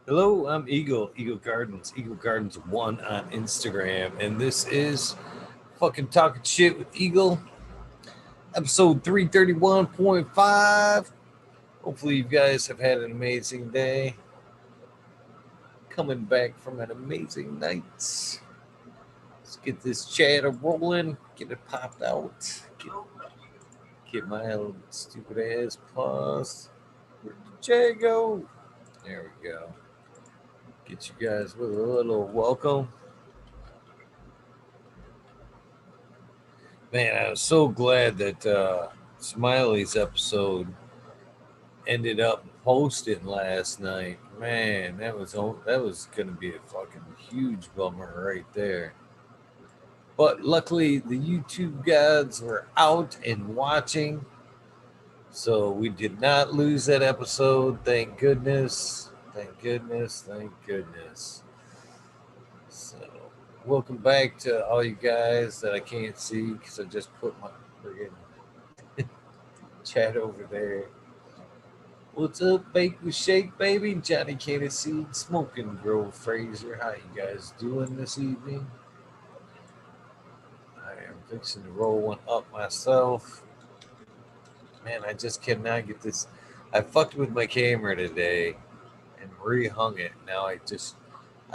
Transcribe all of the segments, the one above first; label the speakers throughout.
Speaker 1: Hello, I'm Eagle Gardens, Eagle Gardens 1 on Instagram, and this is fucking Talking Shit with Eagle, episode 331.5. Hopefully, you guys have had an amazing day, coming back from an amazing night. Let's get this chatter rolling, get it popped out, get my stupid ass paused. Where'd the J go? There we go. Get you guys with a little welcome. Man, I was so glad that Smiley's episode ended up posting last night. Man, that was gonna be a fucking huge bummer right there. But luckily, the YouTube gods were out and watching, so we did not lose that episode. Thank goodness. Thank goodness. Thank goodness. So, welcome back to all you guys that I can't see because I just put my friggin' chat over there. What's up, Bake with Shake, baby? Johnny Candy Seed, Smoking Grove Fraser. How you guys doing this evening? I am fixing to roll one up myself. Man, I just cannot get this. I fucked with my camera today and rehung it. Now I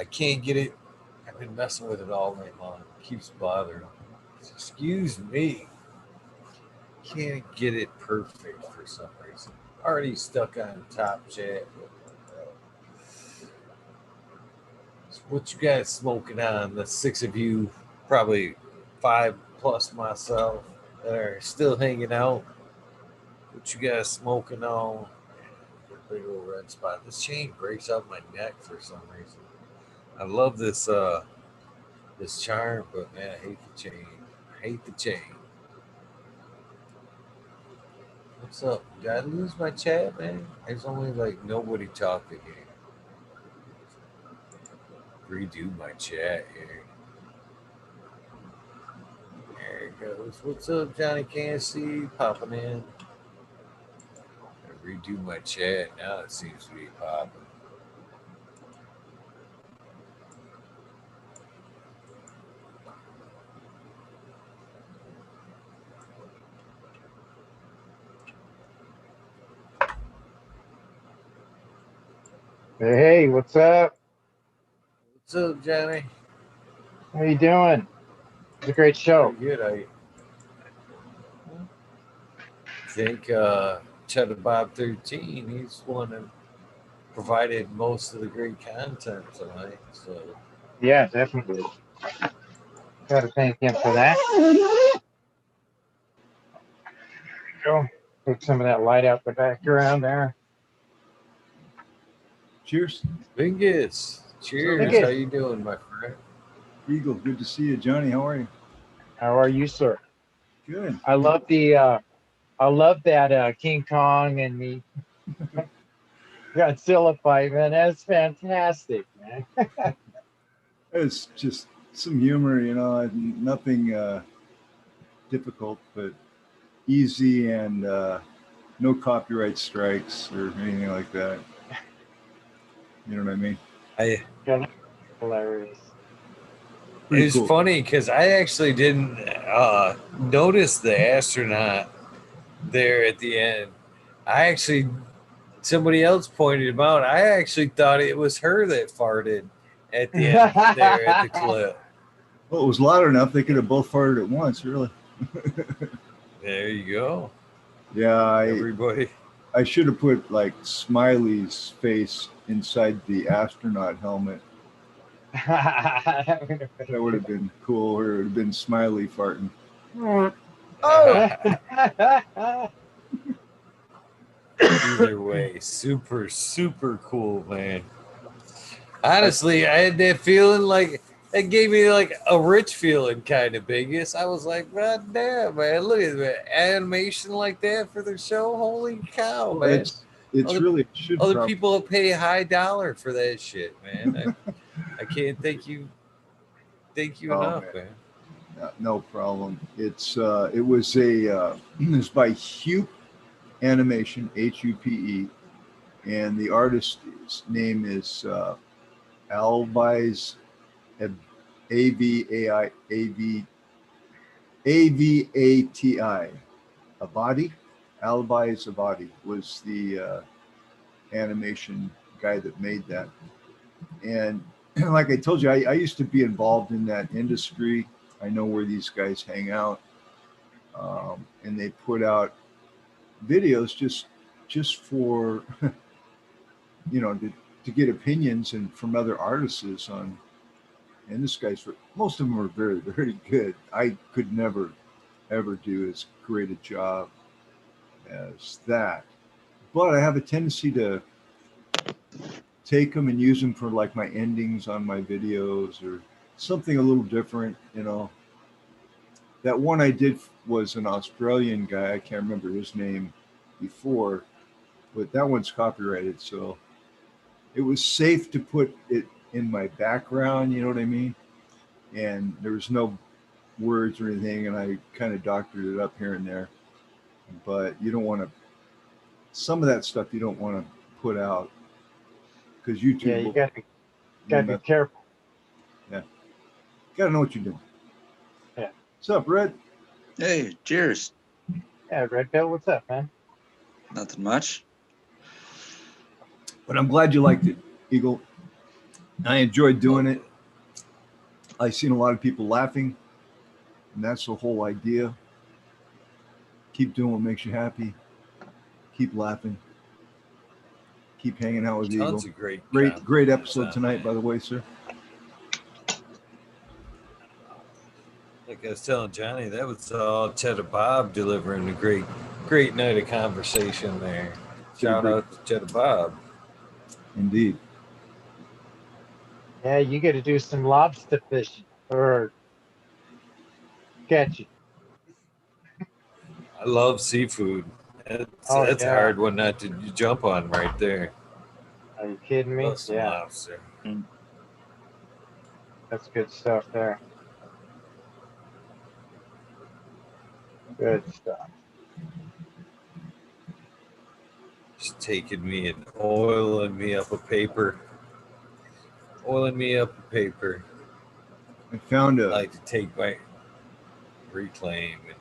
Speaker 1: can't get it. I've been messing with it all night long. It keeps bothering. Excuse me. Can't get it perfect for some reason. Already stuck on top chat. What you guys smoking on? The six of you, probably five plus myself, that are still hanging out. What you guys smoking on? Big old red spot. This chain breaks out my neck for some reason. I love this charm, but man, I hate the chain. I hate the chain. What's up? Did I lose my chat, man? There's only like nobody talking here. Redo my chat here. There it goes. What's up, Johnny Cancy? Popping in. I redo my chat. Now it seems to be popping.
Speaker 2: Hey, what's up?
Speaker 1: What's up, Johnny?
Speaker 2: How you doing? It's a great show.
Speaker 1: Pretty good. I think Cheddar Bob 13, he's one that provided most of the great content tonight. So
Speaker 2: Yeah, definitely. Got to thank him for that. Go take some of that light out the background there.
Speaker 3: Cheers.
Speaker 1: Bingus. Cheers.
Speaker 2: Bingus.
Speaker 1: How you doing, my friend?
Speaker 3: Eagle, good to see you. Johnny, how are you?
Speaker 2: How are you, sir?
Speaker 3: Good.
Speaker 2: I love that King Kong and the Godzilla fight, man. That's fantastic, man.
Speaker 3: It's just some humor, nothing difficult, but easy and no copyright strikes or anything like that. You know what I mean?
Speaker 2: Hilarious.
Speaker 3: Pretty
Speaker 1: It's
Speaker 3: cool.
Speaker 1: funny because I actually didn't notice the astronaut there at the end. Somebody else pointed him out. I actually thought it was her that farted at the end there at the clip.
Speaker 3: Well, it was loud enough they could have both farted at once, really.
Speaker 1: There you go.
Speaker 3: Yeah,
Speaker 1: Everybody.
Speaker 3: I should have put like Smiley's face inside the astronaut helmet. That would have been cool, or it would have been Smiley farting.
Speaker 1: Either way, super, super cool, man. Honestly, I had that feeling like it gave me like a rich feeling kind of biggest. I was like, God damn, man, look at that animation like that for the show. Holy cow,
Speaker 3: Well,
Speaker 1: man.
Speaker 3: Other
Speaker 1: People pay high dollar for that shit, man. I can't thank you enough, man.
Speaker 3: No problem. It was by Hupe Animation, HUPE, and the artist's name is Alvise A-V-A-I A-V-A-T-I Abadi. Alvise Abadi was the animation guy that made that. And like I told you, I used to be involved in that industry. I know where these guys hang out, and they put out videos just for to get opinions and from other artists on. And this guy's most of them are very very good. I could never ever do as great a job as that, but I have a tendency to take them and use them for like my endings on my videos or something a little different. That one I did was an Australian guy. I can't remember his name before, but that one's copyrighted, so it was safe to put it in my background. You know what I mean? And there was no words or anything, and I kind of doctored it up here and there. But you don't want to. Some of that stuff you don't want to put out because YouTube.
Speaker 2: Yeah, you gotta be careful.
Speaker 3: Yeah, gotta know what you're doing.
Speaker 2: Yeah.
Speaker 3: What's up, Red?
Speaker 4: Hey, cheers.
Speaker 2: Yeah, Red Pill, what's up, man?
Speaker 4: Nothing much.
Speaker 3: But I'm glad you liked it, Eagle. I enjoyed doing it. I've seen a lot of people laughing, and that's the whole idea. Keep doing what makes you happy. Keep laughing. Keep hanging out with Eagle.
Speaker 1: Tons of great
Speaker 3: episode tonight, by the way, sir.
Speaker 1: Like I was telling Johnny, that was all Cheddar Bob delivering a great night of conversation there. Shout out to Cheddar Bob.
Speaker 3: Indeed.
Speaker 2: Yeah, you got to do some lobster fishing or catching.
Speaker 1: I love seafood. That's a hard one not to jump on right there.
Speaker 2: Are you kidding me?
Speaker 1: Love some
Speaker 2: Yeah,
Speaker 1: lobster.
Speaker 2: that's good stuff there. Good stuff.
Speaker 1: Just taking me and oiling me up a paper.
Speaker 3: I found
Speaker 1: I like to take my reclaim and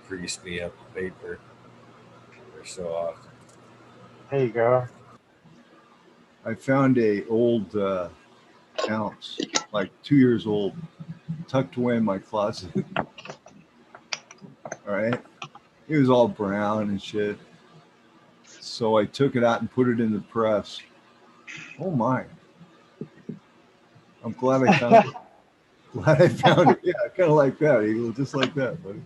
Speaker 1: grease me up a paper every so often.
Speaker 2: There you go.
Speaker 3: I found a old ounce, like 2 years old, tucked away in my closet. All right. It was all brown and shit. So I took it out and put it in the press. Oh my. I'm glad I found it. Glad I found it. Yeah, kind of like that, Eagle. Just like that, buddy.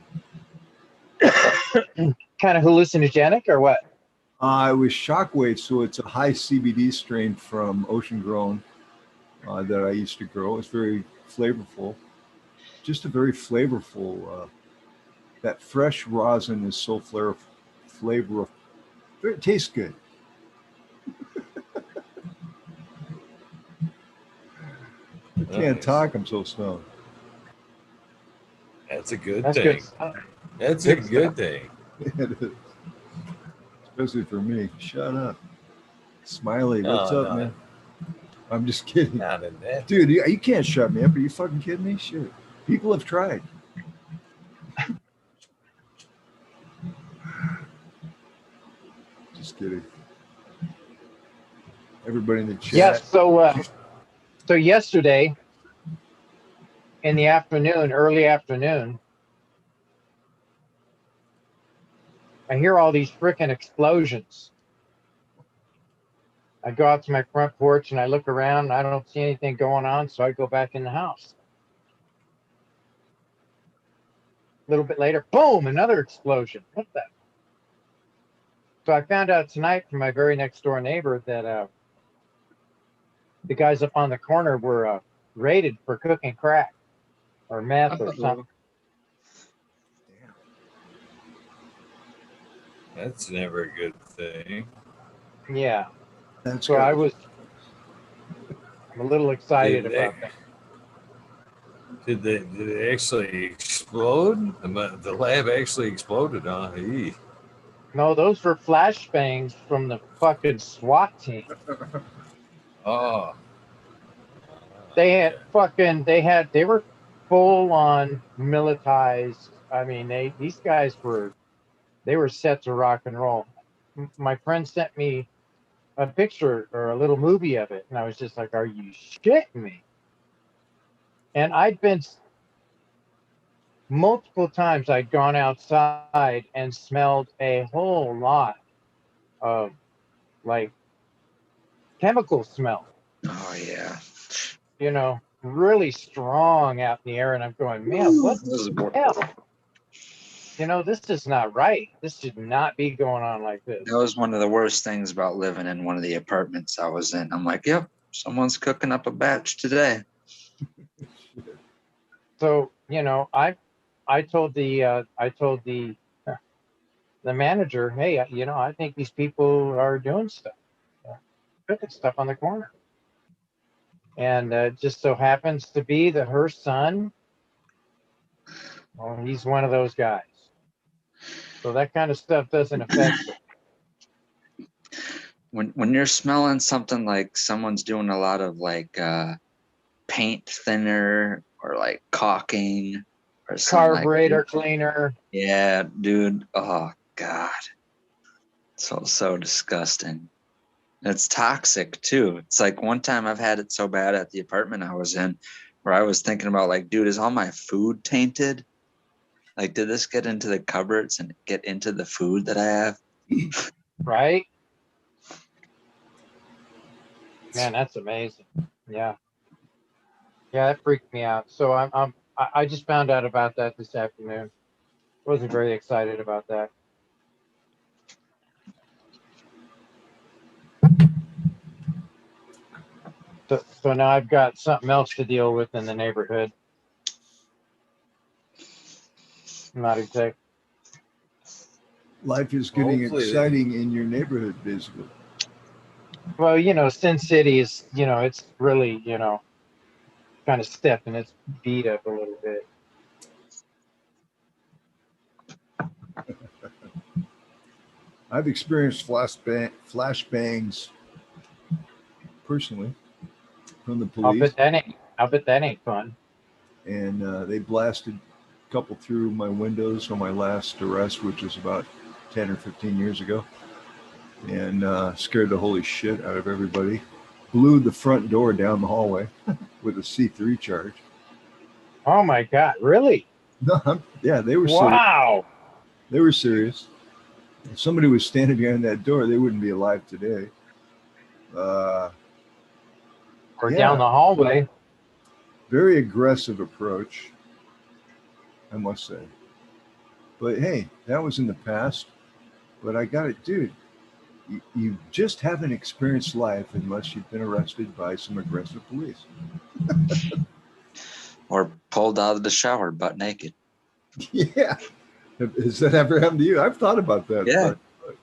Speaker 2: Kind of hallucinogenic or what?
Speaker 3: It was Shockwave, so it's a high CBD strain from Ocean Grown that I used to grow. It's very flavorful. Just a very flavorful. That fresh rosin is so flavorful. It tastes good. I can't talk. I'm so stoned.
Speaker 1: That's a good
Speaker 2: That's
Speaker 1: thing.
Speaker 2: good stuff.
Speaker 1: That's a good thing.
Speaker 3: It is. Especially for me. Shut up. Smiley, what's up, man? I'm just kidding.
Speaker 1: Not in that.
Speaker 3: Dude, you can't shut me up. Are you fucking kidding me? Shit. People have tried. Just kidding. Everybody in the chat.
Speaker 2: Yes. So yesterday in the afternoon, early afternoon, I hear all these freaking explosions. I go out to my front porch and I look around and I don't see anything going on, so I go back in the house. A little bit later, boom, another explosion. What the? So I found out tonight from my very next door neighbor that the guys up on the corner were raided for cooking crack or meth or something.
Speaker 1: That's never a good thing.
Speaker 2: Yeah.
Speaker 3: That's
Speaker 2: So I'm a little excited about that.
Speaker 1: Did they actually explode? The lab actually exploded, huh?
Speaker 2: No, those were flashbangs from the fucking SWAT team.
Speaker 1: Oh,
Speaker 2: They had
Speaker 1: okay.
Speaker 2: they were full on militarized. I mean, these guys they were set to rock and roll. My friend sent me a picture or a little movie of it, and I was just like, "Are you shitting me?" And multiple times I'd gone outside and smelled a whole lot of like chemical smell,
Speaker 4: Oh yeah.
Speaker 2: really strong out in the air. And I'm going, man, what the hell? This is not right. This should not be going on like this.
Speaker 4: That was one of the worst things about living in one of the apartments I was in. I'm like, yep, someone's cooking up a batch today.
Speaker 2: So, I told the manager, hey, I think these people are doing stuff, cooking stuff on the corner. And it just so happens to be that her son, well, he's one of those guys. So that kind of stuff doesn't affect her.
Speaker 4: When you're smelling something like someone's doing a lot of like paint thinner or like caulking or something like
Speaker 2: Carburetor
Speaker 4: that.
Speaker 2: cleaner.
Speaker 4: Yeah, dude. Oh God. So disgusting. It's toxic too. It's like one time I've had it so bad at the apartment I was in where I was thinking about like, dude, is all my food tainted? Like, did this get into the cupboards and get into the food that I have?
Speaker 2: Right? Man, that's amazing. Yeah. Yeah, that freaked me out. So I just found out about that this afternoon. Wasn't very excited about that. So now I've got something else to deal with in the neighborhood. Not exact.
Speaker 3: Life is getting
Speaker 1: Hopefully,
Speaker 3: exciting in your neighborhood, basically.
Speaker 2: Well, Sin City is, it's really, kind of stepping its beat up a little bit.
Speaker 3: I've experienced flashbangs personally from the police,
Speaker 2: I'll bet that ain't fun.
Speaker 3: and they blasted a couple through my windows on my last arrest, which was about 10 or 15 years ago, and scared the holy shit out of everybody. Blew the front door down the hallway with a C3 charge.
Speaker 2: Oh my God, really?
Speaker 3: No, yeah, they were serious.
Speaker 2: Wow.
Speaker 3: They were serious. If somebody was standing behind that door, they wouldn't be alive today.
Speaker 2: Or down
Speaker 3: Yeah,
Speaker 2: the hallway.
Speaker 3: very aggressive approach, I must say. But hey, that was in the past. But I got it, dude. You just haven't experienced life unless you've been arrested by some aggressive police.
Speaker 4: Or pulled out of the shower butt naked.
Speaker 3: Yeah. Has that ever happened to you? I've thought about that.
Speaker 4: Yeah.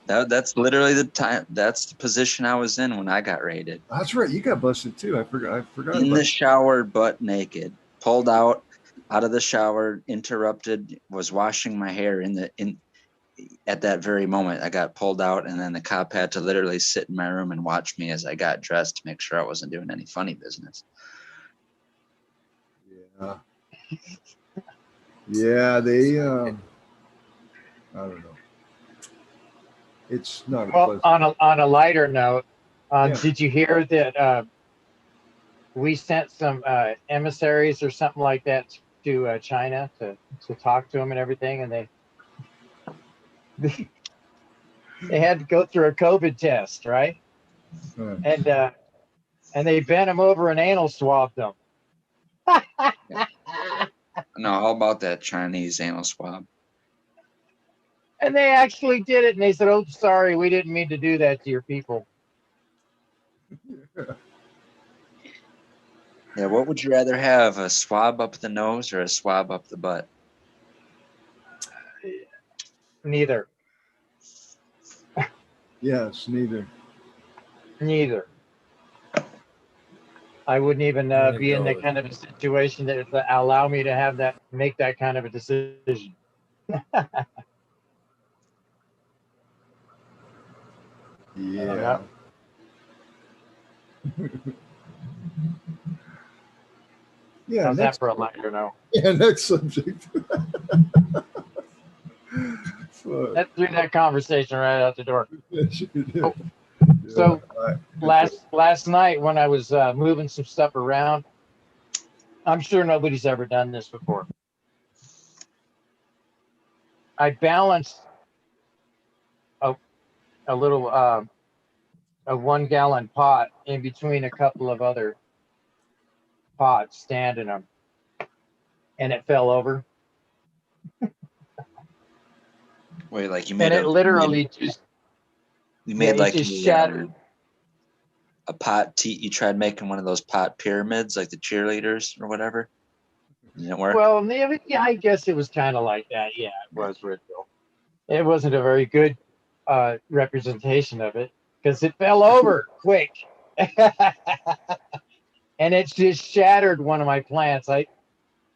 Speaker 4: That's literally the time. That's the position I was in when I got raided.
Speaker 3: That's right. You got busted too. I forgot
Speaker 4: In
Speaker 3: about
Speaker 4: the shower, butt naked, pulled out of the shower, interrupted, was washing my hair at that very moment. I got pulled out, and then the cop had to literally sit in my room and watch me as I got dressed to make sure I wasn't doing any funny business.
Speaker 3: Yeah. Yeah, they I don't know. It's not a
Speaker 2: Well,
Speaker 3: pleasant.
Speaker 2: on a lighter note,
Speaker 3: Yeah.
Speaker 2: did you hear that we sent some emissaries or something like that to China to talk to them and everything, and they had to go through a COVID test, right? And they bent them over and anal swabbed them.
Speaker 4: No, all about that Chinese anal swab.
Speaker 2: And they actually did it, and they said, "Oh, sorry, we didn't mean to do that to your people."
Speaker 4: Yeah, what would you rather have, a swab up the nose or a swab up the butt?
Speaker 2: Neither.
Speaker 3: Yes, neither.
Speaker 2: Neither. I wouldn't even
Speaker 1: I'm gonna
Speaker 2: be in that
Speaker 1: go.
Speaker 2: kind of a situation that would allow me to make that kind of a decision.
Speaker 3: Yeah. Yeah.
Speaker 2: How's that
Speaker 3: Next.
Speaker 2: for a lighter note?
Speaker 3: Yeah. Next subject. Fuck.
Speaker 2: That threw that conversation right out the door.
Speaker 3: Yes, you did.
Speaker 2: Oh,
Speaker 3: Yeah,
Speaker 2: so
Speaker 3: I-
Speaker 2: last night when I was moving some stuff around, I'm sure nobody's ever done this before. I balanced a little a 1 gallon pot in between a couple of other pots standing them, and it fell over.
Speaker 4: Wait, like you
Speaker 2: And
Speaker 4: made
Speaker 2: it literally just
Speaker 4: you
Speaker 2: yeah,
Speaker 4: made
Speaker 2: it
Speaker 4: like
Speaker 2: just shattered.
Speaker 4: a pot. You tried making one of those pot pyramids, like the cheerleaders or whatever. Didn't work.
Speaker 2: Well, yeah, I guess it was kind of like that. Yeah, it was Ridgeville. It wasn't a very good representation of it because it fell over quick. And it just shattered one of my plants.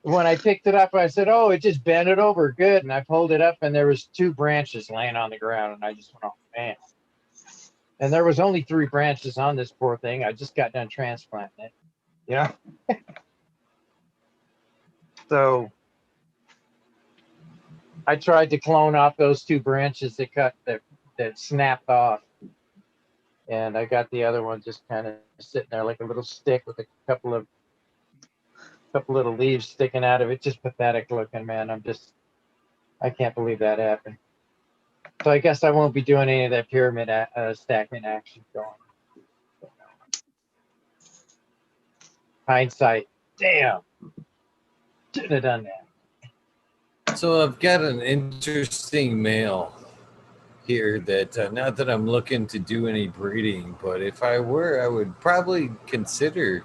Speaker 2: When I picked it up, I said, "Oh, it just bent it over good." And I pulled it up, and there was 2 branches laying on the ground, and I just went, "Oh man!" And there was only 3 branches on this poor thing. I just got done transplanting it, yeah. So I tried to clone off those 2 branches that snapped off, and I got the other one just kind of sitting there like a little stick with a couple little leaves sticking out of it. Just pathetic looking, man. I can't believe that happened. So I guess I won't be doing any of that pyramid stacking action going. Hindsight, damn, shouldn't have done that.
Speaker 1: So I've got an interesting mail here that not that I'm looking to do any breeding, but if I were, I would probably consider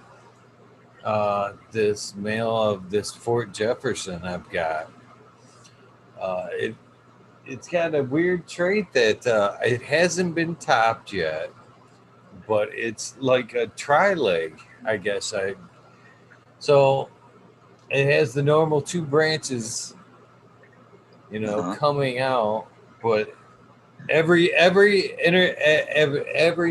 Speaker 1: this male of this Fort Jefferson I've got. It's got a weird trait that it hasn't been topped yet, but it's like a tri-leg, I guess. So it has the normal 2 branches, coming out, but every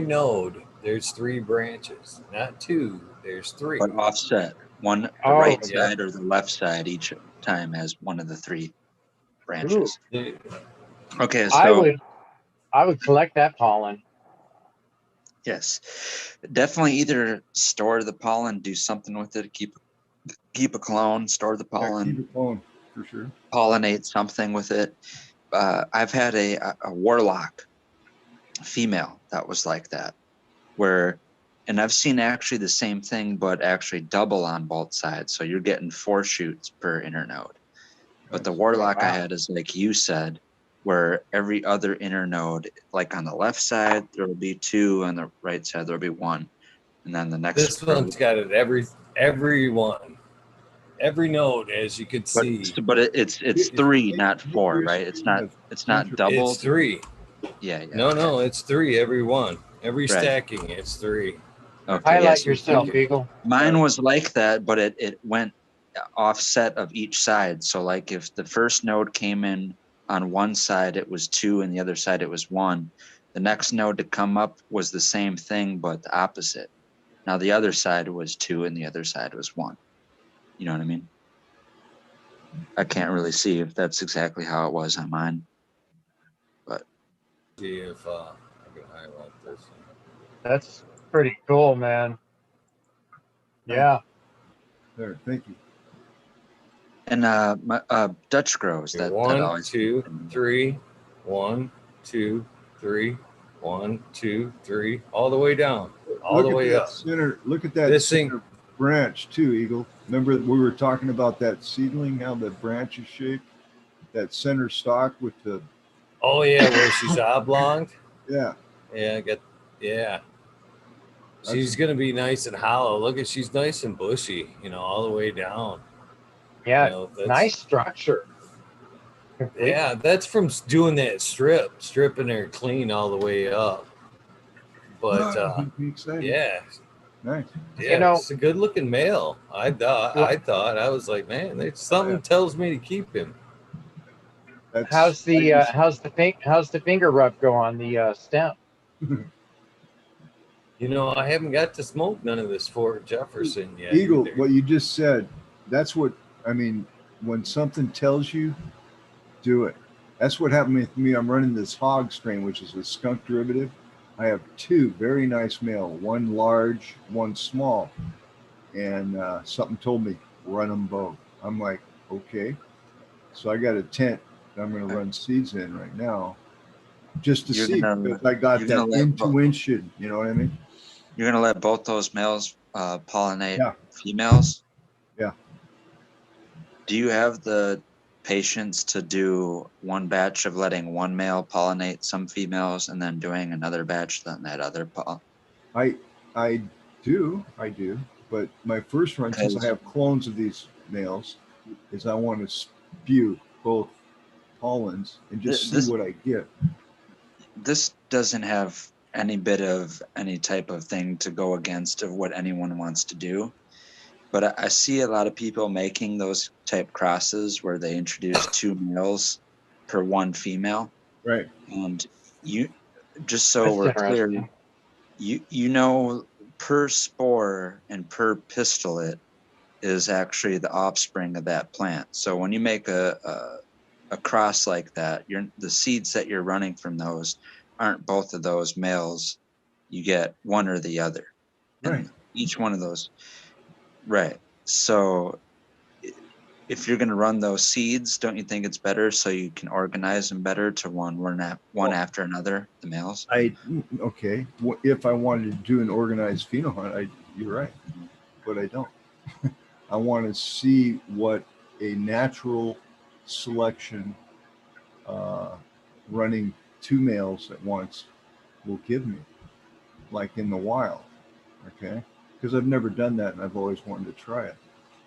Speaker 1: node there's 3 branches, not 2. There's 3.
Speaker 4: But offset. One, the
Speaker 2: Oh,
Speaker 4: right
Speaker 1: yeah.
Speaker 4: side or the left side each time has one of the 3 branches.
Speaker 1: The-
Speaker 4: Okay, so
Speaker 2: I would collect that pollen.
Speaker 4: yes, definitely either store the pollen, do something with it, keep a clone, store the
Speaker 3: Yeah,
Speaker 4: pollen,
Speaker 3: keep it flowing for sure.
Speaker 4: pollinate something with it. I've had a warlock female that was like that, and I've seen actually the same thing, but actually double on both sides. So you're getting 4 shoots per internode. But the warlock I had is like you said, where every other internode, like on the left side, there will be 2, on the right side there will be 1, and then the next.
Speaker 1: This one's got it every one, every node, as you could see.
Speaker 4: But it's 3, not 4, right? It's not doubled.
Speaker 1: It's 3.
Speaker 4: Yeah.
Speaker 1: No, it's 3 every one. Every
Speaker 4: Right.
Speaker 1: stacking, it's 3.
Speaker 4: Okay.
Speaker 2: Highlight yourself, Eagle.
Speaker 4: Mine was like that, but it went offset of each side. So like if the first node came in on one side, it was 2, and the other side it was 1. The next node to come up was the same thing, but the opposite. Now the other side was 2, and the other side was 1. You know what I mean? I can't really see if that's exactly how it was on mine. But
Speaker 1: See if I can highlight this.
Speaker 2: That's pretty cool, man. Yeah.
Speaker 3: There, thank you.
Speaker 4: and Dutch grows that
Speaker 1: 1,
Speaker 4: always
Speaker 1: 2, 3, 1, 2, 3, 1, 2, 3, all the way down, all the way up.
Speaker 3: Look at that
Speaker 1: This
Speaker 3: center branch too, Eagle. Remember we were talking about that seedling, how the branch is shaped? That center stalk with the
Speaker 1: Oh yeah, where she's oblonged.
Speaker 3: yeah.
Speaker 1: Yeah. She's gonna be nice and hollow. Look at, she's nice and bushy, all the way down.
Speaker 2: Yeah, nice structure.
Speaker 1: Yeah, that's from doing that stripping her clean all the way up. But yeah,
Speaker 3: nice.
Speaker 1: Yeah, it's a good looking male. I thought I was like, man, there's something tells me to keep him.
Speaker 2: How's the finger rub go on the stem?
Speaker 1: You know, I haven't got to smoke none of this Fort Jefferson yet.
Speaker 3: Eagle,
Speaker 1: either.
Speaker 3: what you just said, that's what I mean. When something tells you, do it. That's what happened with me. I'm running this hog strain, which is a skunk derivative. I have two very nice male, one large, one small, and something told me run them both. I'm like, okay. So I got a tent that I'm going to run seeds in right now, just to
Speaker 4: You're
Speaker 3: see
Speaker 4: gonna
Speaker 3: because I got
Speaker 4: you're gonna
Speaker 3: that
Speaker 4: let
Speaker 3: intuition. You know what I mean?
Speaker 4: you're gonna let both those males pollinate
Speaker 3: Yeah,
Speaker 4: females.
Speaker 3: yeah.
Speaker 4: Do you have the patience to do one batch of letting one male pollinate some females and then doing another batch then that other
Speaker 3: I I I do. But my first run, since I
Speaker 4: because
Speaker 3: have clones of these males, is I want to spew both pollens and just see
Speaker 4: this
Speaker 3: what I get.
Speaker 4: this doesn't have any bit of any type of thing to go against of what anyone wants to do. But I see a lot of people making those type crosses where they introduce two males per one female.
Speaker 3: Right.
Speaker 4: And you, just so
Speaker 2: That's
Speaker 4: we're clear,
Speaker 2: interesting.
Speaker 4: you know, per spore and per pistolate is actually the offspring of that plant. So when you make a cross like that, the seeds that you're running from those aren't both of those males. You get one or the other,
Speaker 3: Right.
Speaker 4: and each one of those, right? So if you're going to run those seeds, don't you think it's better so you can organize them better to one
Speaker 3: Well,
Speaker 4: after another, the males?
Speaker 3: okay. If I wanted to do an organized pheno hunt, you're right, but I don't. I want to see what a natural selection uh, running two males at once will give me, like in the wild. Okay, because I've never done that and I've always wanted to try it.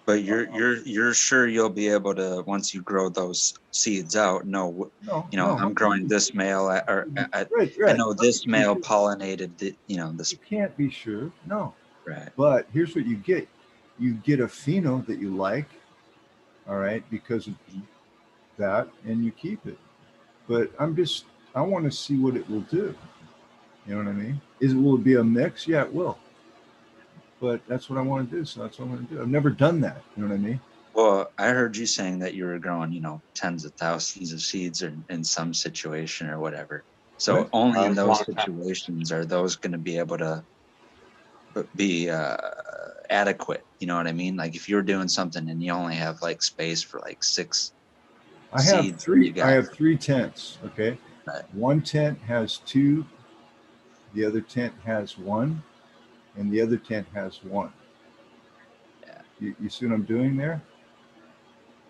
Speaker 4: But you're
Speaker 3: Um,
Speaker 4: you're you're sure you'll be able to, once you grow those seeds out, know,
Speaker 3: no,
Speaker 4: you know,
Speaker 3: no,
Speaker 4: I'm growing this male,
Speaker 3: right,
Speaker 4: I
Speaker 3: right.
Speaker 4: know
Speaker 3: Of course
Speaker 4: this
Speaker 3: you can't
Speaker 4: male
Speaker 3: be,
Speaker 4: pollinated this,
Speaker 3: you can't be sure. No,
Speaker 4: right?
Speaker 3: but here's what you get: you get a pheno that you like, all right, because of that, and you keep it. But I want to see what it will do. You know what I mean? Will it be a mix? Yeah, it will. But that's what I want to do, so that's what I'm going to do. I've never done that. You know what I mean?
Speaker 4: Well, I heard you saying that you were growing, tens of thousands of seeds or in some situation or whatever. So
Speaker 3: What?
Speaker 4: only
Speaker 2: That
Speaker 4: in
Speaker 2: was a
Speaker 4: those
Speaker 2: long time.
Speaker 4: situations are those going to be able to be adequate. You know what I mean? Like if you're doing something and you only have like space for like six seeds that you
Speaker 3: I
Speaker 4: got,
Speaker 3: have three tents. Okay,
Speaker 4: right?
Speaker 3: one tent has two, the other tent has one, and the other tent has one.
Speaker 4: Yeah.
Speaker 3: You see what I'm doing there?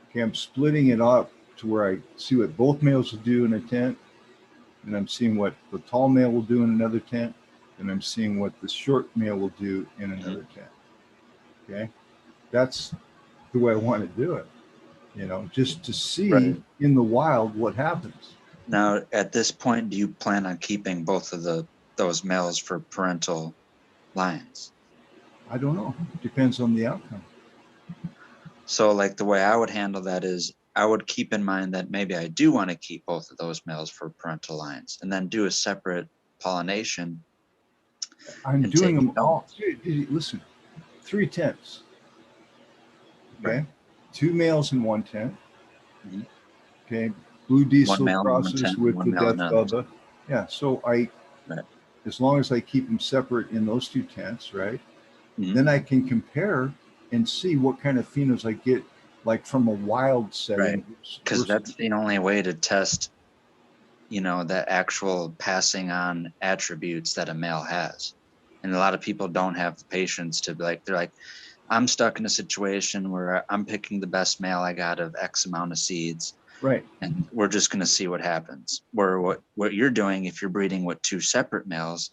Speaker 3: Okay, I'm splitting it up to where I see what both males will do in a tent, and I'm seeing what the tall male will do in another tent, and I'm seeing what the short male will do in
Speaker 4: Mhm.
Speaker 3: another tent. Okay, that's the way I want to do it. Just to see
Speaker 4: Right.
Speaker 3: in the wild what happens.
Speaker 4: Now, at this point, do you plan on keeping both of those males for parental lines?
Speaker 3: I don't know. Depends on the outcome.
Speaker 4: So, like the way I would handle that is I would keep in mind that maybe I do want to keep both of those males for parental lines, and then do a separate pollination
Speaker 3: I'm
Speaker 4: and
Speaker 3: doing
Speaker 4: take
Speaker 3: them all.
Speaker 4: notes.
Speaker 3: Listen, three tents.
Speaker 4: Right.
Speaker 3: Okay, two males in one tent.
Speaker 4: Mhm.
Speaker 3: Okay, blue
Speaker 4: One
Speaker 3: diesel
Speaker 4: male in one
Speaker 3: crosses
Speaker 4: tent and
Speaker 3: with
Speaker 4: one
Speaker 3: the
Speaker 4: male in
Speaker 3: death
Speaker 4: another
Speaker 3: bubba.
Speaker 4: tent.
Speaker 3: Yeah, so
Speaker 4: Right.
Speaker 3: as long as I keep them separate in those two tents, right?
Speaker 4: Mhm.
Speaker 3: Then I can compare and see what kind of phenos I get, like from a wild
Speaker 4: Right.
Speaker 3: setting
Speaker 4: Because
Speaker 3: versus.
Speaker 4: that's the only way to test, the actual passing on attributes that a male has. And a lot of people don't have the patience to be like, they're like, I'm stuck in a situation where I'm picking the best male I got of X amount of seeds,
Speaker 3: Right.
Speaker 4: and we're just going to see what happens. Where what you're doing, if you're breeding with two separate males,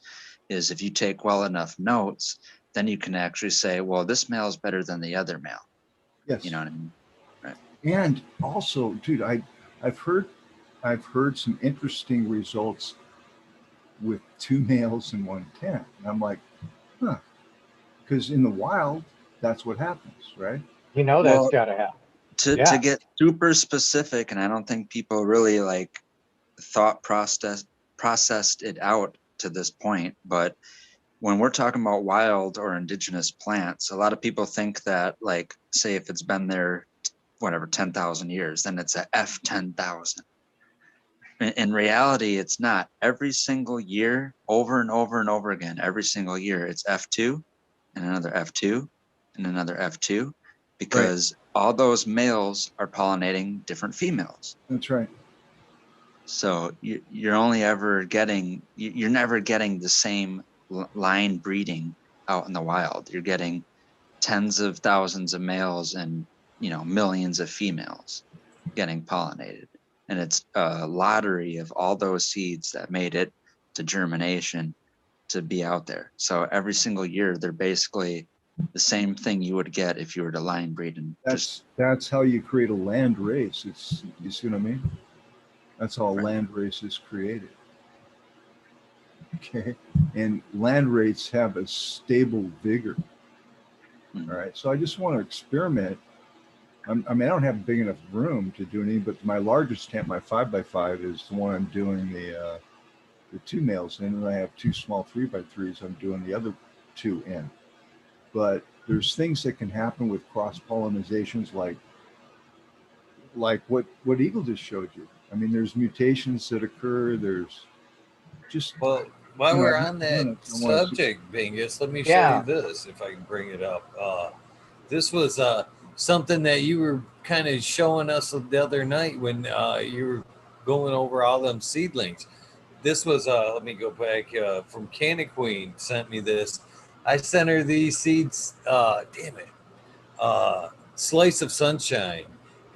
Speaker 4: is if you take well enough notes, then you can actually say, well, this male is better than the other male. You
Speaker 3: Yes.
Speaker 4: know what I mean? Right.
Speaker 3: And also, dude, I've heard I've heard some interesting results with two males in one tent. And I'm like, huh, because in the wild, that's what happens, right?
Speaker 2: You know that's
Speaker 4: Well,
Speaker 2: got to happen.
Speaker 4: to
Speaker 2: Yeah.
Speaker 4: get super specific, and I don't think people really like thought processed it out to this point, but when we're talking about wild or indigenous plants, a lot of people think that, like, say if it's been there, whatever, 10,000 years, then it's a F10,000. In reality, it's not. Every single year, over and over and over again, every single year, it's F2 and another F2 and another F2, because all those males are pollinating different females.
Speaker 3: That's right.
Speaker 4: So you're only ever getting, you're never getting the same line breeding out in the wild. You're getting tens of thousands of males and, you know, millions of females getting pollinated. And it's a lottery of all those seeds that made it to germination to be out there. So every single year, they're basically the same thing you would get if you were to line breed. And
Speaker 3: That's how you create a land race. It's, you see what I mean? That's how a
Speaker 4: Right.
Speaker 3: land race is created. Okay. And land races have a stable vigor.
Speaker 4: Mm.
Speaker 3: All right. So I just want to experiment. I mean, I don't have big enough room to do anything, but my largest tent, my 5x5, is the one I'm doing the 2 males in, and I have 2 small 3x3s I'm doing the other 2 in. But there's things that can happen with cross pollinizations, like what Eagle just showed you. I mean, there's mutations that occur. There's just,
Speaker 1: Well, while
Speaker 3: you know,
Speaker 1: we're on that
Speaker 3: I wanna see.
Speaker 1: subject, Bingus, let me show
Speaker 2: Yeah.
Speaker 1: you this if I can bring it up. This was something that you were kind of showing us the other night when you were going over all them seedlings. This was let me go back from Canna Queen sent me this. I sent her these seeds. Damn it, Slice of Sunshine,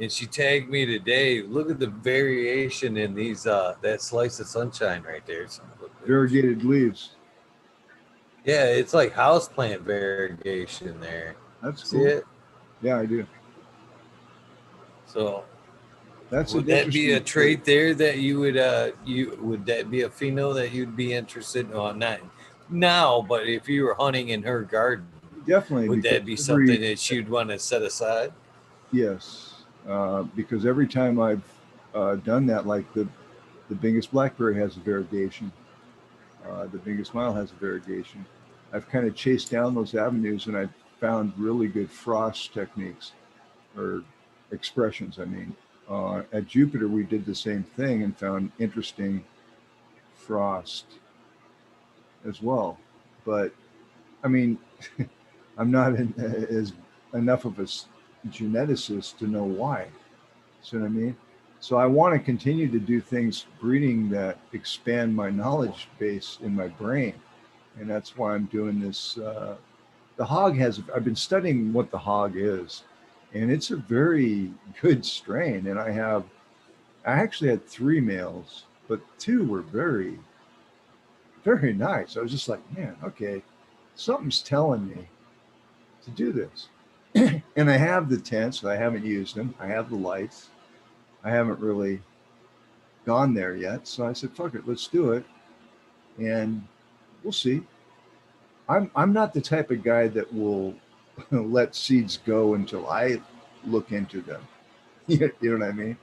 Speaker 1: and she tagged me today. Look at the variation in these that Slice of Sunshine right there. Son of a bitch.
Speaker 3: Variegated leaves.
Speaker 1: Yeah, it's like houseplant variegation there.
Speaker 3: That's
Speaker 1: See
Speaker 3: cool.
Speaker 1: it?
Speaker 3: Yeah, I do.
Speaker 1: So
Speaker 3: That's
Speaker 1: would
Speaker 3: an
Speaker 1: that be a
Speaker 3: interesting
Speaker 1: trait there that you would that be a pheno that you'd be interested in? Well, not now, but if you were hunting in her garden,
Speaker 3: definitely,
Speaker 1: would
Speaker 3: because
Speaker 1: that be
Speaker 3: every,
Speaker 1: something that you'd want to set aside?
Speaker 3: yes, because every time I've done that, like the biggest blackberry has a variegation, the biggest mile has a variegation. I've kind of chased down those avenues, and I've found really good frost techniques or expressions. I mean, at Jupiter, we did the same thing and found interesting frost as well. But I mean, I'm not as enough of a geneticist to know why. See what I mean? So I want to continue to do things breeding that expand my knowledge base in my brain, and that's why I'm doing this. The hog has. I've been studying what the hog is, and it's a very good strain. And I actually had 3 males, but 2 were very, very nice. I was just like, man, okay, something's telling me to do this. And I have the tents, I haven't used them. I have the lights. I haven't really gone there yet. So I said, fuck it, let's do it. And we'll see. I'm not the type of guy that will let seeds go until I look into them. You know what I mean?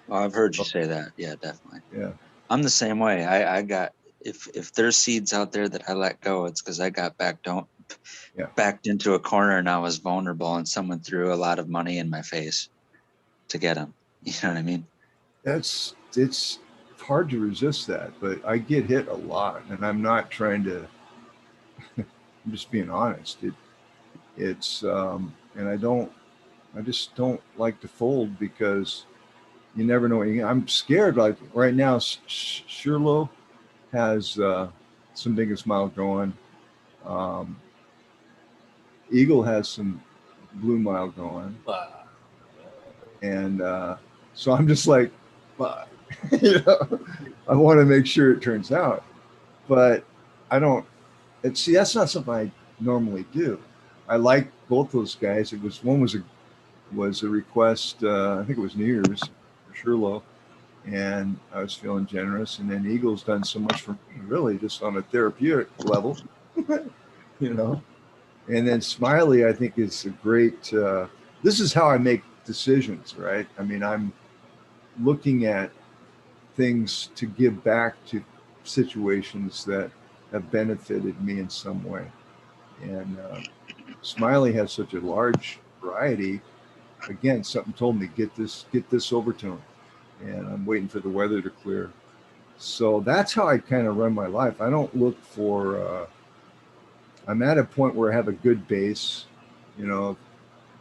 Speaker 4: Oh, I've heard you say that. Yeah, definitely.
Speaker 3: Yeah.
Speaker 4: I'm the same way. I got, if there's seeds out there that I let go, it's because I got
Speaker 3: Yeah.
Speaker 4: backed into a corner and I was vulnerable, and someone threw a lot of money in my face to get them. You know what I mean?
Speaker 3: It's hard to resist that, but I get hit a lot, and I'm not trying to. I'm just being honest. It's and I just don't like to fold because you never know. I'm scared. Like right now, Shirlo has some biggest mile going. Um, Eagle has some blue mile going, and so I'm just like, fuck. I want to make sure it turns out, but I don't. See, that's not something I normally do. I like both those guys. It was one was a request. I think it was New Year's for Shirlo, and I was feeling generous. And then Eagle's done so much for me, really, just on a therapeutic level, you know. And then Smiley, I think, is a great. This is how I make decisions, right? I mean, I'm looking at things to give back to situations that have benefited me in some way. And Smiley has such a large variety. Again, something told me get this overtone, and I'm waiting for the weather to clear. So that's how I kind of run my life. I don't look for. I'm at a point where I have a good base, you know,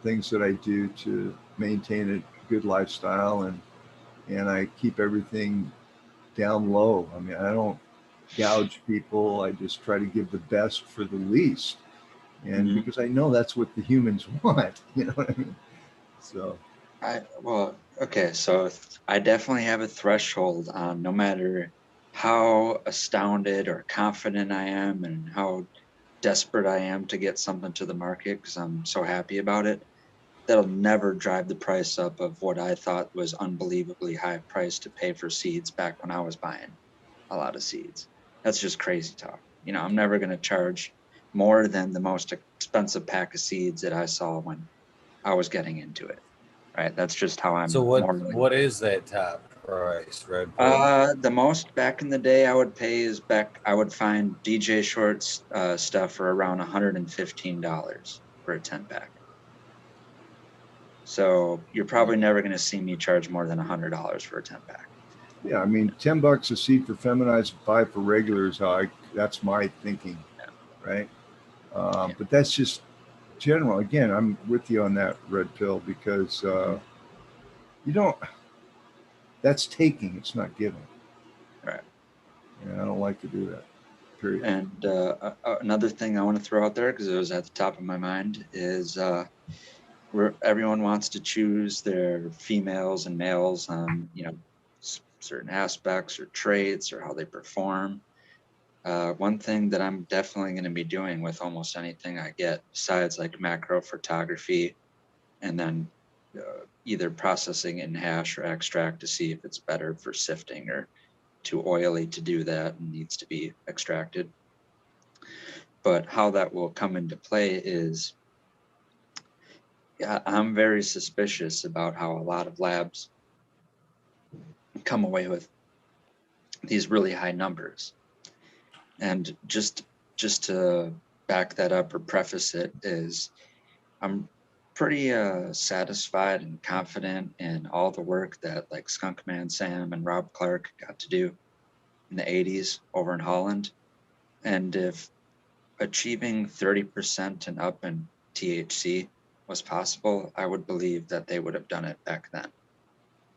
Speaker 3: things that I do to maintain a good lifestyle, and I keep everything down low. I mean, I don't gouge people. I just try to give the best for the least, and
Speaker 4: Mhm.
Speaker 3: because I know that's what the humans want. You know what I mean? So
Speaker 4: Okay, so I definitely have a threshold on no matter how astounded or confident I am and how desperate I am to get something to the market because I'm so happy about it. That'll never drive the price up of what I thought was unbelievably high price to pay for seeds back when I was buying a lot of seeds. That's just crazy talk. You know, I'm never going to charge more than the most expensive pack of seeds that I saw when I was getting into it. Right? That's just how
Speaker 1: So
Speaker 4: I'm
Speaker 1: what
Speaker 4: morally.
Speaker 1: what is that top price, Red Pill?
Speaker 4: The most back in the day I would pay is I would find DJ Shorts stuff for around $115 for a 10 pack. So you're probably never going to see me charge more than $100 for a 10 pack.
Speaker 3: yeah, I mean, $10 a seed for feminized, 5 for regular is how that's my thinking, right?
Speaker 4: Yeah.
Speaker 3: But that's just general. Again, I'm with you on that, Red Pill, because you don't. That's taking. It's not giving,
Speaker 4: Right.
Speaker 3: and I don't like to do that. Period.
Speaker 4: And another thing I want to throw out there because it was at the top of my mind is where everyone wants to choose their females and males on certain aspects or traits or how they perform. One thing that I'm definitely going to be doing with almost anything I get, besides like macro photography, and then either processing in hash or extract to see if it's better for sifting or too oily to do that and needs to be extracted. But how that will come into play is I'm very suspicious about how a lot of labs come away with these really high numbers. And just to back that up or preface it is I'm pretty satisfied and confident in all the work that like Skunkman Sam and Rob Clark got to do in the 80s over in Holland. And if achieving 30% and up in THC was possible, I would believe that they would have done it back then.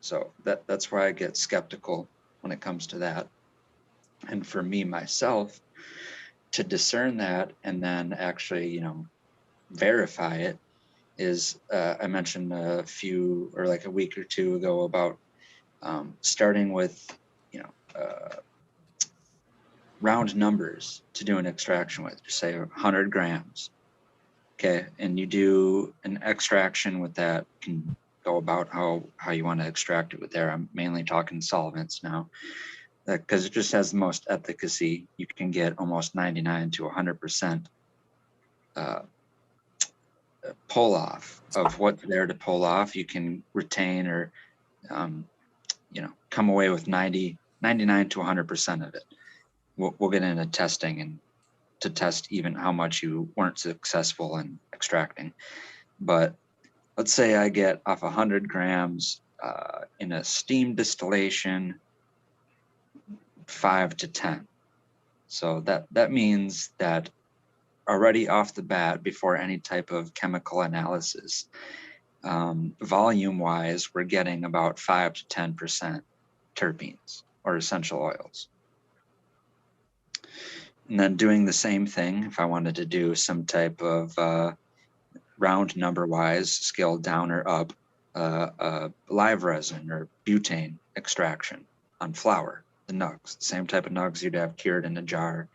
Speaker 4: So that's why I get skeptical when it comes to that. And for me myself, to discern that and then actually, verify it is I mentioned a few or like a week or two ago about starting with, you know, uh, round numbers to do an extraction with, just say 100 grams. Okay. And you do an extraction with that, can go about how you want to extract it with there. I'm mainly talking solvents now because it just has the most efficacy. You can get almost 99 to 100% pull off of what's there to pull off. You can retain or come away with 99 to 100% of it. We'll get into testing and to test even how much you weren't successful in extracting. But let's say I get off 100 grams in a steam distillation 5 to 10. So that means that already off the bat, before any type of chemical analysis, volume wise, we're getting about 5 to 10% terpenes or essential oils. And then doing the same thing, if I wanted to do some type of round number wise, scaled down or up, live resin or butane extraction on flour, the nugs, same type of nugs you'd have cured in a jar,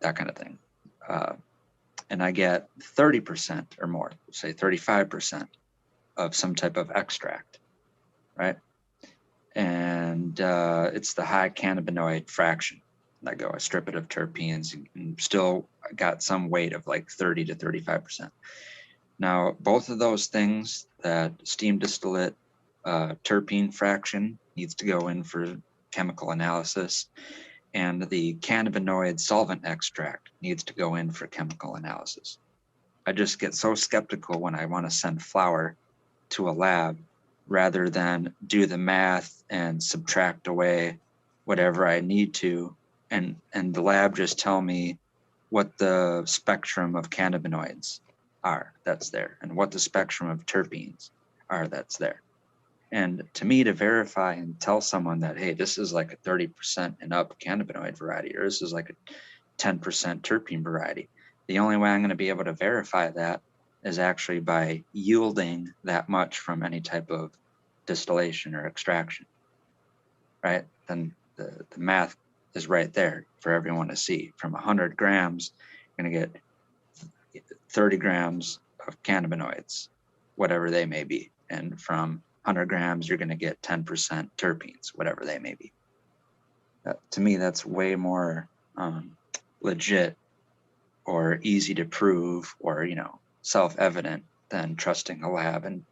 Speaker 4: that kind of thing. And I get 30% or more, say 35% of some type of extract, right? And it's the high cannabinoid fraction. I strip it of terpenes and still got some weight of like 30 to 35%. Now, both of those things, that steam distillate terpene fraction needs to go in for chemical analysis, and the cannabinoid solvent extract needs to go in for chemical analysis. I just get so skeptical when I want to send flour to a lab rather than do the math and subtract away whatever I need to, and the lab just tell me what the spectrum of cannabinoids are that's there, and what the spectrum of terpenes are that's there. And to me, to verify and tell someone that, hey, this is like a 30% and up cannabinoid variety, or this is like a 10% terpene variety, the only way I'm going to be able to verify that is actually by yielding that much from any type of distillation or extraction, right? Then the math is right there for everyone to see. From 100 grams, you're going to get 30 grams of cannabinoids, whatever they may be. And from 100 grams, you're going to get 10% terpenes, whatever they may be. To me, that's way more legit or easy to prove, or, you know, self-evident than trusting a lab and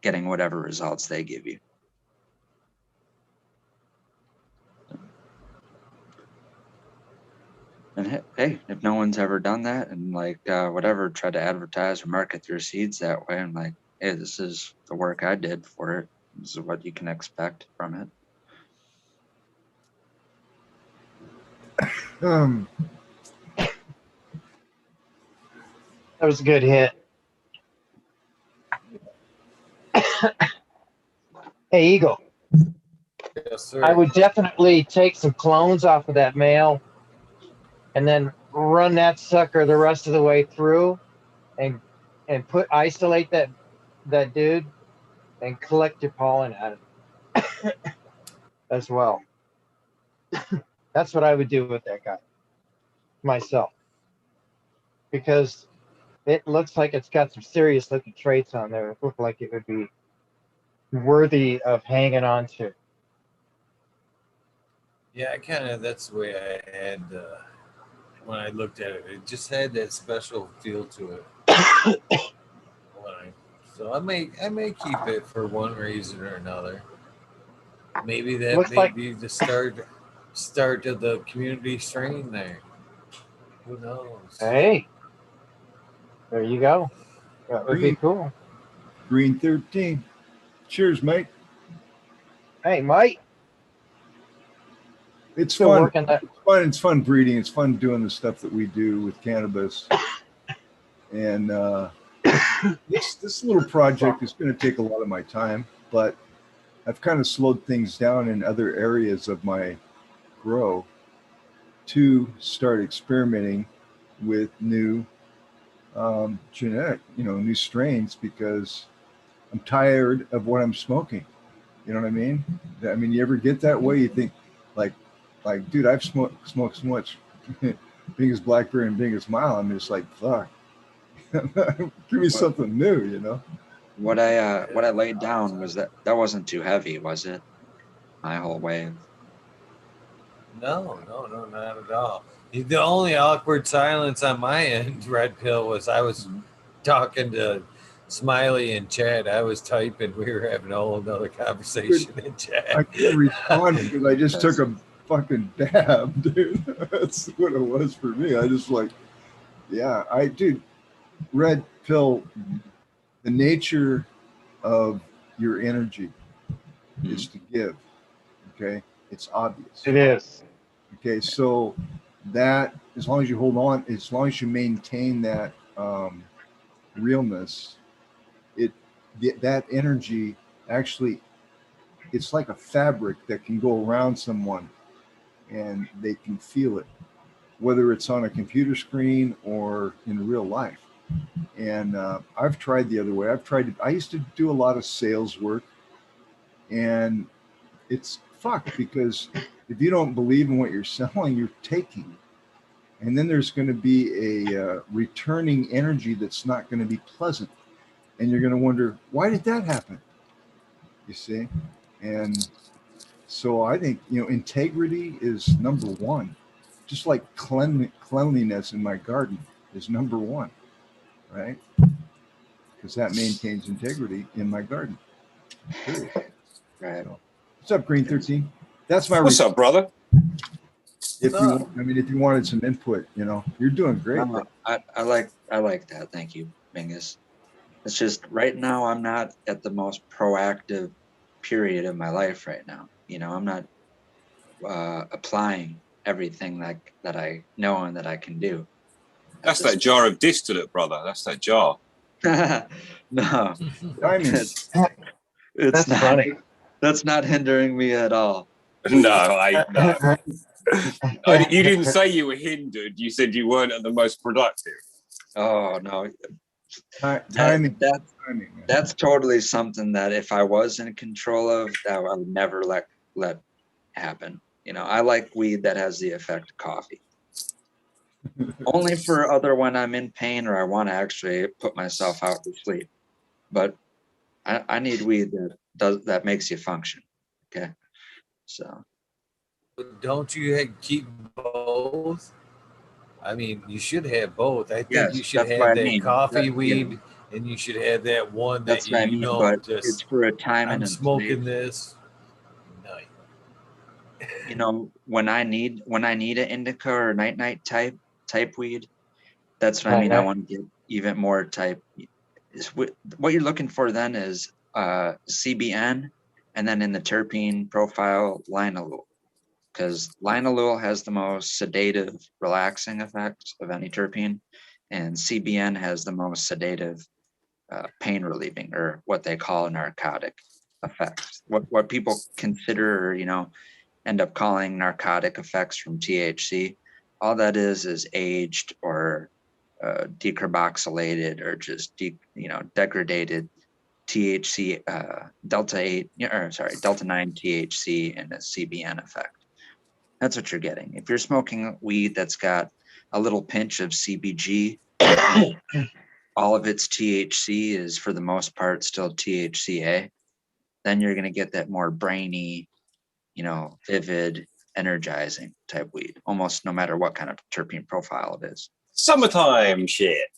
Speaker 4: getting whatever results they give you. And hey, if no one's ever done that and like whatever, try to advertise or market their seeds that way, and like, hey, this is the work I did for it. This is what you can expect from it.
Speaker 2: That was a good hit. Hey, Eagle,
Speaker 1: Yes, sir.
Speaker 2: I would definitely take some clones off of that male and then run that sucker the rest of the way through and isolate that dude and collect your pollen out of it as well. That's what I would do with that guy myself, because it looks like it's got some serious looking traits on there. It look like it would be worthy of hanging on to.
Speaker 1: Yeah, that's the way I had when I looked at it. It just had that special feel to it. So I may keep it for one reason or another. Maybe that
Speaker 2: Looks
Speaker 1: may
Speaker 2: like
Speaker 1: be the start of the community strain there. Who knows?
Speaker 2: hey, there you go. That would be cool.
Speaker 3: Green 13. Cheers, mate.
Speaker 2: Hey, Mike,
Speaker 3: It's
Speaker 2: still
Speaker 3: fun.
Speaker 2: working that.
Speaker 3: It's fun. It's fun breeding. It's fun doing the stuff that we do with cannabis. And this little project is going to take a lot of my time, but I've kind of slowed things down in other areas of my grow to start experimenting with new genetic, new strains, because I'm tired of what I'm smoking. You know what I mean? I mean, you ever get that way? You think like, dude, I've smoked so much biggest blackberry and biggest mile. I'm just like, fuck, give me something new,
Speaker 4: What I laid down was that wasn't too heavy, was it? My whole wave.
Speaker 1: No, not at all. The only awkward silence on my end, Red Pill, was I was talking to Smiley and Chad. I was typing. We were having a whole other conversation in chat.
Speaker 3: I couldn't respond because I just took a fucking dab, dude. That's what it was for me. I just dude, Red Pill, the nature of your energy is to give. Okay. It's obvious.
Speaker 2: It is.
Speaker 3: Okay. So that, as long as you hold on, as long as you maintain that realness, that energy actually, it's like a fabric that can go around someone and they can feel it, whether it's on a computer screen or in real life. And I've tried the other way. I used to do a lot of sales work, and it's fucked, because if you don't believe in what you're selling, you're taking. And then there's going to be a returning energy that's not going to be pleasant. And you're going to wonder, why did that happen? You see? And so I think, integrity is number one. Just like cleanliness in my garden is number one, right? Because that maintains integrity in my garden. Period.
Speaker 4: Right.
Speaker 3: So, what's up, Green 13? That's my
Speaker 5: What's up, brother?
Speaker 3: If you want, I mean, if you wanted some input, you know, you're doing great.
Speaker 4: No, I like that. Thank you, Mingus. It's just right now I'm not at the most proactive period of my life right now. You know, I'm not applying everything that I know and that I can do.
Speaker 5: That's that jar of distillate, brother. That's that jar.
Speaker 4: No,
Speaker 3: Timing.
Speaker 4: it's
Speaker 2: That's
Speaker 4: not.
Speaker 2: funny.
Speaker 4: That's not hindering me at all.
Speaker 5: No. You didn't say you were hindered. You said you weren't at the most productive.
Speaker 4: Oh no,
Speaker 3: Timing.
Speaker 4: that's totally something that if I was in control of, that I would never let happen. You know, I like weed that has the effect of coffee. Only for other when I'm in pain or I want to actually put myself out to sleep. But I need weed that makes you function. Okay, so
Speaker 1: Don't you keep both? I mean, you should have both. I think you
Speaker 4: yes,
Speaker 1: should
Speaker 4: that's
Speaker 1: have
Speaker 4: what I
Speaker 1: that
Speaker 4: mean.
Speaker 1: coffee
Speaker 4: Yeah,
Speaker 1: weed, and you should have that one
Speaker 4: that's
Speaker 1: that
Speaker 4: what I
Speaker 1: you
Speaker 4: mean.
Speaker 1: know
Speaker 4: But
Speaker 1: just
Speaker 4: it's for a time
Speaker 1: I'm
Speaker 4: and a
Speaker 1: smoking
Speaker 4: place.
Speaker 1: this. Night.
Speaker 4: You know, when I need an indica or night type weed, that's what I mean. I want to get even more type. What you're looking for then is CBN, and then in the terpene profile, linalool, because linalool has the most sedative, relaxing effects of any terpene, and CBN has the most sedative, pain relieving, or what they call a narcotic effects. What people consider, you know, end up calling narcotic effects from THC. All that is aged or decarboxylated or just degraded THC, delta 9 THC and a CBN effect. That's what you're getting. If you're smoking weed that's got a little pinch of CBG, all of its THC is for the most part still THCA, then you're going to get that more brainy, vivid, energizing type weed, almost no matter what kind of terpene profile it is.
Speaker 5: Summertime shit.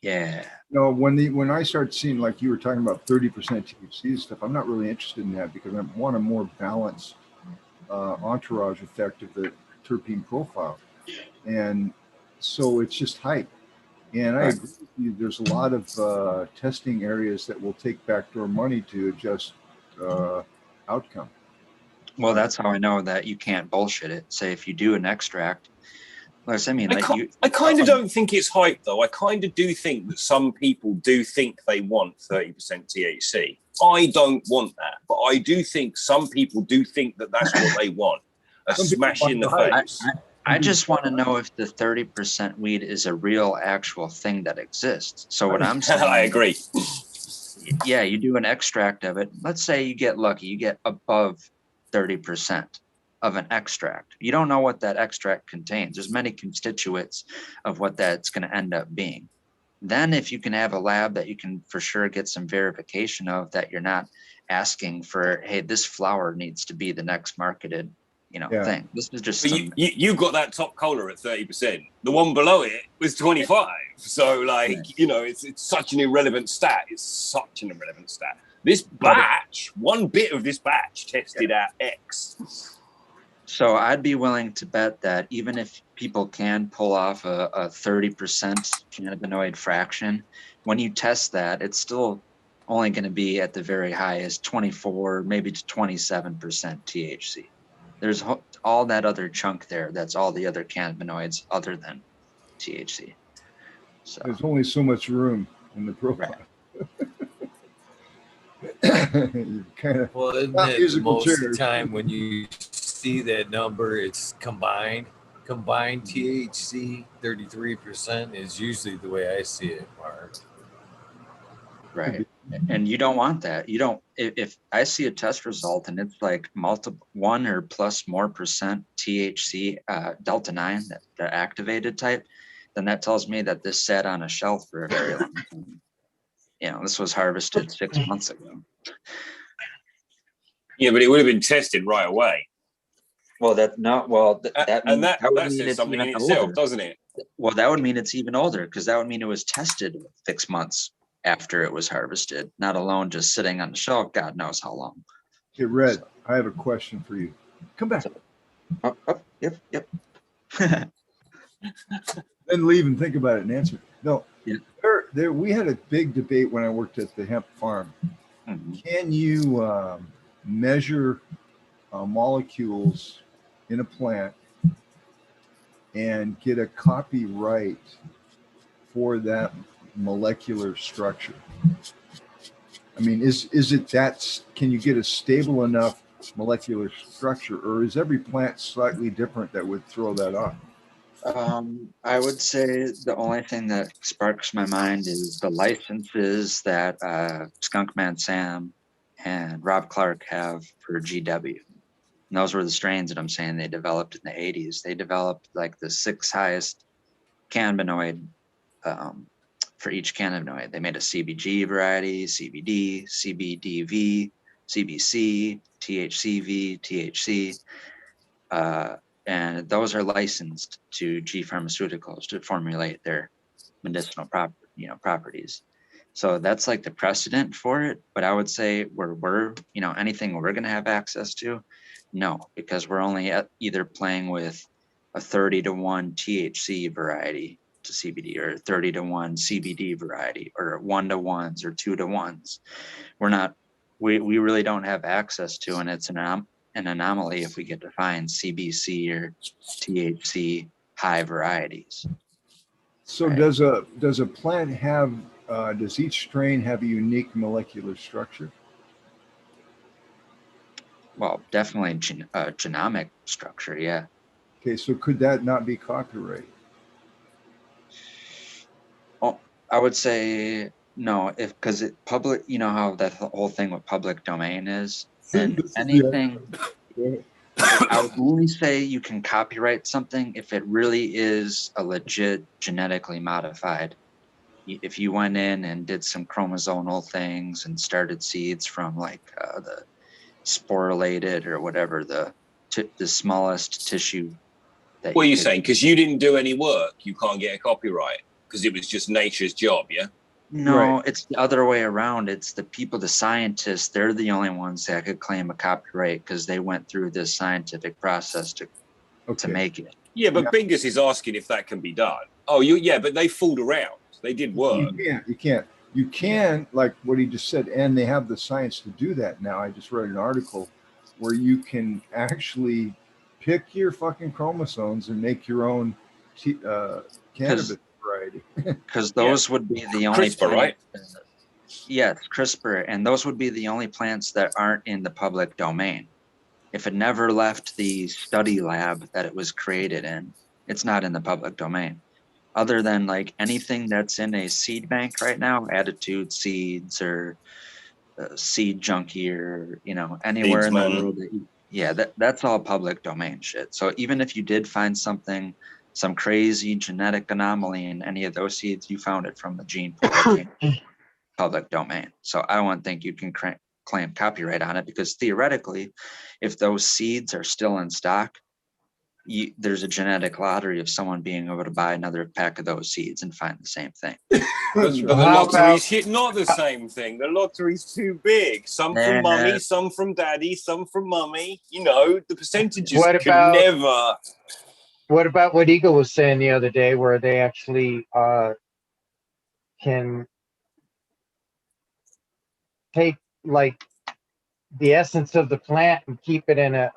Speaker 4: Yeah.
Speaker 3: No, when I start seeing, like you were talking about 30% THC stuff, I'm not really interested in that because I want a more balanced entourage effect of the terpene profile. And so it's just hype. And I agree with you. There's a lot of testing areas that will take backdoor money to adjust outcome.
Speaker 4: Well, that's how I know that you can't bullshit it. Say if you do an extract,
Speaker 5: I kind of don't think it's hype though. I kind of do think that some people do think they want 30% THC. I don't want that, but I do think some people do think that that's what they want. A smash in the face.
Speaker 4: I just want to know if the 30% weed is a real actual thing that exists. So what I'm saying,
Speaker 5: I agree.
Speaker 4: Yeah, you do an extract of it. Let's say you get lucky, you get above 30% of an extract. You don't know what that extract contains. There's many constituents of what that's going to end up being. Then if you can have a lab that you can for sure get some verification of, that you're not asking for, hey, this flower needs to be the next marketed, thing. This is just
Speaker 5: you got that top cola at 30%. The one below it was 25. So it's such an irrelevant stat. It's such an irrelevant stat. This batch, one bit of this batch tested at X.
Speaker 4: So I'd be willing to bet that even if people can pull off a 30% cannabinoid fraction, when you test that, it's still only going to be at the very highest 24, maybe to 27% THC. There's all that other chunk there. That's all the other cannabinoids other than THC. So
Speaker 3: there's only so much room in the profile.
Speaker 1: Right. Well, isn't it most of the time when you see that number, it's combined THC 33% is usually the way I see it, Mark.
Speaker 4: Right. And you don't want that. You don't, if I see a test result and it's like multiple 1 or plus more percent THC, delta 9, the activated type, then that tells me that this sat on a shelf for a very long time. This was harvested 6 months ago.
Speaker 5: Yeah, but it would have been tested right away.
Speaker 4: Well, that
Speaker 5: says something in itself, doesn't it?
Speaker 4: Well, that would mean it's even older, because that would mean it was tested 6 months after it was harvested, not alone just sitting on the shelf. God knows how long.
Speaker 3: Hey, Red, I have a question for you. Come back.
Speaker 4: Yep.
Speaker 3: Then leave and think about it and answer. No,
Speaker 4: Yeah.
Speaker 3: there. We had a big debate when I worked at the hemp farm.
Speaker 4: Mhm.
Speaker 3: Can you measure molecules in a plant and get a copyright for that molecular structure? I mean, is it that? Can you get a stable enough molecular structure, or is every plant slightly different that would throw that off?
Speaker 4: I would say the only thing that sparks my mind is the licenses that Skunkman Sam and Rob Clark have for GW. And those were the strains that I'm saying they developed in the 80s. They developed like the 6 highest cannabinoid for each cannabinoid. They made a CBG variety, CBD, CBDV, CBC, THCV, THC. And those are licensed to G Pharmaceuticals to formulate their medicinal properties. So that's like the precedent for it. But I would say where we're, anything we're going to have access to, no, because we're only either playing with a 30-to-1 THC variety to CBD or 30-to-1 CBD variety or 1-to-1s or 2-to-1s. We're not, we really don't have access to, and it's an anomaly if we get to find CBC or THC high varieties.
Speaker 3: So
Speaker 4: Right.
Speaker 3: does a plant have does each strain have a unique molecular structure?
Speaker 4: Well, definitely genomic structure, yeah.
Speaker 3: Okay, so could that not be copyright?
Speaker 4: Well, I would say no, because it public, how that whole thing with public domain is, and anything. I would only say you can copyright something if it really is a legit genetically modified. If you went in and did some chromosomal things and started seeds from like the sporulated or whatever the smallest tissue that
Speaker 5: What are you
Speaker 4: could.
Speaker 5: saying? Because you didn't do any work, you can't get a copyright because it was just nature's job, yeah?
Speaker 4: No,
Speaker 3: Right.
Speaker 4: it's the other way around. It's the people, the scientists, they're the only ones that could claim a copyright because they went through this scientific process to make it.
Speaker 5: Yeah, but Bingus is asking if that can be done. Oh, but they fooled around. They did work.
Speaker 3: You can, like what he just said, and they have the science to do that now. I just read an article where you can actually pick your fucking chromosomes and make your own cannabis variety.
Speaker 4: Because those would be the only
Speaker 5: CRISPR, right?
Speaker 4: Yes, CRISPR, and those would be the only plants that aren't in the public domain. If it never left the study lab that it was created in, it's not in the public domain. Other than like anything that's in a seed bank right now, Attitude Seeds or Seed Junkie or anywhere in the world. That's all public domain shit. So even if you did find something, some crazy genetic anomaly in any of those seeds, you found it from the gene pool that came from public domain. So I don't think you can claim copyright on it because theoretically, if those seeds are still in stock, there's a genetic lottery of someone being able to buy another pack of those seeds and find the same thing.
Speaker 5: But the lottery's not the same thing. The lottery's too big. Some from mummy, some from daddy, some from mummy. The percentages never.
Speaker 2: What about what Eagle was saying the other day, where they actually can take like the essence of the plant and keep it in a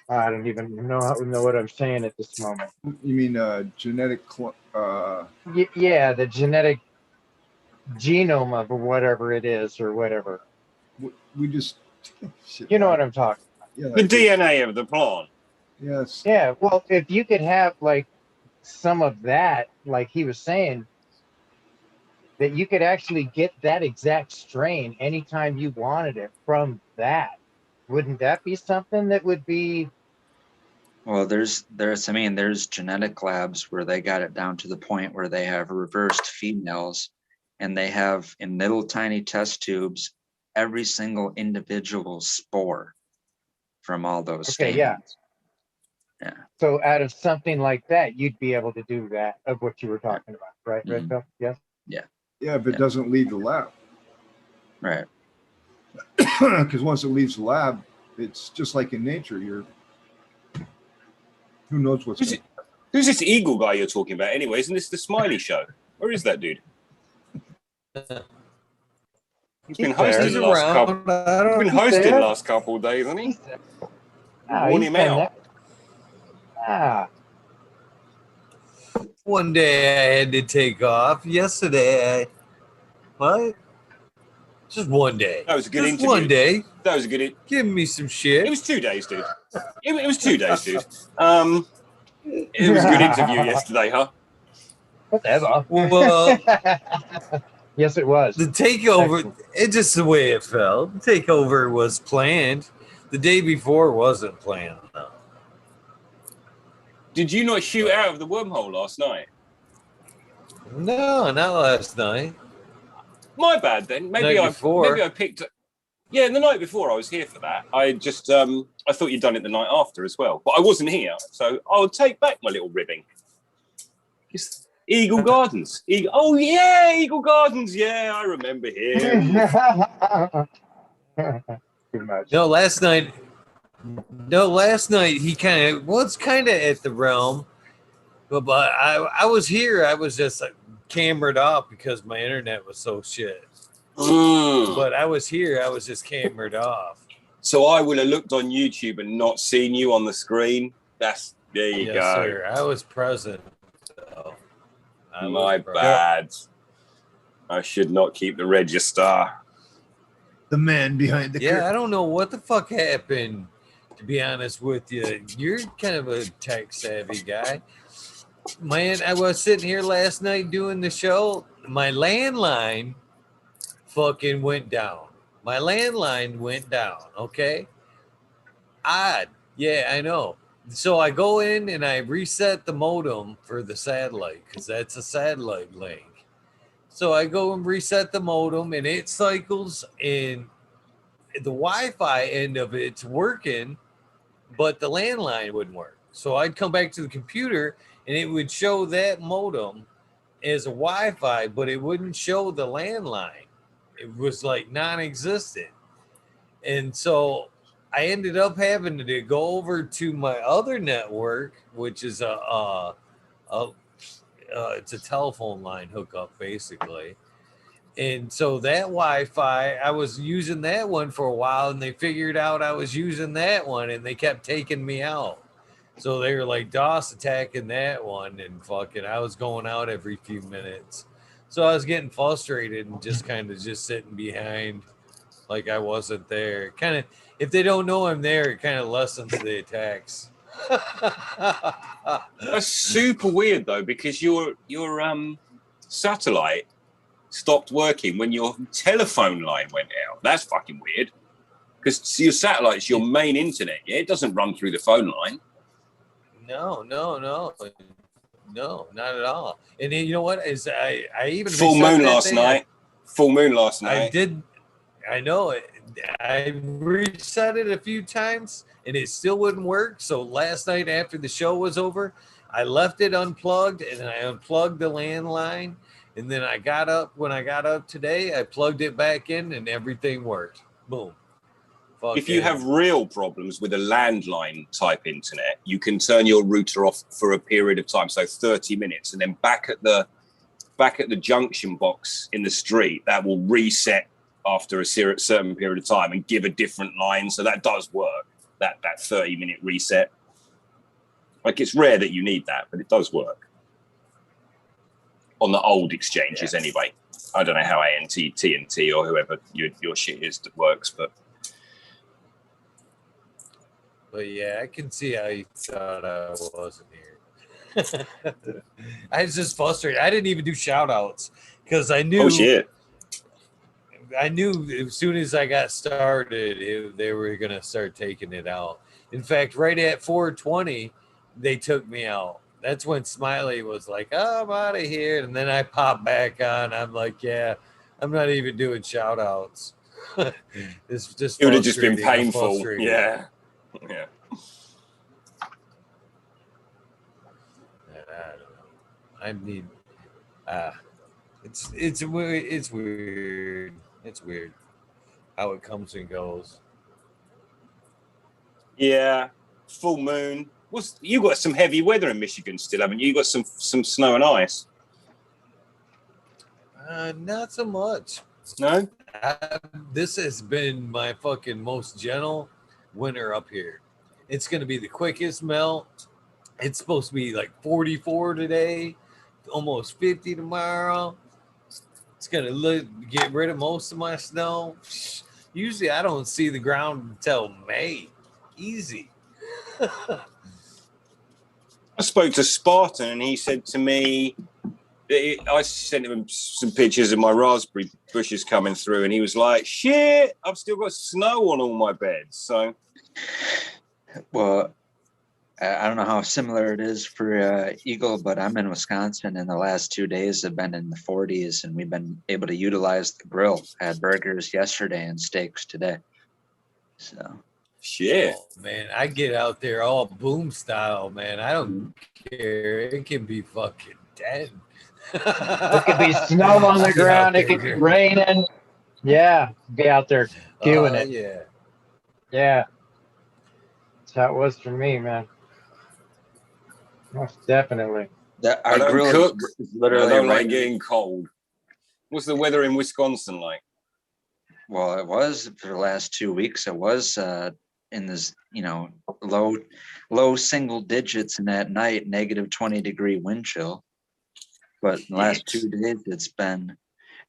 Speaker 2: I don't even know what I'm saying at this moment.
Speaker 3: You mean genetic?
Speaker 2: Yeah, the genetic genome of whatever it is or whatever.
Speaker 3: We just.
Speaker 2: You know what I'm talking about.
Speaker 3: Yeah,
Speaker 5: the DNA of the plant.
Speaker 3: Yes.
Speaker 2: Yeah, well, if you could have like some of that, like he was saying, that you could actually get that exact strain anytime you wanted it from that. Wouldn't that be something that would be?
Speaker 4: Well, there's genetic labs where they got it down to the point where they have reversed females and they have in little tiny test tubes every single individual spore from all those stamens. Yeah.
Speaker 2: So out of something like that, you'd be able to do that of what you were talking about, right?
Speaker 4: Mm-hmm.
Speaker 2: Right, Phil? Yes.
Speaker 4: Yeah.
Speaker 3: Yeah, if it doesn't leave the lab.
Speaker 4: Right.
Speaker 3: Because once it leaves the lab, it's just like in nature. Who knows what's
Speaker 5: Who's,
Speaker 3: going
Speaker 5: who's this Eagle guy you're talking about anyway? Isn't this the Smiley Show? Where is that dude? He's been hosting
Speaker 2: He's
Speaker 5: the last couple. He's been hosting the
Speaker 2: there.
Speaker 5: last couple of days, hasn't he?
Speaker 2: He's there.
Speaker 5: Worn
Speaker 2: He's
Speaker 5: him
Speaker 2: been
Speaker 5: out.
Speaker 2: there. Ah,
Speaker 1: One day I had to take off. Yesterday, what? Just one day.
Speaker 5: That was a good
Speaker 1: Just
Speaker 5: interview.
Speaker 1: one day.
Speaker 5: That was a good.
Speaker 1: Give me some shit.
Speaker 5: It was 2 days, dude. It was 2 days, dude. It was a good interview yesterday, huh?
Speaker 2: whatever.
Speaker 1: Well,
Speaker 2: Yes, it was.
Speaker 1: the takeover,
Speaker 2: Excellent.
Speaker 1: it's just the way it felt. The takeover was planned. The day before wasn't planned, though.
Speaker 5: Did you not shoot out of the wormhole last night?
Speaker 1: No, not last night.
Speaker 5: My bad then. Maybe I picked. Yeah, the night before I was here for that. I just I thought you'd done it the night after as well, but I wasn't here, so I'll take back my little ribbing. It's Eagle Gardens. Oh yeah, Eagle Gardens. Yeah, I remember him.
Speaker 2: Too much.
Speaker 1: No, last night he kind of was kind of at the realm, but I was here. I was just like cambered off because my internet was so shit. But I was here. I was just cambered off.
Speaker 5: So I would have looked on YouTube and not seen you on the screen. There you
Speaker 1: Yes,
Speaker 5: go.
Speaker 1: sir. I was present. So
Speaker 5: My bad. I should not keep the register.
Speaker 3: The man behind the curtain.
Speaker 1: I don't know what the fuck happened. To be honest with you, you're kind of a tech savvy guy. Man, I was sitting here last night doing the show. My landline fucking went down. My landline went down. Okay. Odd. Yeah, I know. So I go in and I reset the modem for the satellite because that's a satellite link. So I go and reset the modem and it cycles and the Wi-Fi end of it's working, but the landline wouldn't work. So I'd come back to the computer and it would show that modem as a Wi-Fi, but it wouldn't show the landline. It was like non-existent. And so I ended up having to go over to my other network, which is it's a telephone line hookup basically. And so that Wi-Fi, I was using that one for a while and they figured out I was using that one and they kept taking me out. So they were like DOS attacking that one and fucking I was going out every few minutes. So I was getting frustrated and just kind of just sitting behind like I wasn't there. Kind of, if they don't know I'm there, it kind of lessens the attacks.
Speaker 5: That's super weird though, because your satellite stopped working when your telephone line went out. That's fucking weird. Because your satellite's your main internet, yeah? It doesn't run through the phone line.
Speaker 1: No, not at all. And then, you know what? Is I even
Speaker 5: full moon last night. Full moon last night.
Speaker 1: I did. I know it. I reset it a few times and it still wouldn't work. So last night after the show was over, I left it unplugged and I unplugged the landline. And then when I got up today, I plugged it back in and everything worked. Boom.
Speaker 5: If you have real problems with a landline type internet, you can turn your router off for a period of time, so 30 minutes, and then back at the junction box in the street, that will reset after a certain period of time and give a different line. So that does work. That 30-minute reset. Like, it's rare that you need that, but it does work on the old exchanges anyway. I don't know how TNT or whoever your shit is that works, but
Speaker 1: yeah, I can see how you thought I wasn't here. I was just frustrated. I didn't even do shout outs because I knew.
Speaker 5: Oh shit.
Speaker 1: I knew as soon as I got started, they were going to start taking it out. In fact, right at 4:20, they took me out. That's when Smiley was like, "Oh, I'm out of here." And then I popped back on. I'm like, yeah, I'm not even doing shout outs. It's just,
Speaker 5: it would have just been painful. Yeah. Yeah.
Speaker 1: I don't know. I mean, it's weird. It's weird how it comes and goes.
Speaker 5: Yeah. Full moon. You got some heavy weather in Michigan still, haven't you? You got some snow and ice.
Speaker 1: Not so much.
Speaker 5: No.
Speaker 1: This has been my fucking most gentle winter up here. It's gonna be the quickest melt. It's supposed to be like 44 today, almost 50 tomorrow. It's gonna get rid of most of my snow. Usually, I don't see the ground until May. Easy.
Speaker 5: I spoke to Spartan, and he said to me, I sent him some pictures of my raspberry bushes coming through, and he was like, "Shit, I've still got snow on all my beds." So,
Speaker 4: well, I don't know how similar it is for Eagle, but I'm in Wisconsin, and the last 2 days have been in the 40s, and we've been able to utilize the grill. I had burgers yesterday and steaks today. So,
Speaker 5: shit,
Speaker 1: man, I get out there all boom style, man. I don't care. It can be fucking 10.
Speaker 2: It could be snow on the ground. It could be raining. Yeah, be out there doing it.
Speaker 1: Yeah.
Speaker 2: Yeah. That's how it was for me, man. Most definitely.
Speaker 5: I don't cook.
Speaker 4: Is literally
Speaker 5: I don't
Speaker 4: right
Speaker 5: like getting cold. What's the weather in Wisconsin like?
Speaker 4: Well, it was for the last 2 weeks. It was in this, low single digits, and at night -20-degree wind chill. But the last 2 days it's been,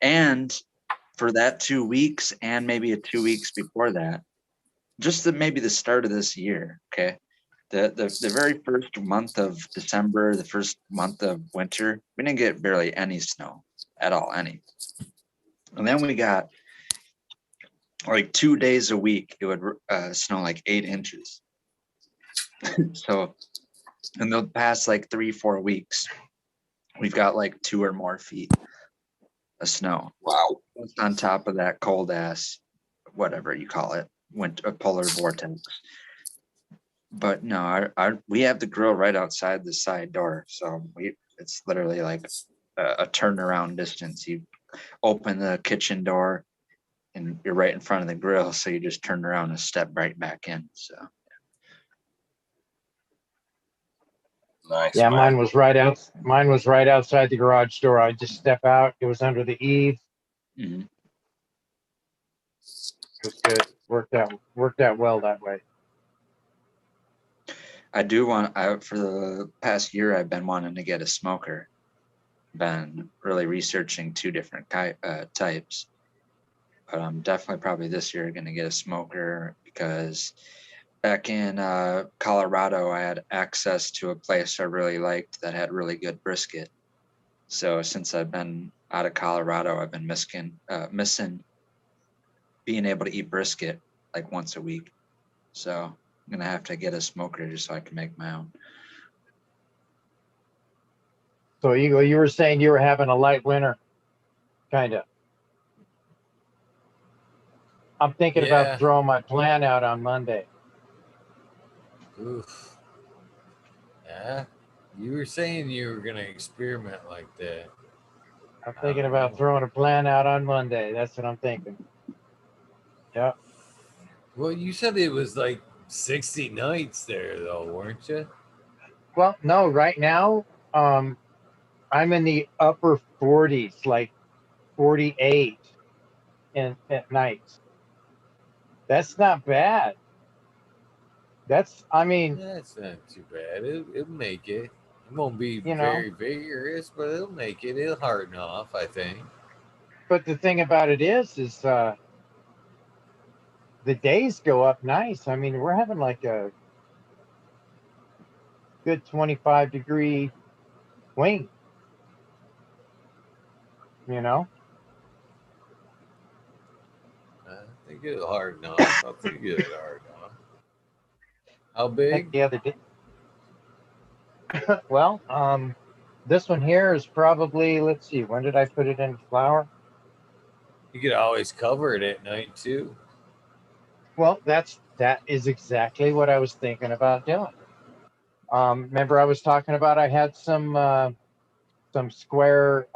Speaker 4: and for that 2 weeks and maybe 2 weeks before that, just maybe the start of this year. Okay, the very first month of December, the first month of winter, we didn't get barely any snow at all, any. And then we got like 2 days a week, it would snow like 8 inches. So in the past like 3-4 weeks, we've got like 2 or more feet of snow.
Speaker 5: Wow.
Speaker 4: On top of that cold ass, whatever you call it, winter polar vortex. But no, we have the grill right outside the side door, so it's literally like a turnaround distance. You open the kitchen door, and you're right in front of the grill, so you just turn around and step right back in. So
Speaker 5: nice.
Speaker 2: Yeah,
Speaker 5: man.
Speaker 2: mine was right outside the garage door. I just step out. It was under the eave.
Speaker 4: mm-hmm.
Speaker 2: It was good. Worked out well that way.
Speaker 4: I do want. For the past year, I've been wanting to get a smoker. Been really researching 2 different types, but I'm definitely probably this year going to get a smoker, because back in Colorado, I had access to a place I really liked that had really good brisket. So since I've been out of Colorado, I've been missing being able to eat brisket like once a week. So I'm gonna have to get a smoker just so I can make my own.
Speaker 2: So you were saying you were having a light winter, kind of. I'm thinking about throwing my plant out on Monday.
Speaker 1: Oof. Yeah. You were saying you were going to experiment like that.
Speaker 2: I'm thinking about throwing a plant out on Monday. That's what I'm thinking. Yeah.
Speaker 1: Well, you said it was like 60 nights there, though, weren't you?
Speaker 2: Well, no, right now, I'm in the upper 40s, like 48 at night. That's not bad. That's not
Speaker 1: too bad. It'll make it. It won't be very vigorous, but it'll make it. It'll harden off, I think.
Speaker 2: But the thing about it is the days go up nice. I mean, we're having like a good 25-degree swing.
Speaker 1: I think it'll harden off. I think it'll harden off. How big?
Speaker 2: The other day. Well, this one here is probably, let's see, when did I put it in flower?
Speaker 1: You could always cover it at night too.
Speaker 2: Well, that is exactly what I was thinking about doing. Remember I was talking about I had some square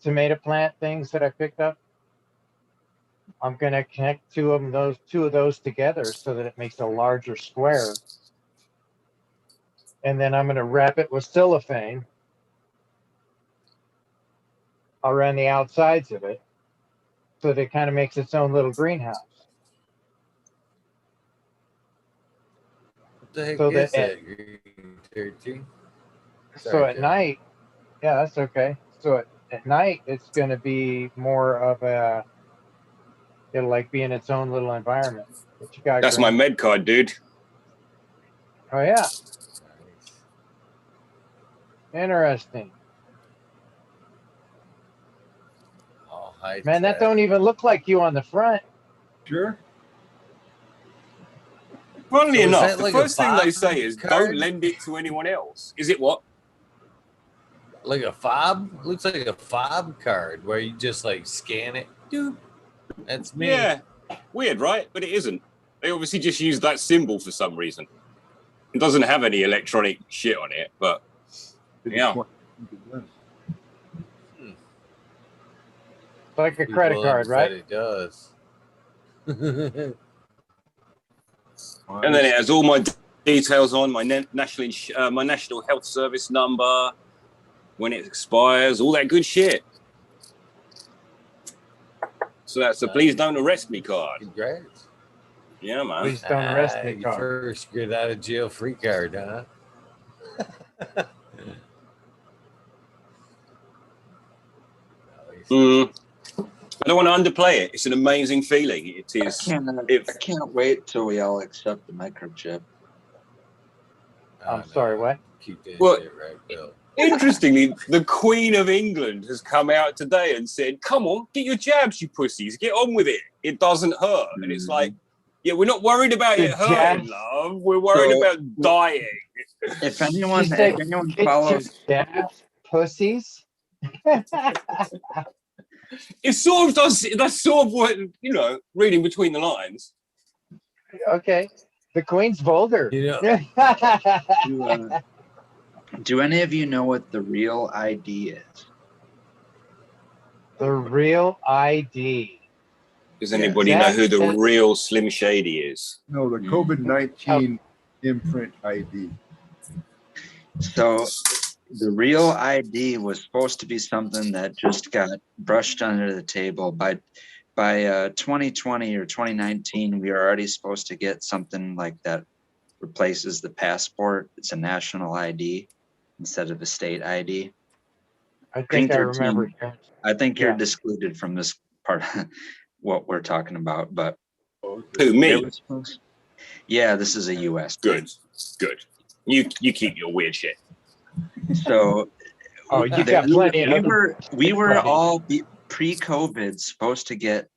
Speaker 2: tomato plant things that I picked up. I'm gonna connect two of those together so that it makes a larger square. and then I'm going to wrap it with cellophane around the outsides of it, so that it kind of makes its own little greenhouse.
Speaker 1: What the heck
Speaker 2: So
Speaker 1: is
Speaker 2: that
Speaker 1: that? Green 13?
Speaker 2: so at
Speaker 1: Joe.
Speaker 2: night, yeah, that's okay. So at night, it's going to be more of a, it'll like be in its own little environment. What you got?
Speaker 5: That's
Speaker 2: Green?
Speaker 5: my med card, dude.
Speaker 2: Oh yeah,
Speaker 1: Nice.
Speaker 2: interesting.
Speaker 1: Oh, high
Speaker 2: Man, that
Speaker 1: tech.
Speaker 2: don't even look like you on the front.
Speaker 3: Sure.
Speaker 5: Funnily
Speaker 1: So is
Speaker 5: enough,
Speaker 1: that
Speaker 5: the
Speaker 1: like a
Speaker 5: first thing they
Speaker 1: fob
Speaker 5: say is
Speaker 1: card?
Speaker 5: don't lend it to anyone else. Is it what?
Speaker 1: Like a fob? Looks like a fob card where you just like scan it. Dude, that's me.
Speaker 5: Yeah. Weird, right? But it isn't. They obviously just use that symbol for some reason. It doesn't have any electronic shit on it, but
Speaker 3: They just
Speaker 5: yeah.
Speaker 3: want to think it does.
Speaker 2: Like a credit
Speaker 1: People
Speaker 2: card,
Speaker 1: have
Speaker 2: right?
Speaker 1: said it does.
Speaker 5: And then it has all my details on my national health service number, when it expires, all that good shit. So that's a please don't arrest me card.
Speaker 1: Congrats.
Speaker 5: Yeah, man.
Speaker 2: Please don't arrest me
Speaker 1: Your
Speaker 2: card.
Speaker 1: first get out of jail free card, huh?
Speaker 5: I don't want to underplay it. It's an amazing feeling. It is.
Speaker 4: I can't wait till we all accept the microchip.
Speaker 2: I'm sorry, what?
Speaker 1: Keep that
Speaker 5: Well,
Speaker 1: shit right, Bill.
Speaker 5: Interestingly, the Queen of England has come out today and said, come on, get your jabs, you pussies. Get on with it. It doesn't hurt. And it's like, yeah, we're not worried about it hurting, love. We're worried about dying.
Speaker 4: If anyone
Speaker 2: Get
Speaker 4: follows...
Speaker 2: your jabs, pussies.
Speaker 5: It sort of does. That's sort of what, you know, reading between the lines.
Speaker 2: Okay. The Queen's vulgar.
Speaker 1: You know,
Speaker 4: Do any of you know what the real ID is?
Speaker 2: The real ID.
Speaker 5: Does anybody know who the
Speaker 2: That's-
Speaker 5: real Slim Shady is?
Speaker 3: No, the COVID-19 imprint ID.
Speaker 4: So the real ID was supposed to be something that just got brushed under the table. By 2020 or 2019, we are already supposed to get something like that replaces the passport. It's a national ID instead of a state ID.
Speaker 2: I think I remember.
Speaker 4: I think you're excluded from this part of what we're talking about, but
Speaker 5: Who, me?
Speaker 4: Yeah, this is a US
Speaker 5: thing. Good. You keep your weird shit.
Speaker 4: So
Speaker 2: you got plenty of
Speaker 4: we were all pre-COVID supposed to get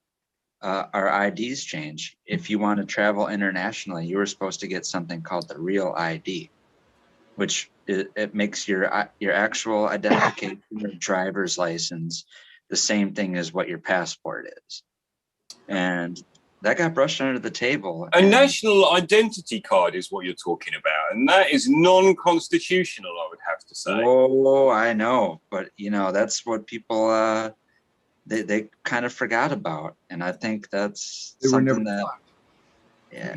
Speaker 4: our IDs changed. If you want to travel internationally, you were supposed to get something called the real ID, which it makes your actual identification, your driver's license, the same thing as what your passport is. And that got brushed under the table.
Speaker 5: A national identity card is what you're talking about, and that is non-constitutional, I would have to say.
Speaker 4: Oh, I know, but you know, that's what people they kind of forgot about, and I think that's something that
Speaker 3: taught.
Speaker 4: Yeah,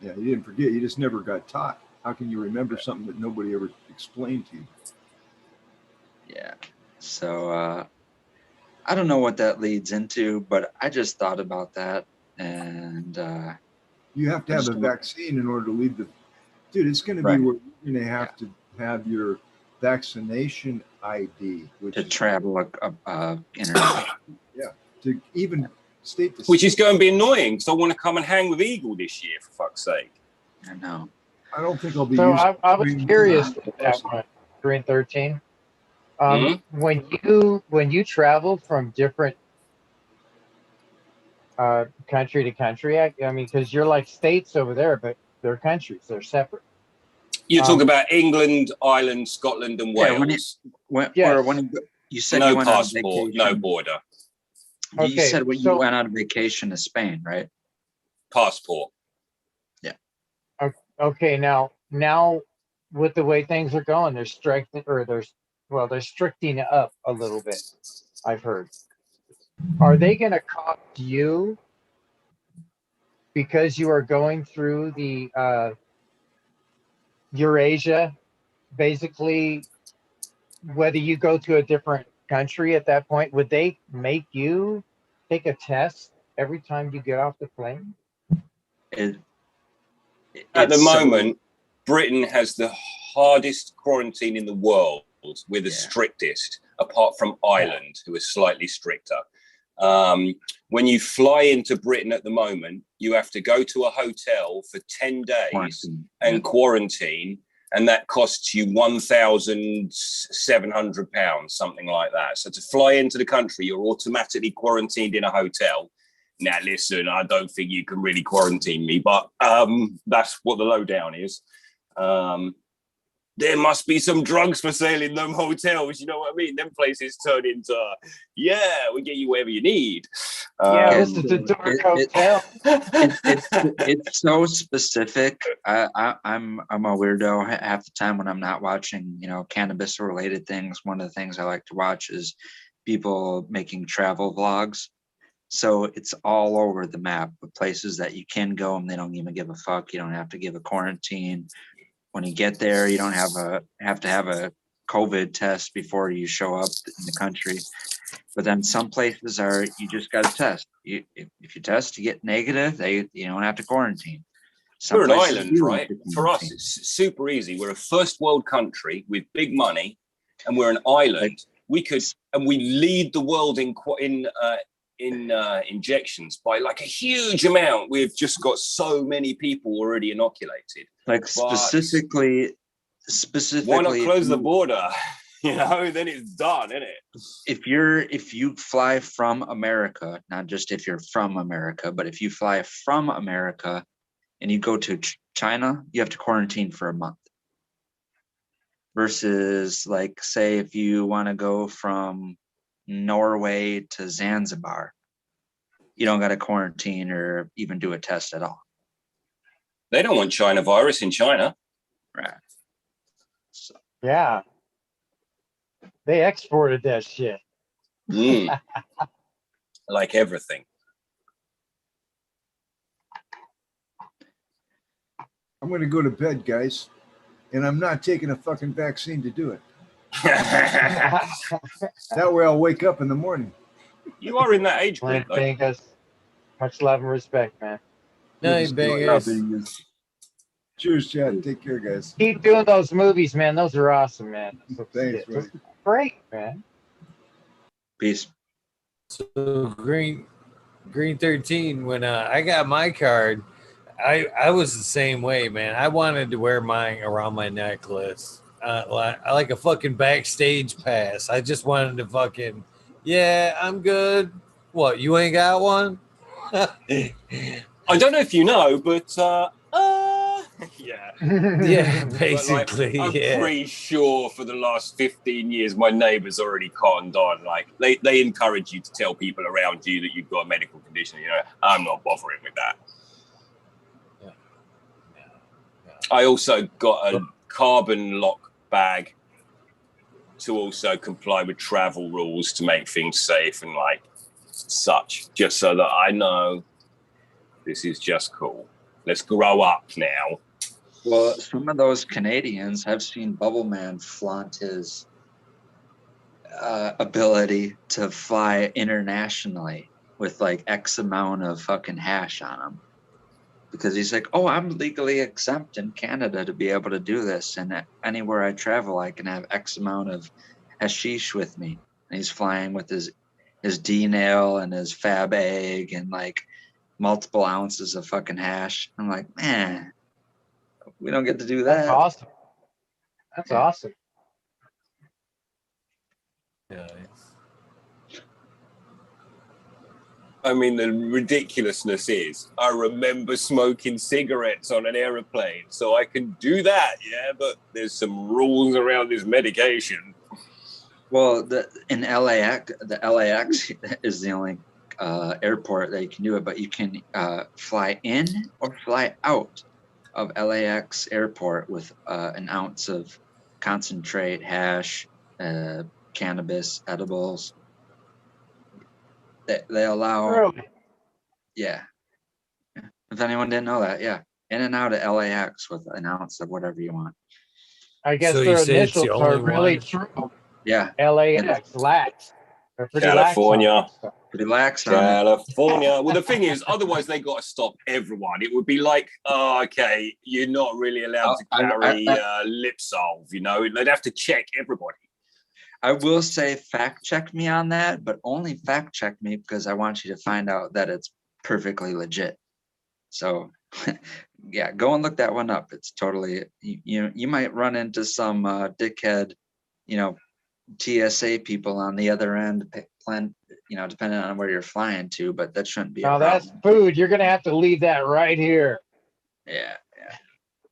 Speaker 3: you didn't forget. You just never got taught. How can you remember something that nobody ever explained to you?
Speaker 4: Yeah. So I don't know what that leads into, but I just thought about that, and
Speaker 3: you have to have a vaccine in order to leave the. Dude, it's going to be where you're going to have to have your vaccination ID, which
Speaker 4: to travel international.
Speaker 3: Yeah, to even state the.
Speaker 5: Which is going to be annoying because I want to come and hang with Eagle this year, for fuck's sake.
Speaker 4: I know.
Speaker 3: I don't think I'll be.
Speaker 2: So I was curious about that one, Green 13. When you travel from different country to country, I mean, because you're like states over there, but they're countries, they're separate.
Speaker 5: You talk about England, Ireland, Scotland, and Wales.
Speaker 4: When you said
Speaker 5: no
Speaker 4: you went
Speaker 5: passport,
Speaker 4: on vacation.
Speaker 5: no border.
Speaker 4: You said when you went on vacation to Spain, right?
Speaker 5: Passport.
Speaker 4: Yeah.
Speaker 2: Okay, now with the way things are going, they're stricting up a little bit, I've heard. Are they going to cost you because you are going through the Eurasia basically, whether you go to a different country at that point, would they make you take a test every time you get off the plane?
Speaker 4: It,
Speaker 5: At the
Speaker 4: it's so,
Speaker 5: moment, Britain has the hardest quarantine in the world. We're the
Speaker 4: Yeah.
Speaker 5: strictest, apart from Ireland, who is slightly stricter. When you fly into Britain at the moment, you have to go to a hotel for 10 days
Speaker 4: quarantine.
Speaker 5: and quarantine, and that costs you £1,700, something like that. So to fly into the country, you're automatically quarantined in a hotel. Now, listen, I don't think you can really quarantine me, but that's what the lowdown is. There must be some drugs for sale in them hotels. You know what I mean? Them places turn into, yeah, we get you wherever you need.
Speaker 2: Yeah, this is the dark hotel.
Speaker 4: It's so specific. I'm a weirdo half the time when I'm not watching, cannabis related things. One of the things I like to watch is people making travel vlogs. So it's all over the map of places that you can go and they don't even give a fuck. You don't have to give a quarantine. When you get there, you don't have to have a COVID test before you show up in the country. But then some places you just got to test. If you test, you get negative, you don't have to quarantine.
Speaker 5: We're an island, right? For us, it's super easy. We're a first world country with big money, and we're an island. We lead the world in injections by like a huge amount. We've just got so many people already inoculated.
Speaker 4: Specifically,
Speaker 5: why not close the border? Then it's done, isn't it?
Speaker 4: If you fly from America, not just if you're from America, but if you fly from America and you go to China, you have to quarantine for a month. Versus, like, say, if you want to go from Norway to Zanzibar, you don't got to quarantine or even do a test at all.
Speaker 5: They don't want China virus in China.
Speaker 4: Right. So.
Speaker 2: Yeah. They exported that shit.
Speaker 5: Like everything.
Speaker 3: I'm going to go to bed, guys. And I'm not taking a fucking vaccine to do it. That way I'll wake up in the morning.
Speaker 5: You are in that age group, though.
Speaker 2: Much love and respect, man.
Speaker 1: Night, bangers.
Speaker 3: Cheers, Chad. Take care, guys.
Speaker 2: Keep doing those movies, man. Those are awesome, man.
Speaker 3: Thanks,
Speaker 2: man. Great, man.
Speaker 4: Peace.
Speaker 1: So Green 13, when I got my card, I was the same way, man. I wanted to wear mine around my necklace. Like a fucking backstage pass. I just wanted to fucking, yeah, I'm good. What, you ain't got one?
Speaker 5: I don't know if you know, but yeah.
Speaker 1: Yeah, basically.
Speaker 5: I'm pretty sure for the last 15 years, my neighbors already cottoned on. Like, they encourage you to tell people around you that you've got a medical condition. I'm not bothering with that.
Speaker 1: Yeah.
Speaker 5: I also got a carbon lock bag to also comply with travel rules to make things safe and like such, just so that I know this is just cool. Let's grow up now.
Speaker 4: Well, some of those Canadians, I've seen Bubble Man flaunt his ability to fly internationally with like X amount of fucking hash on him. Because he's like, oh, I'm legally exempt in Canada to be able to do this. And anywhere I travel, I can have X amount of hashish with me. And he's flying with his D-nail and his fab egg and like multiple ounces of fucking hash. I'm like, man, we don't get to do that.
Speaker 2: That's awesome. That's awesome.
Speaker 1: Yeah.
Speaker 5: I mean, the ridiculousness is I remember smoking cigarettes on an aeroplane, so I can do that, yeah, but there's some rules around this medication.
Speaker 4: Well, in LAX, the LAX is the only airport that you can do it, but you can fly in or fly out of LAX airport with an ounce of concentrate, hash, cannabis, edibles. They allow.
Speaker 2: Really?
Speaker 4: Yeah. If anyone didn't know that, yeah. In and out of LAX with an ounce of whatever you want.
Speaker 2: I guess
Speaker 1: So you
Speaker 2: their
Speaker 1: say it's the
Speaker 2: initials are
Speaker 1: only
Speaker 2: really
Speaker 1: one?
Speaker 2: true.
Speaker 4: Yeah,
Speaker 2: LAX, lax. They're pretty lax on
Speaker 5: California.
Speaker 2: that stuff.
Speaker 4: pretty lax on it.
Speaker 5: California. Well, the thing is, otherwise they got to stop everyone. It would be like, oh, okay, you're not really allowed to carry lip salve. You know, they'd have to check everybody.
Speaker 4: I will say fact check me on that, but only fact check me because I want you to find out that it's perfectly legit. So yeah, go and look that one up. It's totally you might run into some dickhead, TSA people on the other end, depending on where you're flying to, but that shouldn't be a
Speaker 2: Now
Speaker 4: problem.
Speaker 2: that's food. You're gonna have to leave that right here.
Speaker 4: Yeah.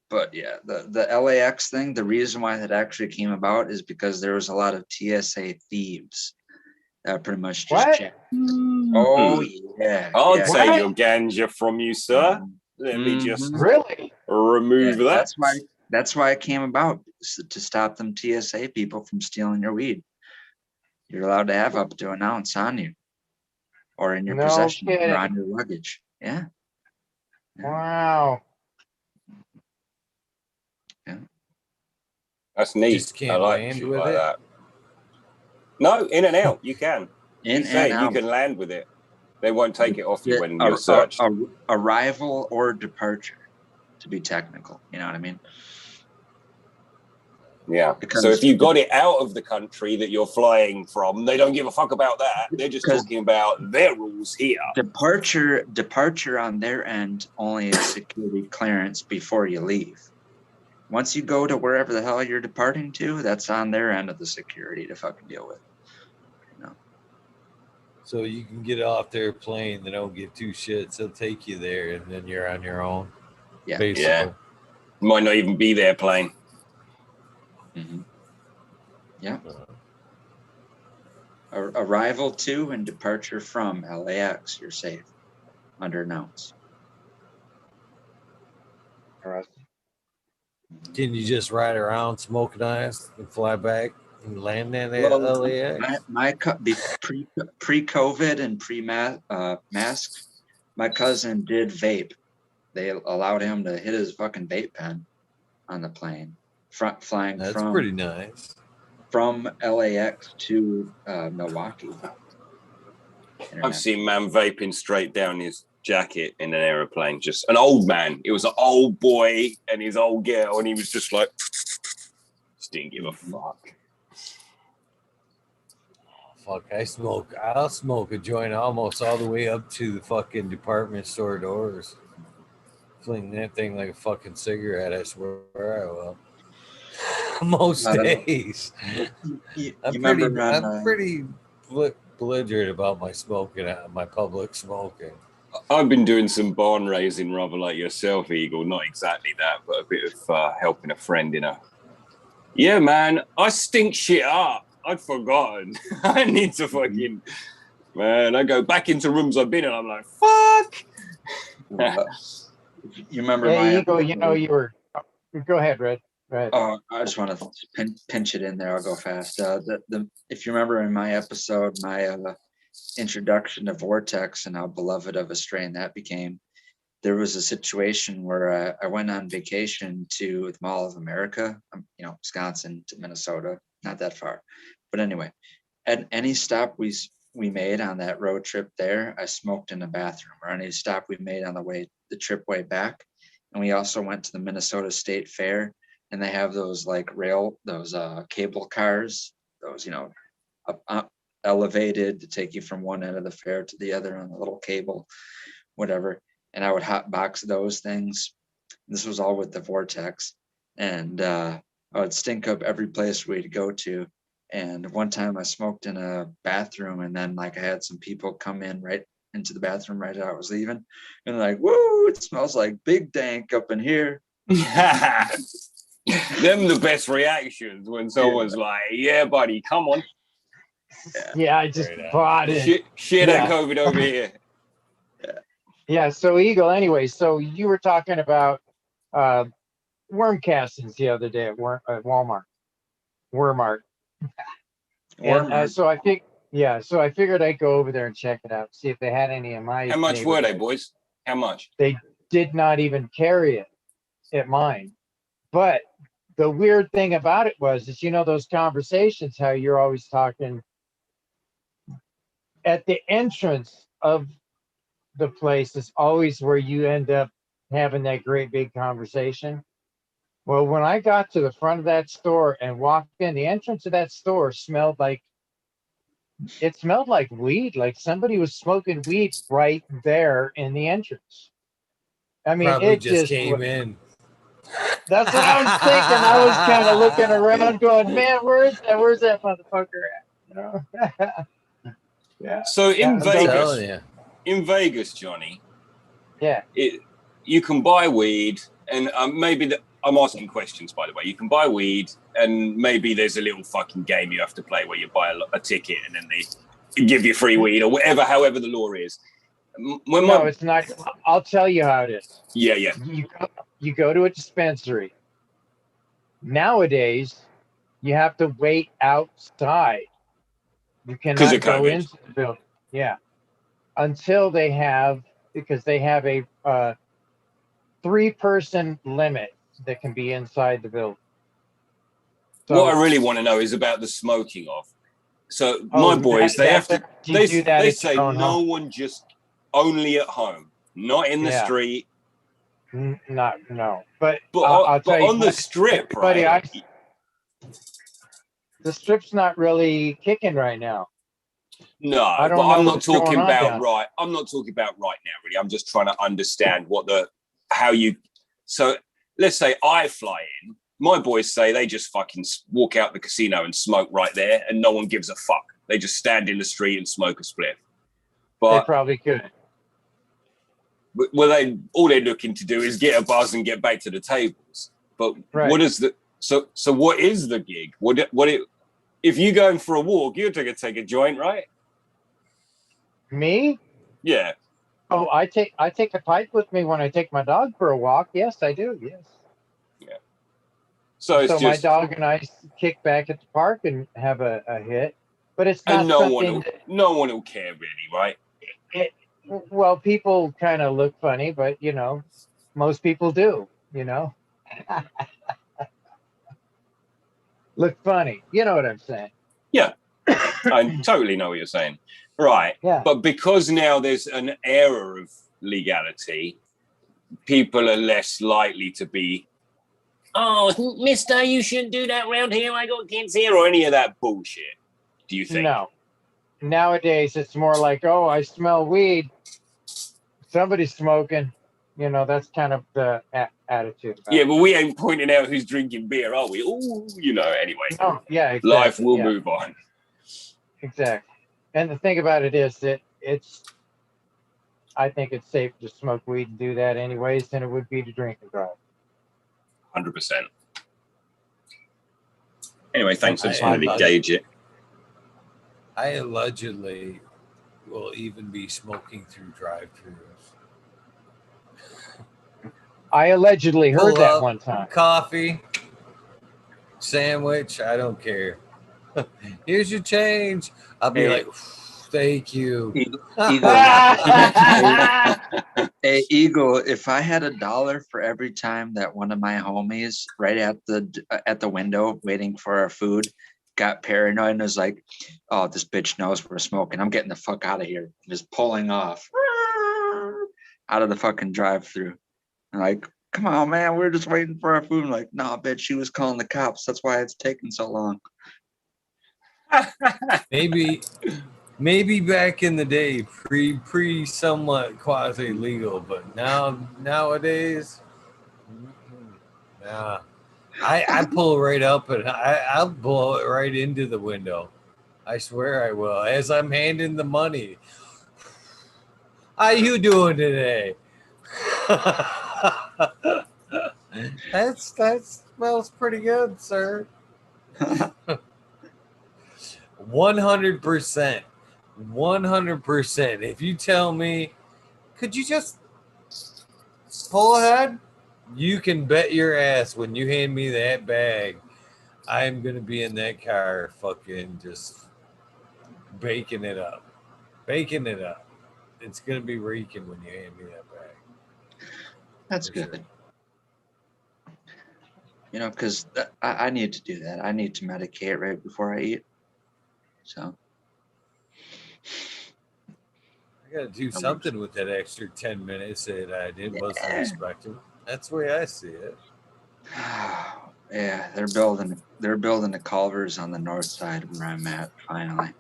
Speaker 4: But yeah, the LAX thing, the reason why that actually came about is because there was a lot of TSA thieves that pretty much just
Speaker 2: What?
Speaker 4: checked. Oh yeah.
Speaker 5: I'll
Speaker 4: yeah.
Speaker 5: take
Speaker 2: What?
Speaker 5: your ganja from you, sir. Let me just
Speaker 2: Really?
Speaker 5: remove that.
Speaker 4: That's why it came about, to stop them TSA people from stealing your weed. You're allowed to have up to an ounce on you, or in your
Speaker 2: No
Speaker 4: possession, or
Speaker 2: kidding.
Speaker 4: on your luggage. Yeah.
Speaker 2: Wow.
Speaker 5: That's neat.
Speaker 1: Just
Speaker 5: I
Speaker 1: can't
Speaker 5: like
Speaker 1: land
Speaker 5: shit
Speaker 1: with
Speaker 5: like
Speaker 1: it.
Speaker 5: that. No, in and out. You can.
Speaker 4: In
Speaker 5: You say
Speaker 4: and
Speaker 5: you
Speaker 4: out.
Speaker 5: can land with it. They won't take it off you
Speaker 4: Yeah,
Speaker 5: when you're searched.
Speaker 4: arrival or departure, to be technical. You know what I mean?
Speaker 5: Yeah.
Speaker 4: Because
Speaker 5: so if you got it out of the country that you're flying from, they don't give a fuck about that. They're just talking about their rules here.
Speaker 4: departure on their end only is security clearance before you leave. Once you go to wherever the hell you're departing to, that's on their end of the security to fucking deal with.
Speaker 1: So you can get off their plane, they don't give two shits. They'll take you there, and then you're on your own.
Speaker 4: Yeah.
Speaker 1: Basically.
Speaker 5: Yeah. Might not even be their plane.
Speaker 4: Mm-hmm. Yeah. Arrival to and departure from LAX, you're safe under an ounce.
Speaker 1: Can you just ride around smoking eyes and fly back and land in LAX?
Speaker 4: Pre-COVID and pre-mask, my cousin did vape. They allowed him to hit his fucking vape pen on the plane, flying
Speaker 1: That's pretty nice.
Speaker 4: From LAX to Milwaukee.
Speaker 5: I've seen man vaping straight down his jacket in an aeroplane. Just an old man. It was an old boy and his old girl, and he was just like, just didn't give a fuck.
Speaker 1: Fuck, I'll smoke a joint almost all the way up to the fucking department store doors. Fling that thing like a fucking cigarette, I swear I will. Most days. I'm pretty belligerent about my smoking, my public smoking.
Speaker 5: I've been doing some barn raising, rather like yourself, Eagle. Not exactly that, but a bit of helping a friend in a. Yeah, man, I stink shit up. I'd forgotten. I need to fucking. Man, I go back into rooms I've been in. I'm like, fuck.
Speaker 4: You remember
Speaker 2: Eagle, you were. Go ahead, Red. Go ahead.
Speaker 4: Oh, I just want to pinch it in there. I'll go fast. If you remember in my episode, my introduction to Vortex and how beloved of a strain that became, there was a situation where I went on vacation to the Mall of America, Wisconsin to Minnesota, not that far. But anyway, at any stop we made on that road trip there, I smoked in the bathroom, or any stop we made on the trip way back. And we also went to the Minnesota State Fair, and they have those cable cars, those, elevated to take you from one end of the fair to the other on a little cable, whatever. And I would hot box those things. This was all with the Vortex. And I would stink up every place we'd go to. And one time I smoked in a bathroom, and then I had some people come in right into the bathroom right as I was leaving. And like, woo, it smells like big dank up in here.
Speaker 5: Them the best reactions when someone's like, yeah, buddy, come on.
Speaker 2: Yeah, I just bought it.
Speaker 5: Shit that COVID over here.
Speaker 2: Yeah, so Eagle, anyway, so you were talking about worm castings the other day at Walmart. Walmart. And so I figured I'd go over there and check it out, see if they had any in my
Speaker 5: How much were they, boys? How much?
Speaker 2: They did not even carry it at mine. But the weird thing about it is, you know, those conversations, how you're always talking at the entrance of the place is always where you end up having that great big conversation. Well, when I got to the front of that store and walked in, the entrance of that store smelled like weed, like somebody was smoking weed right there in the entrance. I mean,
Speaker 1: Probably
Speaker 2: it
Speaker 1: just
Speaker 2: just
Speaker 1: came in.
Speaker 2: that's what I was thinking. I was kind of looking around going, man, where's that motherfucker at? You know? Yeah.
Speaker 5: So in
Speaker 2: I'm telling
Speaker 5: Vegas, Johnny,
Speaker 2: Yeah.
Speaker 5: You can buy weed, and I'm asking questions, by the way. You can buy weed, and maybe there's a little fucking game you have to play where you buy a ticket, and then they give you free weed or whatever, however the law is.
Speaker 2: It's not. I'll tell you how it is.
Speaker 5: Yeah.
Speaker 2: You go to a dispensary. Nowadays, you have to wait outside. You cannot go into the building. Yeah. Until because they have a 3-person limit that can be inside the building. So,
Speaker 5: what I really want to know is about the smoking off. So my boys, they say no one, just only at home, not in the street.
Speaker 2: No. But
Speaker 5: I'll tell you on the strip, right?
Speaker 2: The strip's not really kicking right now.
Speaker 5: No, but I'm not talking about right. I'm not talking about right now, really. I'm just trying to understand so let's say I fly in. My boys say they just fucking walk out the casino and smoke right there, and no one gives a fuck. They just stand in the street and smoke a spliff. But
Speaker 2: they probably could.
Speaker 5: Well, all they're looking to do is get a buzz and get back to the tables. But what is so what is the gig? If you're going for a walk, you're going to take a joint, right?
Speaker 2: Me?
Speaker 5: Yeah.
Speaker 2: Oh, I take a pipe with me when I take my dog for a walk. Yes, I do. Yes.
Speaker 5: Yeah. So
Speaker 2: my dog and I kick back at the park and have a hit, but it's not
Speaker 5: no one will care really, right?
Speaker 2: Well, people kind of look funny, but you know, most people do. You know, look funny. You know what I'm saying?
Speaker 5: Yeah, I totally know what you're saying. Right.
Speaker 2: Yeah.
Speaker 5: But because now there's an era of legality, people are less likely to be, oh, mister, you shouldn't do that around here. I got kids here, or any of that bullshit. Do you think?
Speaker 2: No. Nowadays, it's more like, oh, I smell weed. Somebody's smoking. You know, that's kind of the attitude.
Speaker 5: Yeah, but we ain't pointing out who's drinking beer, are we? Oh, you know, anyway.
Speaker 2: No, yeah, exactly.
Speaker 5: Life will move on.
Speaker 2: Exactly. And the thing about it is that I think it's safer to smoke weed and do that anyways than it would be to drink and drive.
Speaker 5: 100%. Anyway, thanks. I just wanted to gauge it.
Speaker 1: I allegedly will even be smoking through drive-thrus.
Speaker 2: I allegedly heard that one time.
Speaker 1: Coffee, sandwich, I don't care. Here's your change. I'll be like, thank you.
Speaker 4: Eagle. Hey, Eagle, if I had $1 for every time that one of my homies right at the window waiting for our food got paranoid and was like, oh, this bitch knows we're smoking. I'm getting the fuck out of here. Just pulling off out of the fucking drive-thru. Like, come on, man, we're just waiting for our food. I'm like, nah, bitch, she was calling the cops. That's why it's taking so long.
Speaker 1: Maybe back in the day, pre somewhat quasi legal, but nowadays, nah. I pull right up and I'll blow it right into the window. I swear I will. As I'm handing the money. How you doing today? That smells pretty good, sir. 100%. 100%. If you tell me, could you just pull ahead? You can bet your ass when you hand me that bag, I'm going to be in that car fucking just baking it up. Baking it up. It's going to be reeking when you hand me that bag.
Speaker 4: That's good. Sure. You know, because I need to do that. I need to medicate right before I eat. So
Speaker 1: I got to do
Speaker 4: that works.
Speaker 1: something with that extra 10 minutes that I wasn't
Speaker 4: Yeah.
Speaker 1: expecting. That's the way I see it.
Speaker 4: Yeah, they're building the Culvers on the north side where I'm at finally.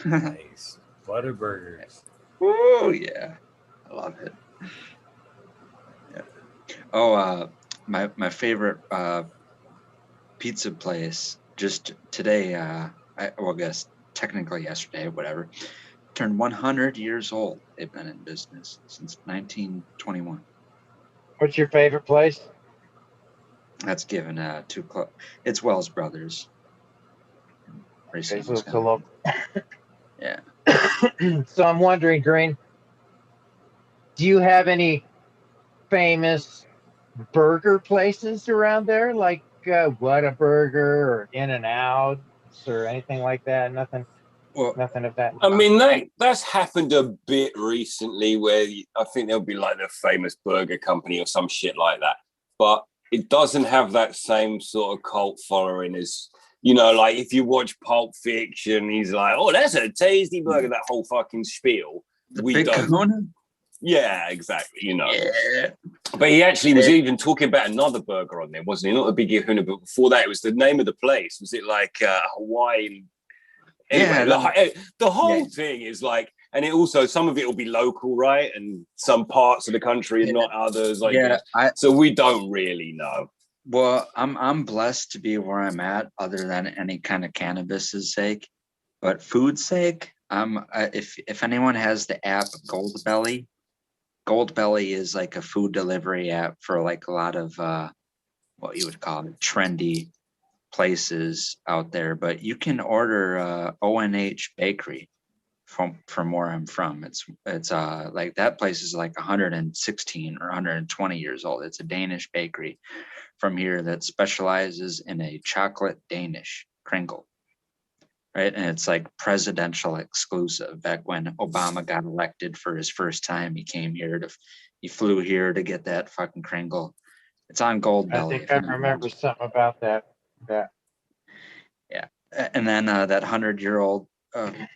Speaker 1: Nice. Butterburgers.
Speaker 4: Oh yeah, I love it. Yeah. Oh, my favorite pizza place just today. I guess technically yesterday, whatever, turned 100 years old. They've been in business since 1921.
Speaker 2: What's your favorite place?
Speaker 4: That's given too close. It's Wells Brothers in
Speaker 2: Okay,
Speaker 4: Racine,
Speaker 2: so it's a local.
Speaker 4: Wisconsin. Yeah.
Speaker 2: So I'm wondering, Green, do you have any famous burger places around there, like Whataburger or In and Out or anything like that? Nothing,
Speaker 4: Well,
Speaker 2: nothing of that.
Speaker 5: I mean, that's happened a bit recently where I think there'll be like the famous burger company or some shit like that. But it doesn't have that same sort of cult following as, you know, like if you watch Pulp Fiction, he's like, oh, that's a tasty burger, that whole fucking spiel.
Speaker 4: the
Speaker 5: We
Speaker 4: Big
Speaker 5: don't.
Speaker 4: Kahuna.
Speaker 5: Yeah, exactly. You know.
Speaker 4: Yeah.
Speaker 5: But he actually was even talking about another burger on there, wasn't he? Not the Big Kahuna, but before that, it was the name of the place. Was it like Hawaiian? Anyway,
Speaker 4: Yeah,
Speaker 5: the whole thing is like, and it also, some of it will be local, right? And some parts of the country and not others. Like,
Speaker 4: yeah.
Speaker 5: so we don't really know.
Speaker 4: Well, I'm blessed to be where I'm at, other than any kind of cannabis's sake, but food's sake. If anyone has the app Goldbelly, Goldbelly is like a food delivery app for like a lot of what you would call it, trendy places out there. But you can order ONH Bakery from where I'm from. It's like that place is like 116 or 120 years old. It's a Danish bakery from here that specializes in a chocolate Danish kringle, right? And it's like presidential exclusive. Back when Obama got elected for his first time, he flew here to get that fucking kringle. It's on
Speaker 2: I
Speaker 4: Goldbelly.
Speaker 2: think I remember something about that. Yeah.
Speaker 4: Yeah. And then that 100-year-old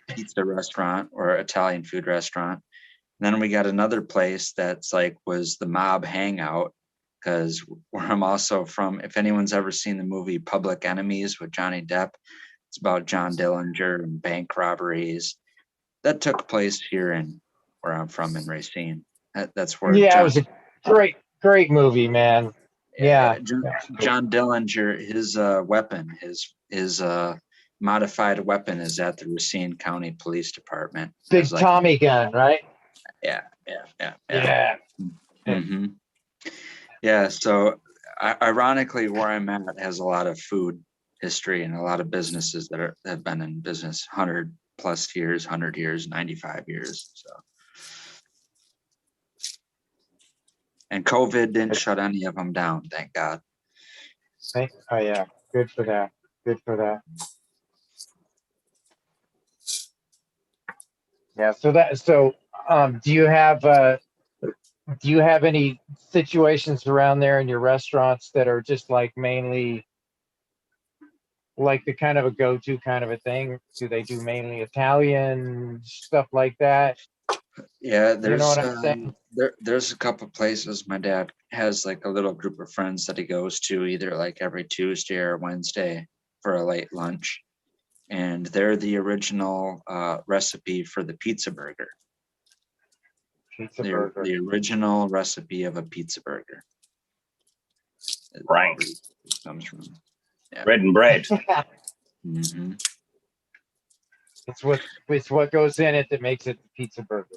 Speaker 4: pizza restaurant or Italian food restaurant. And then we got another place that's like was the mob hangout, because where I'm also from, if anyone's ever seen the movie Public Enemies with Johnny Depp, it's about John Dillinger and bank robberies. That took place here in where I'm from in Racine. That's where
Speaker 2: Yeah, it was a great movie, man. Yeah.
Speaker 4: John Dillinger, his weapon, his modified weapon is at the Racine County Police Department.
Speaker 2: Big
Speaker 4: Like,
Speaker 2: Tommy gun, right?
Speaker 4: yeah.
Speaker 2: Yeah.
Speaker 4: Mm-hmm. Yeah. So, ironically, where I'm at has a lot of food history and a lot of businesses that have been in business 100+ years, 100 years, 95 years. So, and COVID didn't shut any of them down, thank God.
Speaker 2: Oh yeah, good for that. Good for that. Yeah. Do you have any situations around there in your restaurants that are just like mainly like the kind of a go-to kind of a thing? Do they do mainly Italian stuff like that?
Speaker 4: Yeah,
Speaker 2: You know what I'm saying?
Speaker 4: there's a couple places my dad has like a little group of friends that he goes to either like every Tuesday or Wednesday for a late lunch, and they're the original recipe for the pizza burger.
Speaker 2: Pizza
Speaker 4: They're
Speaker 2: burger.
Speaker 4: the original recipe of a pizza burger.
Speaker 5: Right.
Speaker 4: It comes from. Yeah.
Speaker 5: Bread and bread.
Speaker 4: Mm-hmm.
Speaker 2: It's what goes in it that makes it the pizza burger.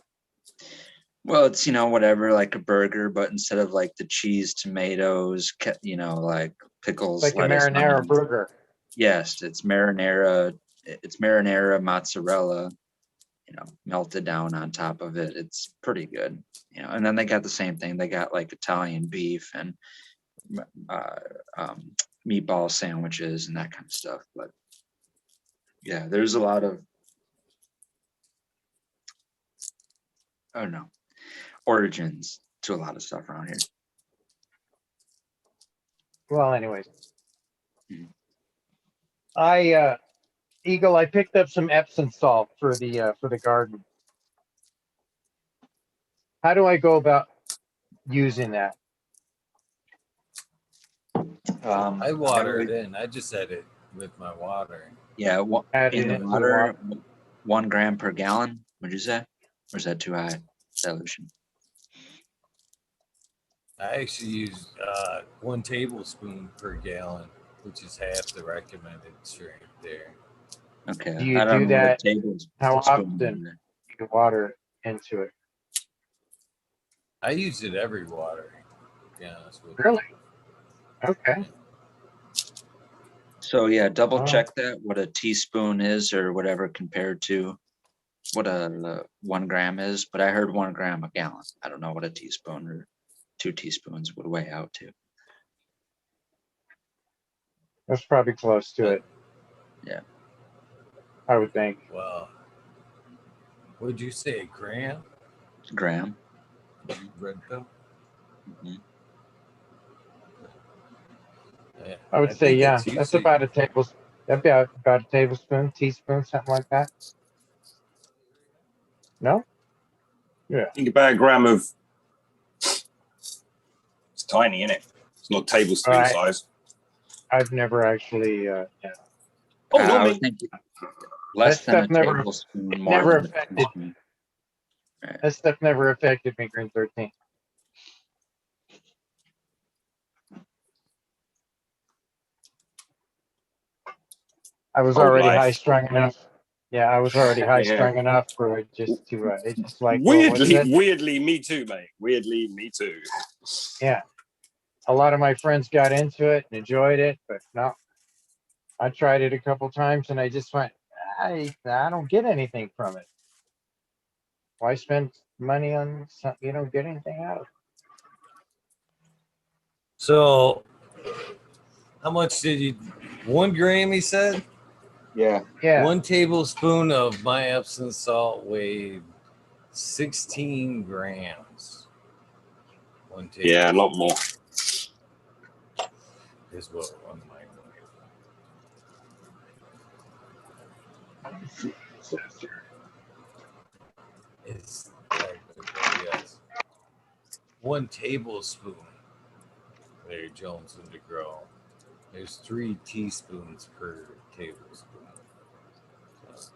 Speaker 4: Well, it's whatever, like a burger, but instead of like the cheese, tomatoes, like pickles,
Speaker 2: Like a
Speaker 4: lettuce,
Speaker 2: marinara
Speaker 4: onions.
Speaker 2: burger.
Speaker 4: Yes, it's marinara. It's marinara mozzarella, melted down on top of it. It's pretty good, And then they got the same thing. They got like Italian beef and meatball sandwiches and that kind of stuff. But yeah, there's a lot of origins to a lot of stuff around here.
Speaker 2: Well, anyways,
Speaker 4: Mhm.
Speaker 2: Eagle, I picked up some Epsom salt for the garden. How do I go about using that?
Speaker 1: I
Speaker 4: I
Speaker 1: water
Speaker 4: would,
Speaker 1: it in. I just add it with my water.
Speaker 4: yeah,
Speaker 2: Add
Speaker 4: in
Speaker 2: it
Speaker 4: the
Speaker 2: into the water.
Speaker 4: water, 1 gram per gallon. Would you say, or is that too high dilution?
Speaker 1: I actually use 1 tablespoon per gallon, which is half the recommended strength there.
Speaker 4: Okay,
Speaker 2: Do you
Speaker 4: I don't
Speaker 2: do
Speaker 4: know what a
Speaker 2: that? How
Speaker 4: tablespoon
Speaker 2: often
Speaker 4: is.
Speaker 2: you water into it?
Speaker 1: I use it every watering, to be honest with you.
Speaker 2: Really? Okay.
Speaker 4: So yeah, double
Speaker 2: Wow.
Speaker 4: check that what a teaspoon is or whatever compared to what a 1 gram is. But I heard 1 gram a gallon. I don't know what a teaspoon or 2 teaspoons would weigh out to.
Speaker 2: That's probably close to it.
Speaker 4: Yeah.
Speaker 2: I would think.
Speaker 1: Well, would you say a gram?
Speaker 4: Gram.
Speaker 1: Red pill?
Speaker 4: Mhm.
Speaker 1: Yeah,
Speaker 2: I would say,
Speaker 1: think
Speaker 2: yeah,
Speaker 1: it's
Speaker 2: that's
Speaker 1: usually
Speaker 2: about a tablespoon. That'd be about a tablespoon, teaspoon, something like that. No? Yeah.
Speaker 5: Think about a gram of. It's tiny, isn't it? It's not tablespoon
Speaker 2: Right.
Speaker 5: size.
Speaker 2: I've never actually, yeah.
Speaker 5: Oh, not
Speaker 4: I was
Speaker 5: me.
Speaker 4: thinking
Speaker 2: That
Speaker 4: less than
Speaker 2: stuff
Speaker 4: a
Speaker 2: never,
Speaker 4: tablespoon,
Speaker 2: it
Speaker 4: more
Speaker 2: never
Speaker 4: than a
Speaker 2: affected,
Speaker 4: teaspoon. Right.
Speaker 2: that stuff never affected me, Green 13. I was
Speaker 5: Old
Speaker 2: already high
Speaker 5: life.
Speaker 2: strung enough. Yeah, I was already high
Speaker 5: Yeah.
Speaker 2: strung enough for it just to, it's just like, well, what's that?
Speaker 5: Weirdly, me too, mate. Weirdly, me too.
Speaker 2: Yeah. A lot of my friends got into it and enjoyed it, but no, I tried it a couple times and I just went, I don't get anything from it. Why spend money on something you don't get anything out of?
Speaker 1: so. How much did you? 1 gram, he said.
Speaker 4: Yeah.
Speaker 2: Yeah.
Speaker 1: 1 tablespoon of my Epsom salt weighed 16 grams. 1 tablespoon
Speaker 5: Yeah, a lot more.
Speaker 1: is what one might weigh. It's technically, yes. 1 tablespoon. Larry Jones and DeGraw. There's 3 teaspoons per tablespoon. So,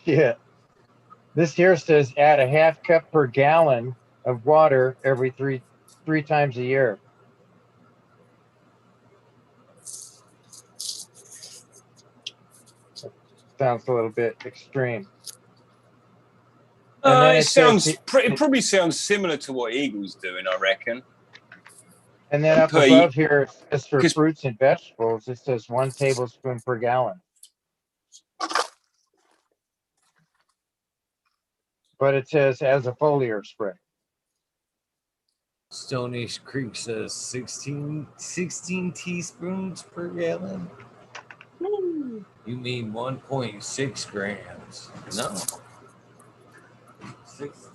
Speaker 2: Yeah. This here says add a half cup per gallon of water every three times a year. Sounds a little bit extreme. And then
Speaker 5: It
Speaker 2: it says,
Speaker 5: sounds. It probably sounds similar to what Eagle's doing, I reckon.
Speaker 2: and then up
Speaker 5: Per
Speaker 2: above here, it says for
Speaker 5: because
Speaker 2: fruits and vegetables, it says 1 tablespoon per gallon. But it says as a foliar spray.
Speaker 1: Stony Creek says 16 teaspoons per gallon. You mean 1.6 grams? No. 6.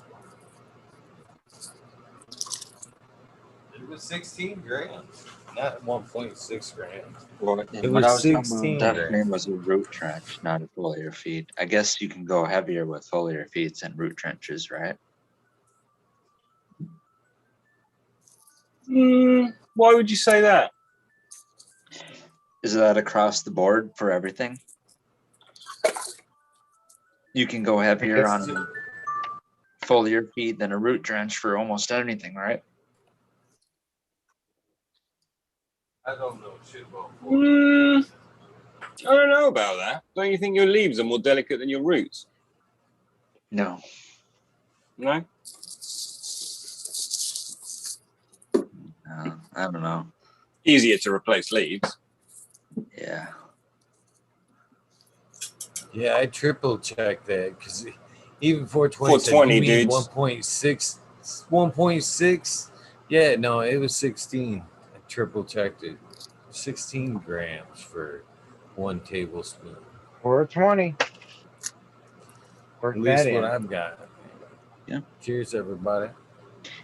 Speaker 1: It was 16 grams, not 1.6 grams.
Speaker 4: Well,
Speaker 1: It
Speaker 4: and what
Speaker 1: was
Speaker 4: I was talking about
Speaker 1: 16
Speaker 4: definitely
Speaker 1: grams.
Speaker 4: was a root trench, not a foliar feed. I guess you can go heavier with foliar feeds than root trenches, right?
Speaker 5: why would you say that?
Speaker 4: Is that across the board for everything? You can go heavier on a foliar feed than a root drench for almost anything, right?
Speaker 1: I don't know shit about
Speaker 5: I don't know about that. Don't you think your leaves are more delicate than your roots?
Speaker 4: No.
Speaker 5: No.
Speaker 4: I don't know.
Speaker 5: Easier to replace leaves.
Speaker 4: Yeah.
Speaker 1: Yeah, I triple checked that because even 420 said, you
Speaker 5: 420,
Speaker 1: mean
Speaker 5: dudes.
Speaker 1: 1.6? 1.6? Yeah, no, it was 16. I triple checked it. 16 grams for 1 tablespoon.
Speaker 2: Or 20. Work
Speaker 1: At
Speaker 2: that
Speaker 1: least what
Speaker 2: in.
Speaker 1: I've got.
Speaker 4: Yeah.
Speaker 1: Cheers, everybody.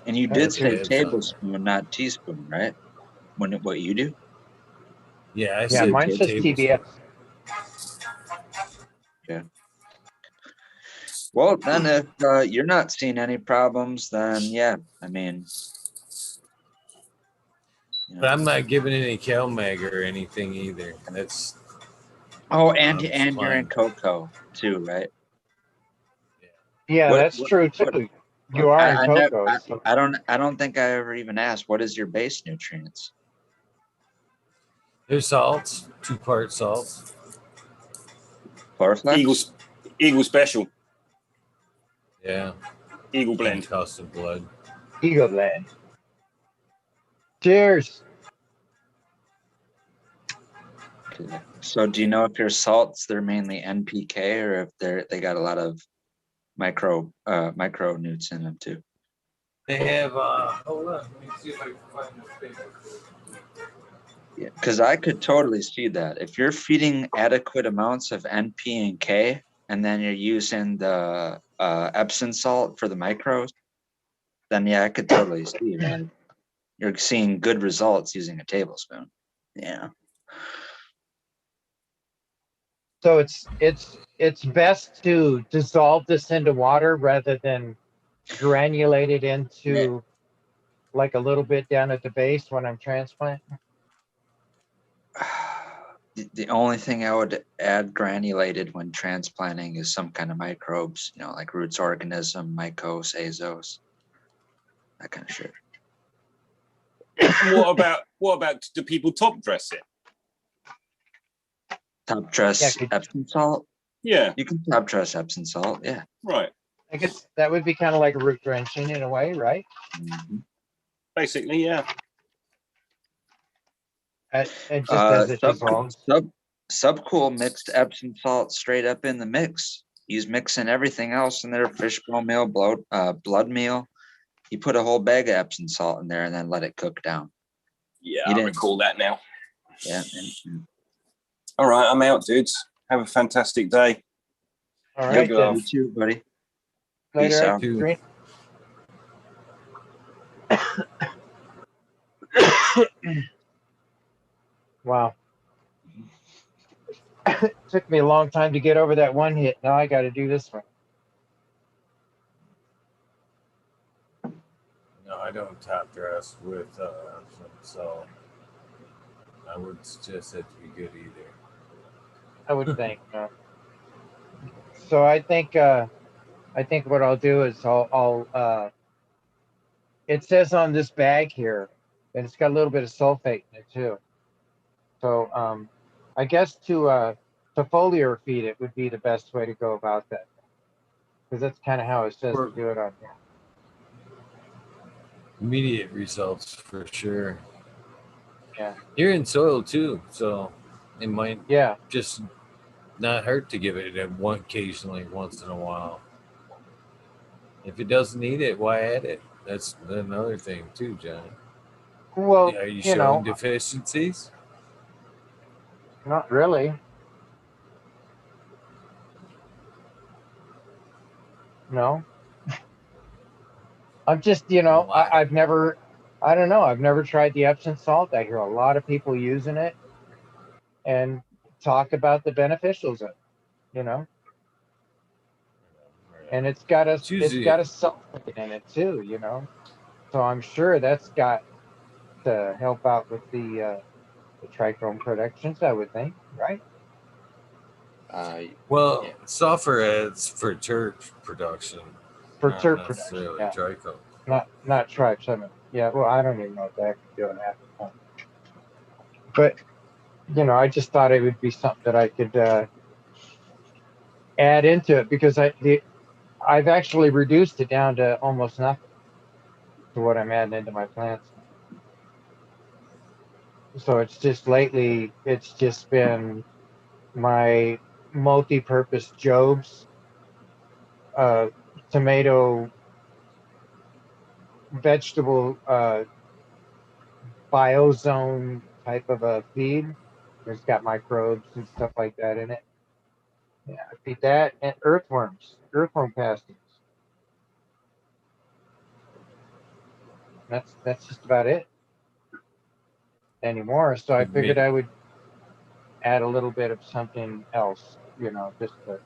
Speaker 4: And you did
Speaker 2: That's
Speaker 4: say
Speaker 1: Tabs on there.
Speaker 4: tablespoon, not teaspoon, right? What you do?
Speaker 1: Yeah, I
Speaker 2: Yeah,
Speaker 1: said
Speaker 2: mine says
Speaker 1: tablespoon.
Speaker 2: TBS.
Speaker 4: Yeah. Well, then if you're not seeing any problems, then yeah, I mean, you
Speaker 1: But
Speaker 4: know.
Speaker 1: I'm not giving any CalMag or anything either. That's
Speaker 4: Oh,
Speaker 1: I'm
Speaker 4: and you're in
Speaker 1: supplying.
Speaker 4: cocoa too, right?
Speaker 2: Yeah, that's
Speaker 4: What
Speaker 2: true
Speaker 4: what
Speaker 2: too. You are in
Speaker 4: I never
Speaker 2: cocoa, so
Speaker 4: I don't think I ever even asked what is your base nutrients?
Speaker 1: There's salts, 2-part salts.
Speaker 5: Eagle,
Speaker 4: Chloroflex?
Speaker 5: Eagle Special,
Speaker 1: Yeah,
Speaker 5: Eagle
Speaker 1: and
Speaker 5: Blend.
Speaker 1: custom blood.
Speaker 2: ego land. Cheers.
Speaker 4: Okay. So do you know if your salts they're mainly NPK or if they got a lot of micronutes in them too?
Speaker 1: They have hold on, let me see if I can find this paper.
Speaker 4: Yeah, because I could totally see that. If you're feeding adequate amounts of NP and K, and then you're using the Epsom salt for the micros, then yeah, I could totally see that. You're seeing good results using a tablespoon. Yeah.
Speaker 2: So it's best to dissolve this into water rather than granulate it
Speaker 4: Yeah.
Speaker 2: into like a little bit down at the base when I'm transplanting.
Speaker 4: The only thing I would add granulated when transplanting is some kind of microbes, like roots organism, mycos, azos, that kind of shit.
Speaker 5: And what about do people top dress it?
Speaker 4: Top dress
Speaker 2: Yeah,
Speaker 4: Epsom salt.
Speaker 5: Yeah,
Speaker 4: You can top dress Epsom salt. Yeah.
Speaker 5: right.
Speaker 2: I guess that would be kind of like root drenching in a way, right?
Speaker 4: Mhm.
Speaker 5: Basically, yeah.
Speaker 2: And just as it
Speaker 4: Sub
Speaker 2: dissolves.
Speaker 4: subcool mixed Epsom salt straight up in the mix. He's mixing everything else in there: fishbone meal, blood meal. He put a whole bag of Epsom salt in there and then let it cook down.
Speaker 5: Yeah,
Speaker 4: He
Speaker 5: I
Speaker 4: didn't.
Speaker 5: recall that now.
Speaker 4: Yeah.
Speaker 5: All right, I'm out, dudes. Have a fantastic day.
Speaker 2: All
Speaker 5: Yep.
Speaker 2: right,
Speaker 5: Good
Speaker 2: then.
Speaker 4: You too, buddy. Peace
Speaker 2: Later,
Speaker 4: out.
Speaker 1: Two.
Speaker 2: Green. Wow. Took me a long time to get over that one hit. Now I got to do this one.
Speaker 1: No, I don't top dress with so I wouldn't suggest that to be good either.
Speaker 2: I would think. So I think what I'll do is I'll it says on this bag here that it's got a little bit of sulfate in it too. So I guess to foliar feed it would be the best way to go about that, because that's kind of how it says to do it on here.
Speaker 1: Immediate results for sure.
Speaker 2: Yeah.
Speaker 1: You're in soil too, so it might
Speaker 2: Yeah.
Speaker 1: just not hurt to give it occasionally once in a while. If it doesn't need it, why add it? That's another thing too, John.
Speaker 2: Well,
Speaker 1: Are you showing deficiencies?
Speaker 2: not really. No. I'm just,
Speaker 1: Why?
Speaker 2: I've never, I don't know. I've never tried the Epsom salt. I hear a lot of people using it and talk about the beneficials of it, you know, and it's got a,
Speaker 1: It's usually
Speaker 2: sulfate in it too, so I'm sure that's got to help out with the trichome productions, I would think, right?
Speaker 1: well,
Speaker 4: Yeah.
Speaker 1: sulfur adds for church production,
Speaker 2: For
Speaker 1: not
Speaker 2: terp production,
Speaker 1: necessarily
Speaker 2: yeah,
Speaker 1: trichome.
Speaker 2: not tripes. I mean, yeah. Well, I don't even know what the heck I'm doing half the time, but I just thought it would be something that I could add into it, because I've actually reduced it down to almost nothing to what I'm adding into my plants. So it's just lately, it's just been my multi-purpose Jobs, uh, tomato, vegetable, biozone type of a feed. It's got microbes and stuff like that in it. Yeah, I feed that and earthworm castings. That's just about it anymore. So I figured I would add a little bit of something else, just to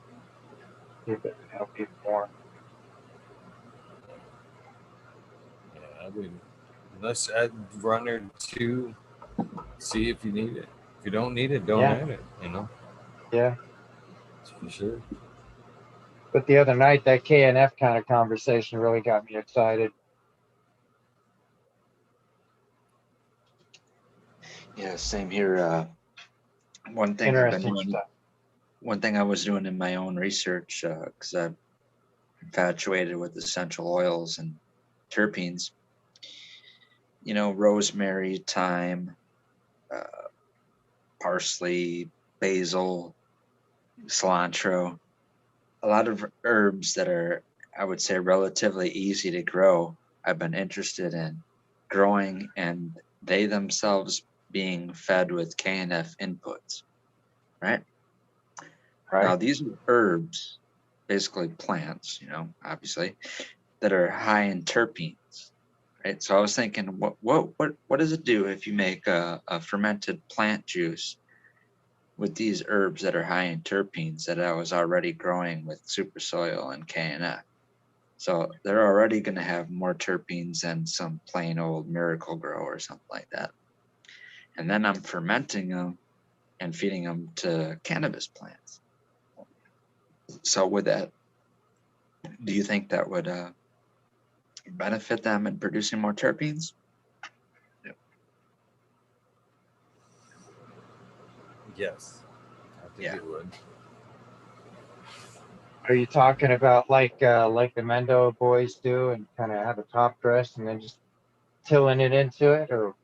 Speaker 2: see if it would help even more.
Speaker 1: Yeah, I mean, let's add runner 2. See if you need it. If you don't need it, don't add it.
Speaker 2: Yeah.
Speaker 1: That's for sure.
Speaker 2: But the other night, that KNF kind of conversation really got me excited.
Speaker 4: Yeah, same here. One thing
Speaker 2: Interesting stuff.
Speaker 4: One thing I was doing in my own research, because I'm infatuated with essential oils and terpenes. Rosemary, thyme, parsley, basil, cilantro, a lot of herbs that are, I would say, relatively easy to grow. I've been interested in growing and they themselves being fed with KNF inputs, right? Now, these are herbs, basically plants, obviously, that are high in terpenes, right? So I was thinking, what does it do if you make a fermented plant juice with these herbs that are high in terpenes that I was already growing with super soil and KNF? So they're already going to have more terpenes than some plain old Miracle Grow or something like that. And then I'm fermenting them and feeding them to cannabis plants. So with that, do you think that would benefit them in producing more terpenes?
Speaker 1: Yes, I think it would.
Speaker 2: Are you talking about like the Mendo boys do, and kind of have a top dress and then just tilling it into it, or?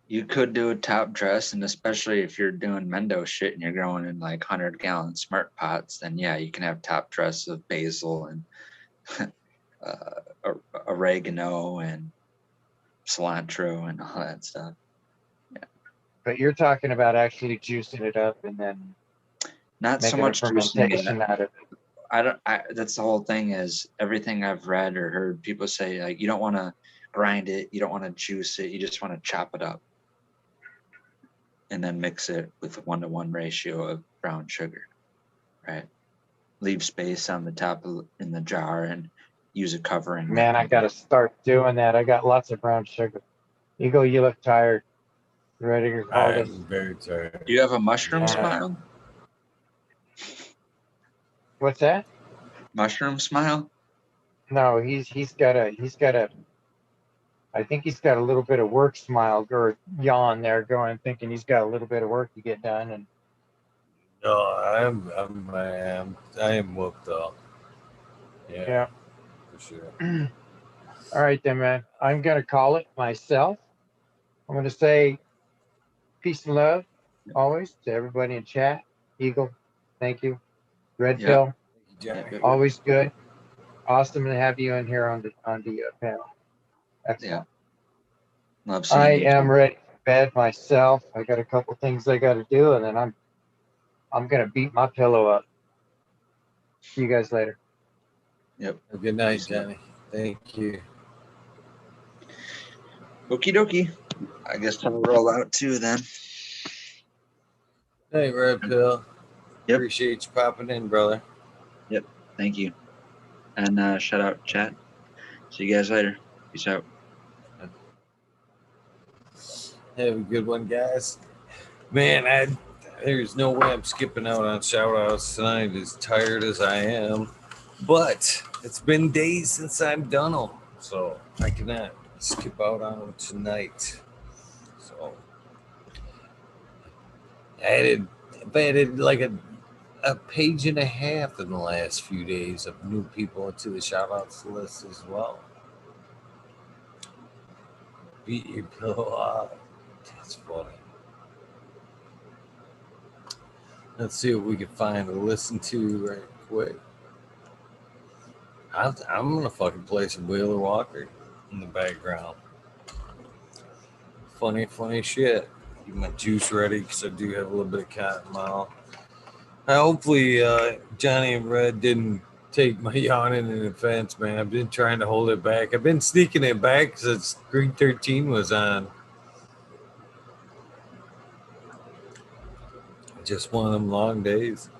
Speaker 4: You could do a top dress, and especially if you're doing Mendo shit and you're growing in like 100-gallon smart pots, then yeah, you can have top dress of basil and oregano and cilantro and all that stuff. Yeah.
Speaker 2: But you're talking about actually juicing it up and then
Speaker 4: not so
Speaker 2: making a
Speaker 4: much
Speaker 2: fermentation out of it.
Speaker 4: That's the whole thing. Is everything I've read or heard people say, like, you don't want to grind it, you don't want to juice it, you just want to chop it up and then mix it with a 1-to-1 ratio of brown sugar, right? Leave space on the top in the jar and use a covering.
Speaker 2: Man, I gotta start doing that. I got lots of brown sugar. Eagle, you look tired. You ready to call this?
Speaker 1: I'm very tired.
Speaker 4: Do you have a mushroom smile?
Speaker 2: What's that?
Speaker 4: Mushroom smile?
Speaker 2: No, he's got a I think he's got a little bit of work smile or yawn there going, thinking he's got a little bit of work to get done. And
Speaker 1: no, I am whooped up. Yeah, for sure.
Speaker 2: All right then, man. I'm gonna call it myself. I'm gonna say peace and love always to everybody in chat. Eagle, thank you. Red Pill, always good. Awesome to have you in here on the panel. Excellent.
Speaker 4: Love
Speaker 2: I
Speaker 4: seeing you.
Speaker 2: am ready for bed myself. I got a couple things I got to do, and then I'm gonna beat my pillow up. See you guys later.
Speaker 4: Yep.
Speaker 1: Good night, Johnny. Thank you.
Speaker 4: Okie dokie. I guess I'll roll out too then.
Speaker 1: Hey, Red Pill.
Speaker 4: Yep.
Speaker 1: Appreciate you popping in, brother.
Speaker 4: Yep. Thank you. And shout out chat. See you guys later. Peace out.
Speaker 1: Have a good one, guys. Man, there's no way I'm skipping out on shout outs tonight, as tired as I am. But it's been days since I've done them, so I cannot skip out on them tonight. So I've added like a page and a half in the last few days of new people into the shout outs list as well. Beat your pillow up. That's funny. Let's see what we can find to listen to right quick. I'm gonna fucking play some Wheeler Walker in the background. Funny shit. Get my juice ready because I do have a little bit of cotton mouth. Hopefully, Johnny and Red didn't take my yawning in offense, man. I've been trying to hold it back. I've been sneaking it back since Green 13 was on. Just one of them long days.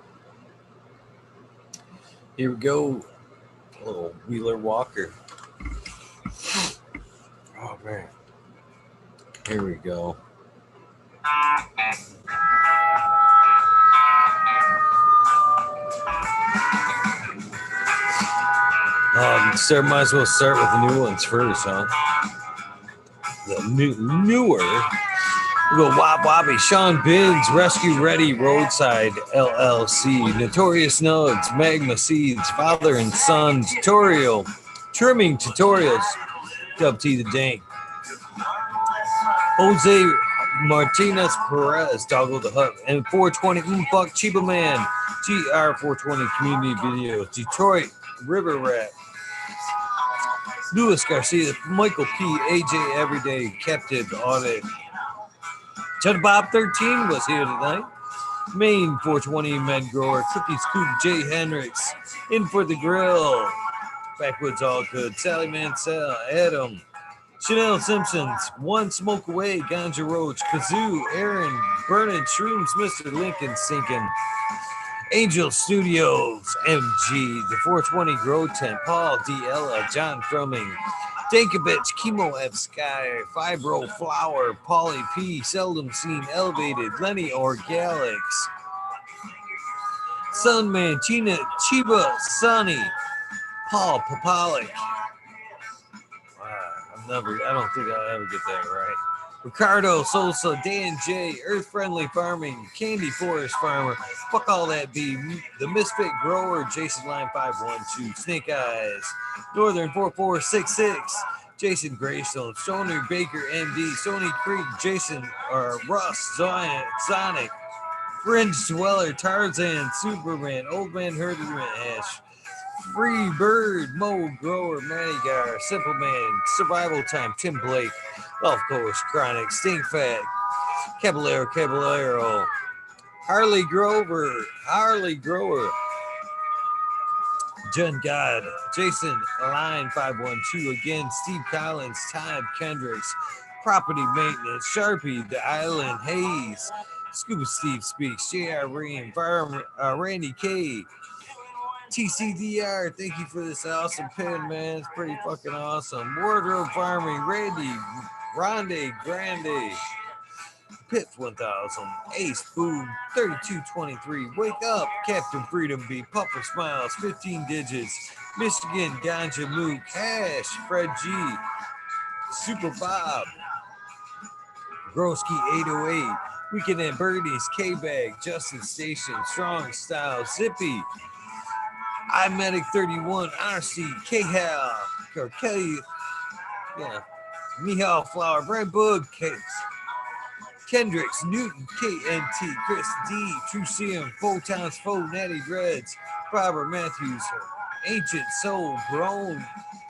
Speaker 1: Here we go. A little Wheeler Walker. Oh, man. Here we go. Might as well start with the new ones first, huh? The newer. We go Wop Wobbie, Sean Binns, Rescue Ready, Roadside LLC, Notorious Nugs, Magma Seeds, Father and Son, Tutorial, Trimming Tutorials, Dub T the Dank, Jose Martinez Perez, Doggo the Hut, and 420 Fuck Chiba Man, GR420 Community Videos, Detroit River Rat, Luis Garcia, Michael P, AJ Everyday, Captive Audit. Chud Bob 13 was here tonight. Maine 420 Med Grower, Cookie Scoop, Jay Hendricks, In for the Grill, Backwoods All Good, Sally Mansell, Adam, Chanel Simpsons, One Smoke Away, Ganja Roach, Kazoo, Aaron, Bernard Shrooms, Mr. Lincoln Sinkin, Angel Studios, MG, the 420 Grow Tent, Paul D. Ella, John Frumming, Dankovich, Chemo F Sky, Fibro Flower, Paulie P, Seldom Seen Elevated, Lenny Orgalix, Sunman, Chiba, Sonny, Paul Papalik. I don't think I'll ever get that right. Ricardo Sosa, Dan J, Earth Friendly Farming, Candy Forest Farmer, Fuck All That Bee, The Misfit Grower, Jason Line 512, Snake Eyes, Northern 4466, Jason Greystone, Stoner Baker MD, Stony Creek, Jason Russ, Sonic, Fringe Dweller, Tarzan, Superman, Old Man Herderman Ash, Free Bird, Mo Grower, Manny Gar, Simple Man, Survival Time, Tim Blake, Golf Course, Chronic, Stink Fat, Caballero, Harley Grower, Jen God, Jason Line 512 again, Steve Collins, Todd Kendricks, Property Maintenance, Sharpie, The Island, Hayes, Scuba Steve Speaks, J.R. Ream, Randy K, TCDR, thank you for this awesome pin, man. It's pretty fucking awesome. Wardrobe Farming, Randy, Grande, Piff 1000, Ace Boom, 3223, Wake Up, Captain Freedom Bee, Puffer Smiles, 15 Digits, Michigan, Ganja Mook, Cash, Fred G, Super Bob, Broski 808, Weekend at Birdie's, K-Bag, Justin Station, Strong Style, Zippy, iMedic 31, RC, K-Hal, or Kelly, yeah, Mihal Flower, Brad Boog, Kendricks, Newton, KNT, Chris D, True CM, Photons, Natty Dreads, Robert Matthews, Ancient Soul, Grown,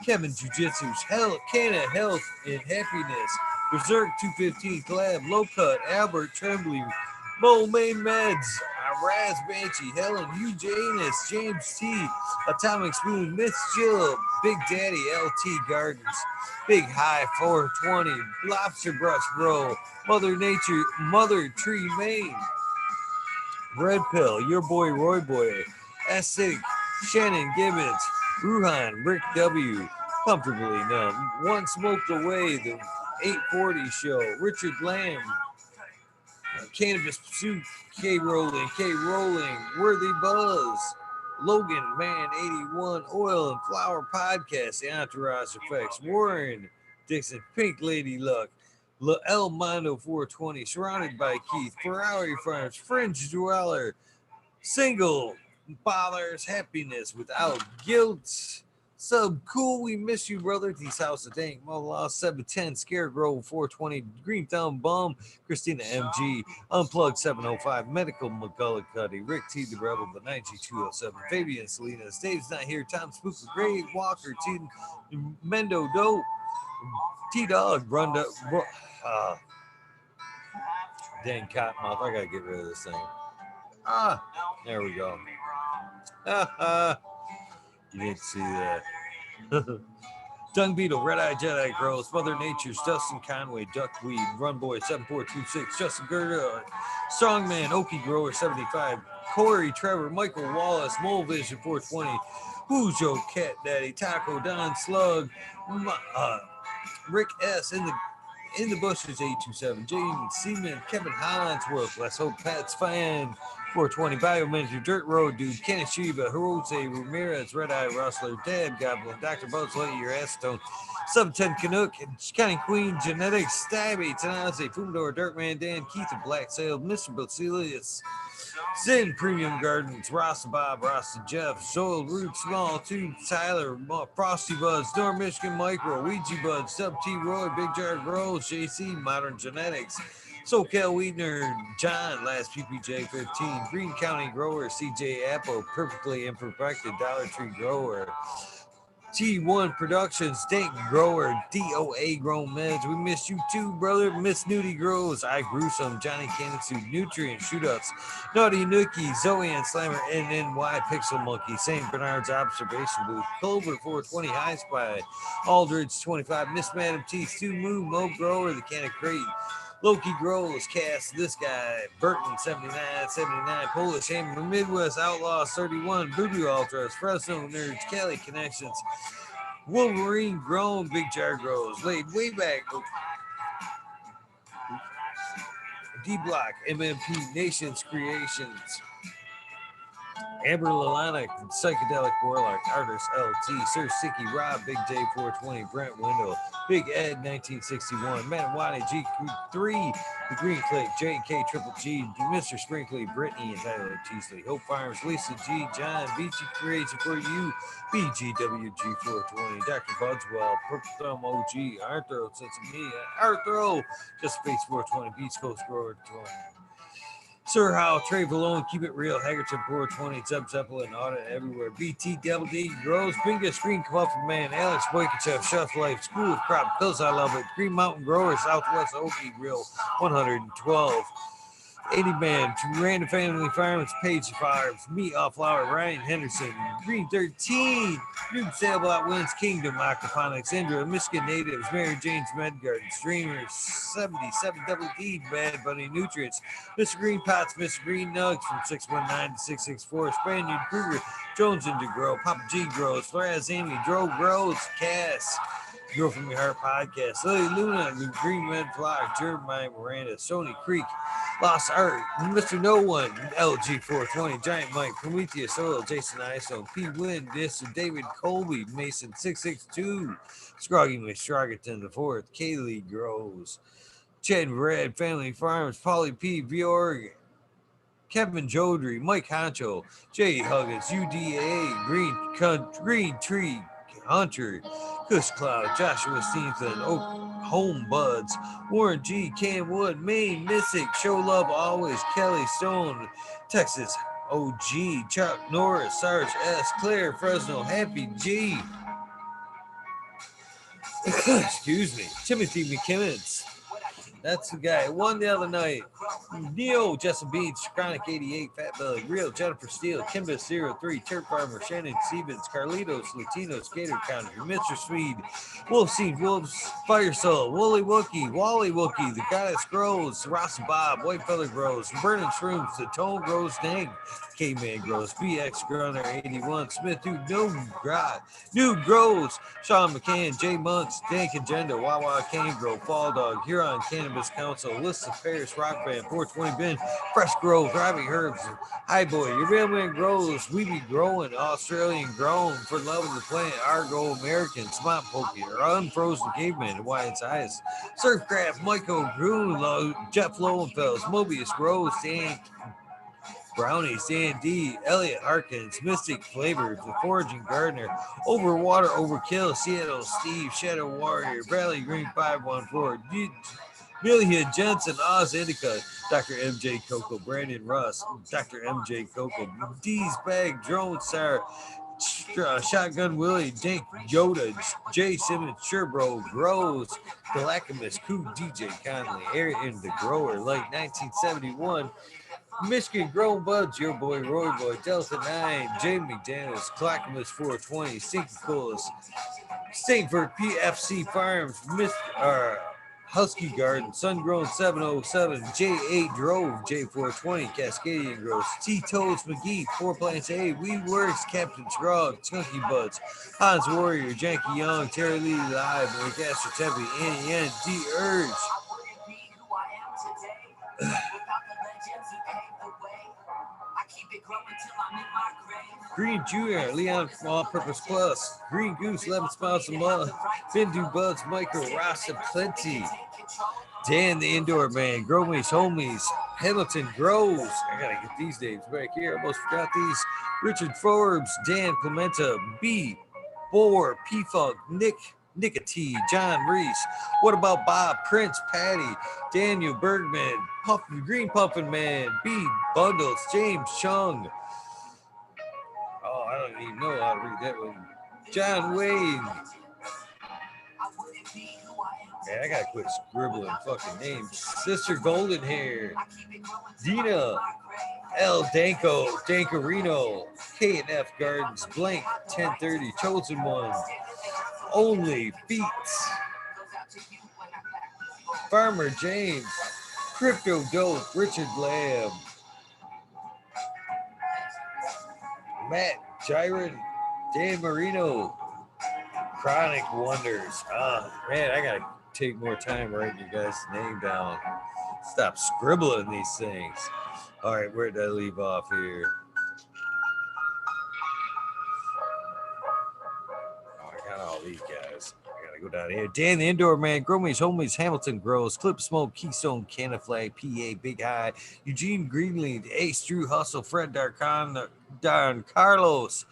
Speaker 1: Kevin Jiu-Jitsu's Canna Health and Happiness, Berserk 215 Collab, Low Cut, Albert Tremblay, Mo Main Meds, Raz Banshee, Helen, Hugh Janus, James T, Atomic Spoon, Miss Jill, Big Daddy, LT Gardens, Big High 420, Lobster Brush Bro, Mother Tree Maine, Red Pill, Your Boy Roy Boy, Acidic, Shannon Gibbons, Ruhan, Rick W, Comfortably Numb, One Smoked Away, The 840 Show, Richard Lamb, Cannabis Pursuit, K Rolling, Worthy Buzz, Logan Man 81, Oil and Flower Podcast, The Entourage Effects, Warren Dixon, Pink Lady Luck, El Mondo 420, Surrounded by Keith, Ferrari Farms, Fringe Dweller, Single Fathers, Happiness Without Guilt, Sub Cool, We Miss You, Brother, These House of Dank, Law 710, Scarecrow 420, Green Thumb Bum, Christina MG, Unplugged 705, Medical McGullicuddy, Rick T. The Rebel, the 9G207, Fabian Salinas, Dave's Not Here, Tom Spooker, Gray Walker, T. Mendo Dope, T Dog, Run dang Cottonmouth, I gotta get rid of this thing. There we go. You didn't see that. Dung Beetle, Red Eye Jedi Grows, Mother Nature's Dustin Conway, Duckweed, Run Boy 7426, Justin Gerda, Strongman, Okie Grower 75, Corey, Trevor, Michael Wallace, Mole Vision 420, Whojo, Cat Daddy, Taco, Don Slug, Rick S. In the Bushes 827, James Seaman, Kevin Hollinsworth, Let's Hope Pets Fan 420, Biomanager, Dirt Road Dude, Kenny Shiba, Hirose, Ramirez, Red Eye Rustler, Dad Goblin, Dr. Buzz Lightyear, Acetone, 710 Canuck, County Queen, Genetics, Stabby, Tanaze, Fumdor, Dirtman, Dan, Keith, and Black Sail, Mr. Basilius, Zen Premium Gardens, Ross Bob, Ross and Jeff, Zoil, Root, Small, Tube, Tyler, Frosty Buds, North Michigan Micro, Ouija Buds, Sub T Roy, Big Jar Grows, JC, Modern Genetics, SoCal Weed Nerd, John, Last PPJ 15, Green County Grower, CJ Apple, Perfectly Imperfected, Dollar Tree Grower, T1 Productions, Dank Grower, DOA Grown Meds. We miss you too, brother. Miss Nudie Grows, I Gruesome, Johnny Cannon Suit, Nutrient Shootouts, Naughty Nookie, Zoe and Slammer, NNY Pixel Monkey, St. Bernard's Observation Booth, Culver 420, High Spy, Aldridge 25, Miss Madam T, Stu Moo, Mo Grower, The Can of Crate, Loki Grows, Cast, This Guy, Burton 79, Polish Hammer, Midwest Outlaws 31, Voodoo Ultras, Fresno Nerds, Cali Connections, Wolverine Grown, Big Jar Grows, laid way back, D Block, MMP, Nations Creations, Amber Lalana, Psychedelic Warlock, Artist LT, Sir Sicky, Rob, Big J 420, Brent Wendell, Big Ed 1961, Manawani G3, The Green Click, J&K Triple G, Mr. Sprinkley, Brittany, and Tyler Teasley, Hope Farms, Lisa G, John, BG Creation for You, BGWG 420, Dr. Budswell, Purple Thumb OG, Arthro, Sense of Me, Arthro, Just Face 420, Beach Coast Grower 20. Sir Howe, Trey Valone, Keep It Real, Haggerton 420, Zeb Zeppelin, Audit Everywhere, BT, Double D, Grows, Bingo, Screen, Muffin Man, Alex Boykachev, Chef Life, School of Crop, Pills, I Love It, Green Mountain Growers, Southwest Okie Grill, 112, 80 Man, Random Family Farms, Page Farms, Meat Off Flower, Ryan Henderson, Green 13, New Sailboat Wins, Kingdom, Aquaponics, Indra, Michigan Natives, Mary Jane's Med Garden, Streamers, 77 Double D, Bad Bunny Nutrients, Mr. Green Pots, Mr. Green Nugs from 619 to 664, Spaniard Kruger, Jones into Grow, Papa G Grows, Flores Amy, Dro Grows, Cass, Grow From Your Heart Podcast, Lily Luna, New Green Red Flock, Jeremiah Miranda, Sony Creek, Lost Art, Mr. No One, LG 420, Giant Mike, Prometheus Oil, Jason Iso, P. Wynn, Mr. David Colby, Mason 662, Scroggy McStrogerton the Fourth, Kaylee Grows, Chad Red, Family Farms, Polly P. Bjorg, Kevin Jodry, Mike Honcho, Jay Huggins, UDA, Green Tree Hunter, Kush Cloud, Joshua Stevenson, Oak Home Buds, Warren G, Cam Wood, Maine, Mystic, Show Love Always, Kelly Stone, Texas OG, Chuck Norris, Sarge S, Claire Fresno, Happy G, excuse me, Timothy McKimmons. That's the guy. Won the other night. Neo, Justin Beach, Chronic 88, Fat Belly, Real, Jennifer Steele, Kimba 03, Turf Farmer, Shannon Stevens, Carlitos, Latino, Skater Country, Mr. Swede, Wolf Seed, Wolves, Fire Soul, Wooly Wookie, Wally Wookie, The Goddess Grows, Ross Bob, White Feather Grows, Burning Shrooms, The Tone Grows Dang, K-Man Grows, BX Grunner 81, Smith Dude, New Grows, Sean McCann, Jay Monks, Dank Agenda, Wawa Cane Grow, Fall Dog, Huron Cannabis Council, List of Paris Rock Band, 420 Bin, Fresh Grove, Robbie Herbs, Hi Boy, Your Mailman Grows, We Be Growing, Australian Grown, For Love of the Plant, Argo American, Smart Pokey, Unfrozen Caveman, Wyatt's Eyes, Surfcraft, Michael Groon, Jeff Lowenfels, Mobius Grows, Dan Brownie, Dan D, Elliot Harkins, Mystic Flavors, The Foraging Gardener, Overwater Overkill, Seattle Steve, Shadow Warrior, Valley Green 514, Amelia Jensen, Oz Indica, Dr. MJ Coco, Brandon Russ, Dr. MJ Coco, D's Bag, Drone Sarah, Shotgun Willie, Dink Yoda, Jay Simmons, Sherбro, Grows, Galactimus, Cool DJ Conley, Aaron the Grower, Late 1971, Michigan Grown Buds, your boy Roy Boy, Delta 9, Jamie McDaniels, Clackamas 420, Stinky Colas, Stainford PFC Farms, Husky Garden, Sun Grown 707, J8 Drove, J420, Cascadian Grows, T Toes McGee, Four Plants A, Weed Works, Captain Trog, Chunky Buds, Hans Warrior, Janky Young, Terry Lee Live, Lancaster Tempe, Annie N, D Urge. Green Junior, Leon from All Purpose Plus, Green Goose, 11 Smiles a Month, Bindu Buds, Micro, Rasta Plenty, Dan the Indoor Man, Grow Me's Homies, Hamilton Grows. I gotta get these names back here. I almost forgot these. Richard Forbes, Dan Clementa, B, Boar, P Funk, Nick, Nicotine, John Reese. What about Bob, Prince, Patty, Daniel Bergman, Puffin, Green Puffin Man, B, Bundles, James Chung. Oh, I don't even know how to read that one. John Wayne. Man, I gotta quit scribbling fucking names. Sister Golden Hair, Dina, L Danko, Dankarino, K&F Gardens, Blank, 1030, Chosen One, Only Beats, Farmer James, Crypto Dope, Richard Lamb, Matt Gyron, Dan Marino, Chronic Wonders. Man, I gotta take more time writing you guys' name down. Stop scribbling these things. All right, where did I leave off here? Oh, I got all these guys. I gotta go down here. Dan the Indoor Man, Grow Me's Homies, Hamilton Grows, Clip Smoke, Keystone, Canna Flag, PA, Big High, Eugene Greenlead, Ace, Drew Hustle, Fred Don Carlos,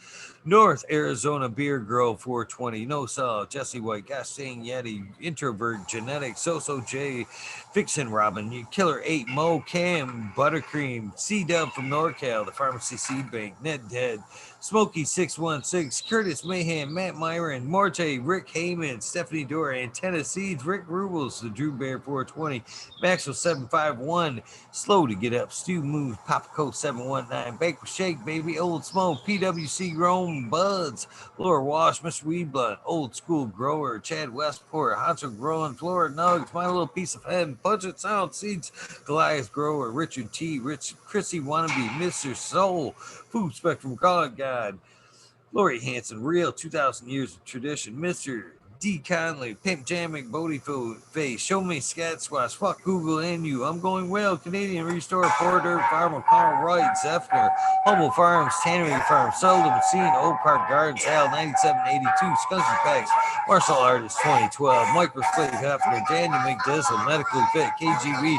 Speaker 1: North Arizona Beer Grove 420, No Saw, Jesse White, Gastain Yeti, Introvert, Genetics, So J, Vixen Robin, Killer 8, Mo Cam, Buttercream, C Dub from NorCal, the Pharmacy Seed Bank, Ned Dead, Smokey 616, Curtis Mayhem, Matt Myron, Marte, Rick Heyman, Stephanie Dora, Antenna Seeds, Rick Rubles, the Drew Bear 420, Maxwell 751, Slow to Get Up, Stu Moves, Papa Coat 719, Baker Shake, Baby, Old Smoke, PWC Grown Buds, Laura Wash, Mr. Weed Blunt, Old School Grower, Chad Westport, Honcho Growing, Florida Nugs, My Little Piece of Heaven, Budget Sound Seeds, Goliath Grower, Richard T, Chrissy Wannabe, Mr. Soul, Food Spectrum God, Lori Hanson, Real 2,000 Years of Tradition, Mr. D. Conley, Pimp Jamming, Bodie Face, Show Me Scat Squash, Fuck Google and You, I'm Going Well, Canadian Restore, Porter Farmer, Carl Wright, Zeffner, Humble Farms, Tannery Farms, Seldom Seen, Oak Park Gardens, Al 9782, Skunky Packs, Martial Artist 2012, Microslave Hefner, Daniel McDizzle, Medically Fit, KGB,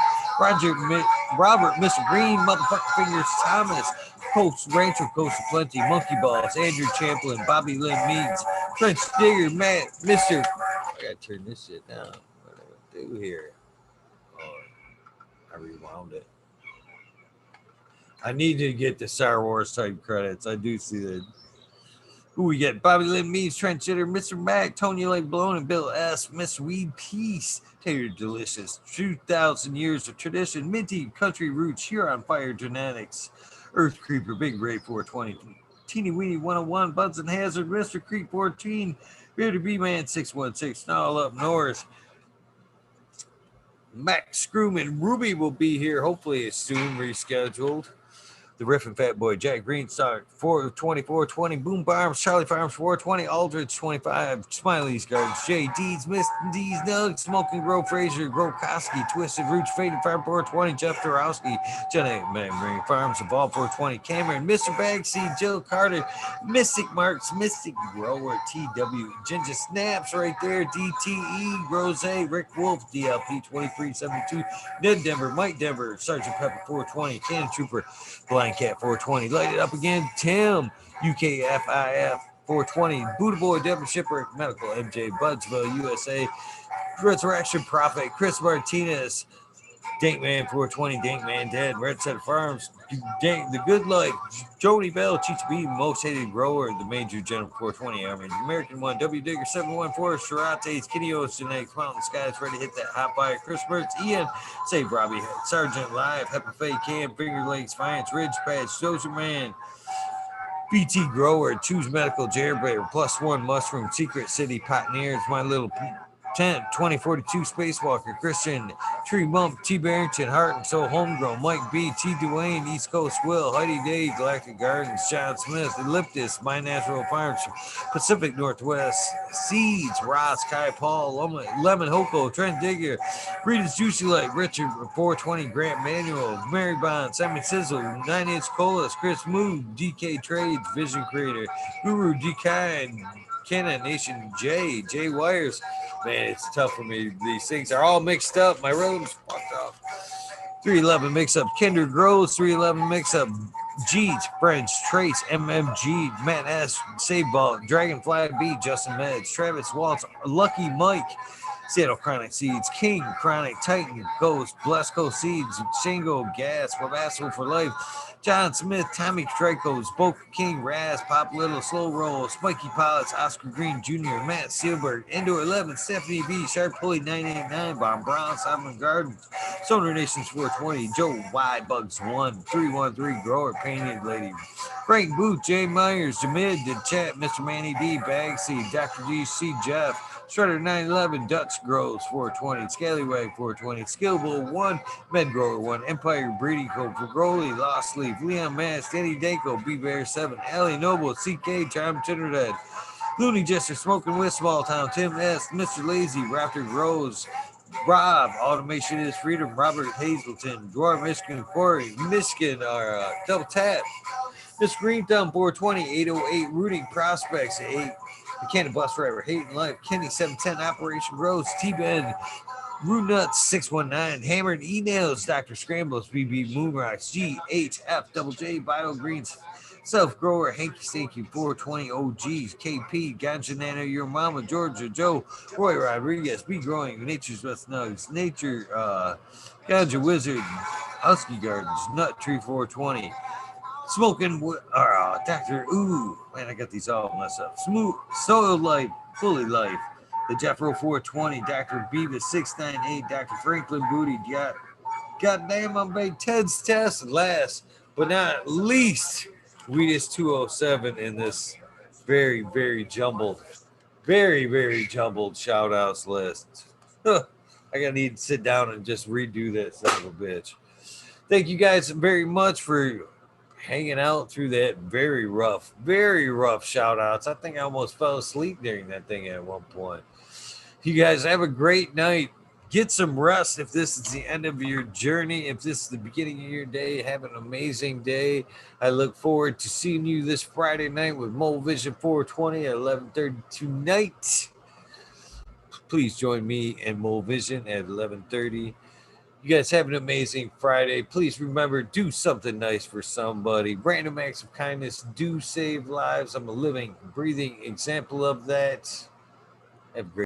Speaker 1: Robert, Mr. Green, Motherfucker Fingers, Thomas, Coach Rancho Coast of Plenty, Monkey Balls, Andrew Champlin, Bobby Lynn Meads, French Digger, Matt, Mr. I gotta turn this shit down. What do I do here? Oh, I rewound it. I need to get the Star Wars type credits. I do see that. Who we get? Bobby Lynn Meads, Trent Jitter, Mr. Mac, Tony Lake Blown, and Bill S. Miss Weed Peace, Taylor Delicious, 2,000 Years of Tradition, Minty Country Roots, Huron Fire Genetics, Earth Creeper, Big Ray 420, Teeny Weeny 101, Buds and Hazard, Mr. Creek 14, Bearded B Man 616, All Up North. Max Screwman, Ruby will be here. Hopefully it's soon rescheduled. The Riffin' Fat Boy, Jack Greenstar, 420, Boom Farms, Charlie Farms, 420, Aldridge, 25, Smiley's Gardens, J D's, Miss D's, Nugs, Smoking Grow, Fraser, Grow Koski, Twisted Roots, Faded Farm, 420, Jeff Dorowski, Jenny Memory Farms, Evolve, 420, Cameron, Mr. Bagseed, Jill Carter, Mystic Marks, Mystic Grower, TW, Ginger Snaps right there, DTE, Rose, Rick Wolf, DLP, 2372, Ned Denver, Mike Denver, Sergeant Pepper, 420, Cannon Trooper, Blind Cat 420, Light It Up Again, Tim, UKFIF 420, Buddha Boy, Devin Shipwreck Medical, MJ, Budsville, USA, Resurrection Prophet, Chris Martinez, Dankman 420, Dankman Dead, Red Set Farms, Dank, The Good Life, Jody Bell, Cheech B, Most Hated Grower, The Major General 420, Army, American One, W Digger 714, Shirates, Kidios, Genetics, Mountain Skies, ready to hit that hot fire, Chris Burtz, Ian, Save Robbie, Sergeant Live, Hepa Cam, Finger Lakes, Finance, Ridge Patch, Dozer Man, BT Grower, Choose Medical, Jailbreaker, Plus One Mushroom, Secret City, Pioneers, My Little Tent, 2042 Spacewalker, Christian, Tree Bump, T. Barrington, Heart and Soul Homegrown, Mike B, T. Dwayne, East Coast Will, Heidi Day, Galactic Gardens, John Smith, Elliptus, My Natural Farms, Pacific Northwest, Seeds, Ross, Kai Paul, Lemon Hoko, Trent Digger, Rita's Juicy Light, Richard, 420, Grant Manual, Mary Bond, Simon Sizzle, 9 Inch Colas, Chris Moon, DK Trades, Vision Creator, Guru, DK, Kenna Nation, Jay Wires. Man, it's tough for me. These things are all mixed up. My road's fucked up. 311 mix up, Kinder Grows, 311 mix up, Jeet, French, Trace, MMG, Matt S, Save Ball, Dragonfly B, Justin Meds, Travis Waltz, Lucky Mike, Seattle Chronic Seeds, King, Chronic Titan, Ghost, Blesco Seeds, Shingo, Gas, Wabasso for Life, John Smith, Tommy Strikos, Boca King, Raz, Pop Little, Slow Roll, Spiky Pilots, Oscar Green Jr., Matt Sealberg, Indoor 11, Stephanie B, Sharp Pulley 989, Bob Brown, Simon Gardens, Sonar Nations 420, Joe Y, Bugs 1, 313, Grower, Painted Lady, Frank Booth, Jay Myers, Jamid, The Chat, Mr. Manny D, Bagsy, Dr. GC, Jeff, Shredder 911, Dutch Grows 420, Scallywag 420, Skillbull 1, Medgrower 1, Empire Breeding Code for Growly, Lost Leaf, Leon Mass, Danny Danko, B Bear 7, Allie Noble, CK, Charm Trinidad, Looney Jester, Smoking with Small Town, Tim S, Mr. Lazy, Raptor Grows, Rob, Automation is Freedom, Robert Hazelton, Dwarf Michigan, Corey, Michigan, Double Tap, Miss Green Thumb 420, 808, Rooting Prospects, 8, Mechanic Bus Driver, Hating Life, Kenny 710, Operation Rose, T-Ben, Root Nuts 619, Hammered E-Nails, Dr. Scrambles, BB Moonrocks, GHF, Double J, Bio Greens, Self Grower, Hanky Stanky 420 OGs, KP, Ganja Nano, Your Mama, Georgia, Joe, Roy Rodriguez, Be Growing, Nature's Best Nugs, Nature, Ganja Wizard, Husky Gardens, Nut Tree 420, Smoking, Dr. Ooh, man, I got these all messed up. Smooth, Soil Life, Fully Life, the Jeffro 420, Dr. Beavis 698, Dr. Franklin Booty, goddamn, I'm big Ted's Test, and last but not least, Weedus 207 in this very, very jumbled shout outs list. I gotta need to sit down and just redo that son of a bitch. Thank you guys very much for hanging out through that very rough shout outs. I think I almost fell asleep during that thing at one point. You guys have a great night. Get some rest if this is the end of your journey. If this is the beginning of your day, have an amazing day. I look forward to seeing you this Friday night with Mole Vision 420 at 11:30 tonight. Please join me and Mole Vision at 11:30. You guys have an amazing Friday. Please remember, do something nice for somebody. Random acts of kindness do save lives. I'm a living, breathing example of that. Have a great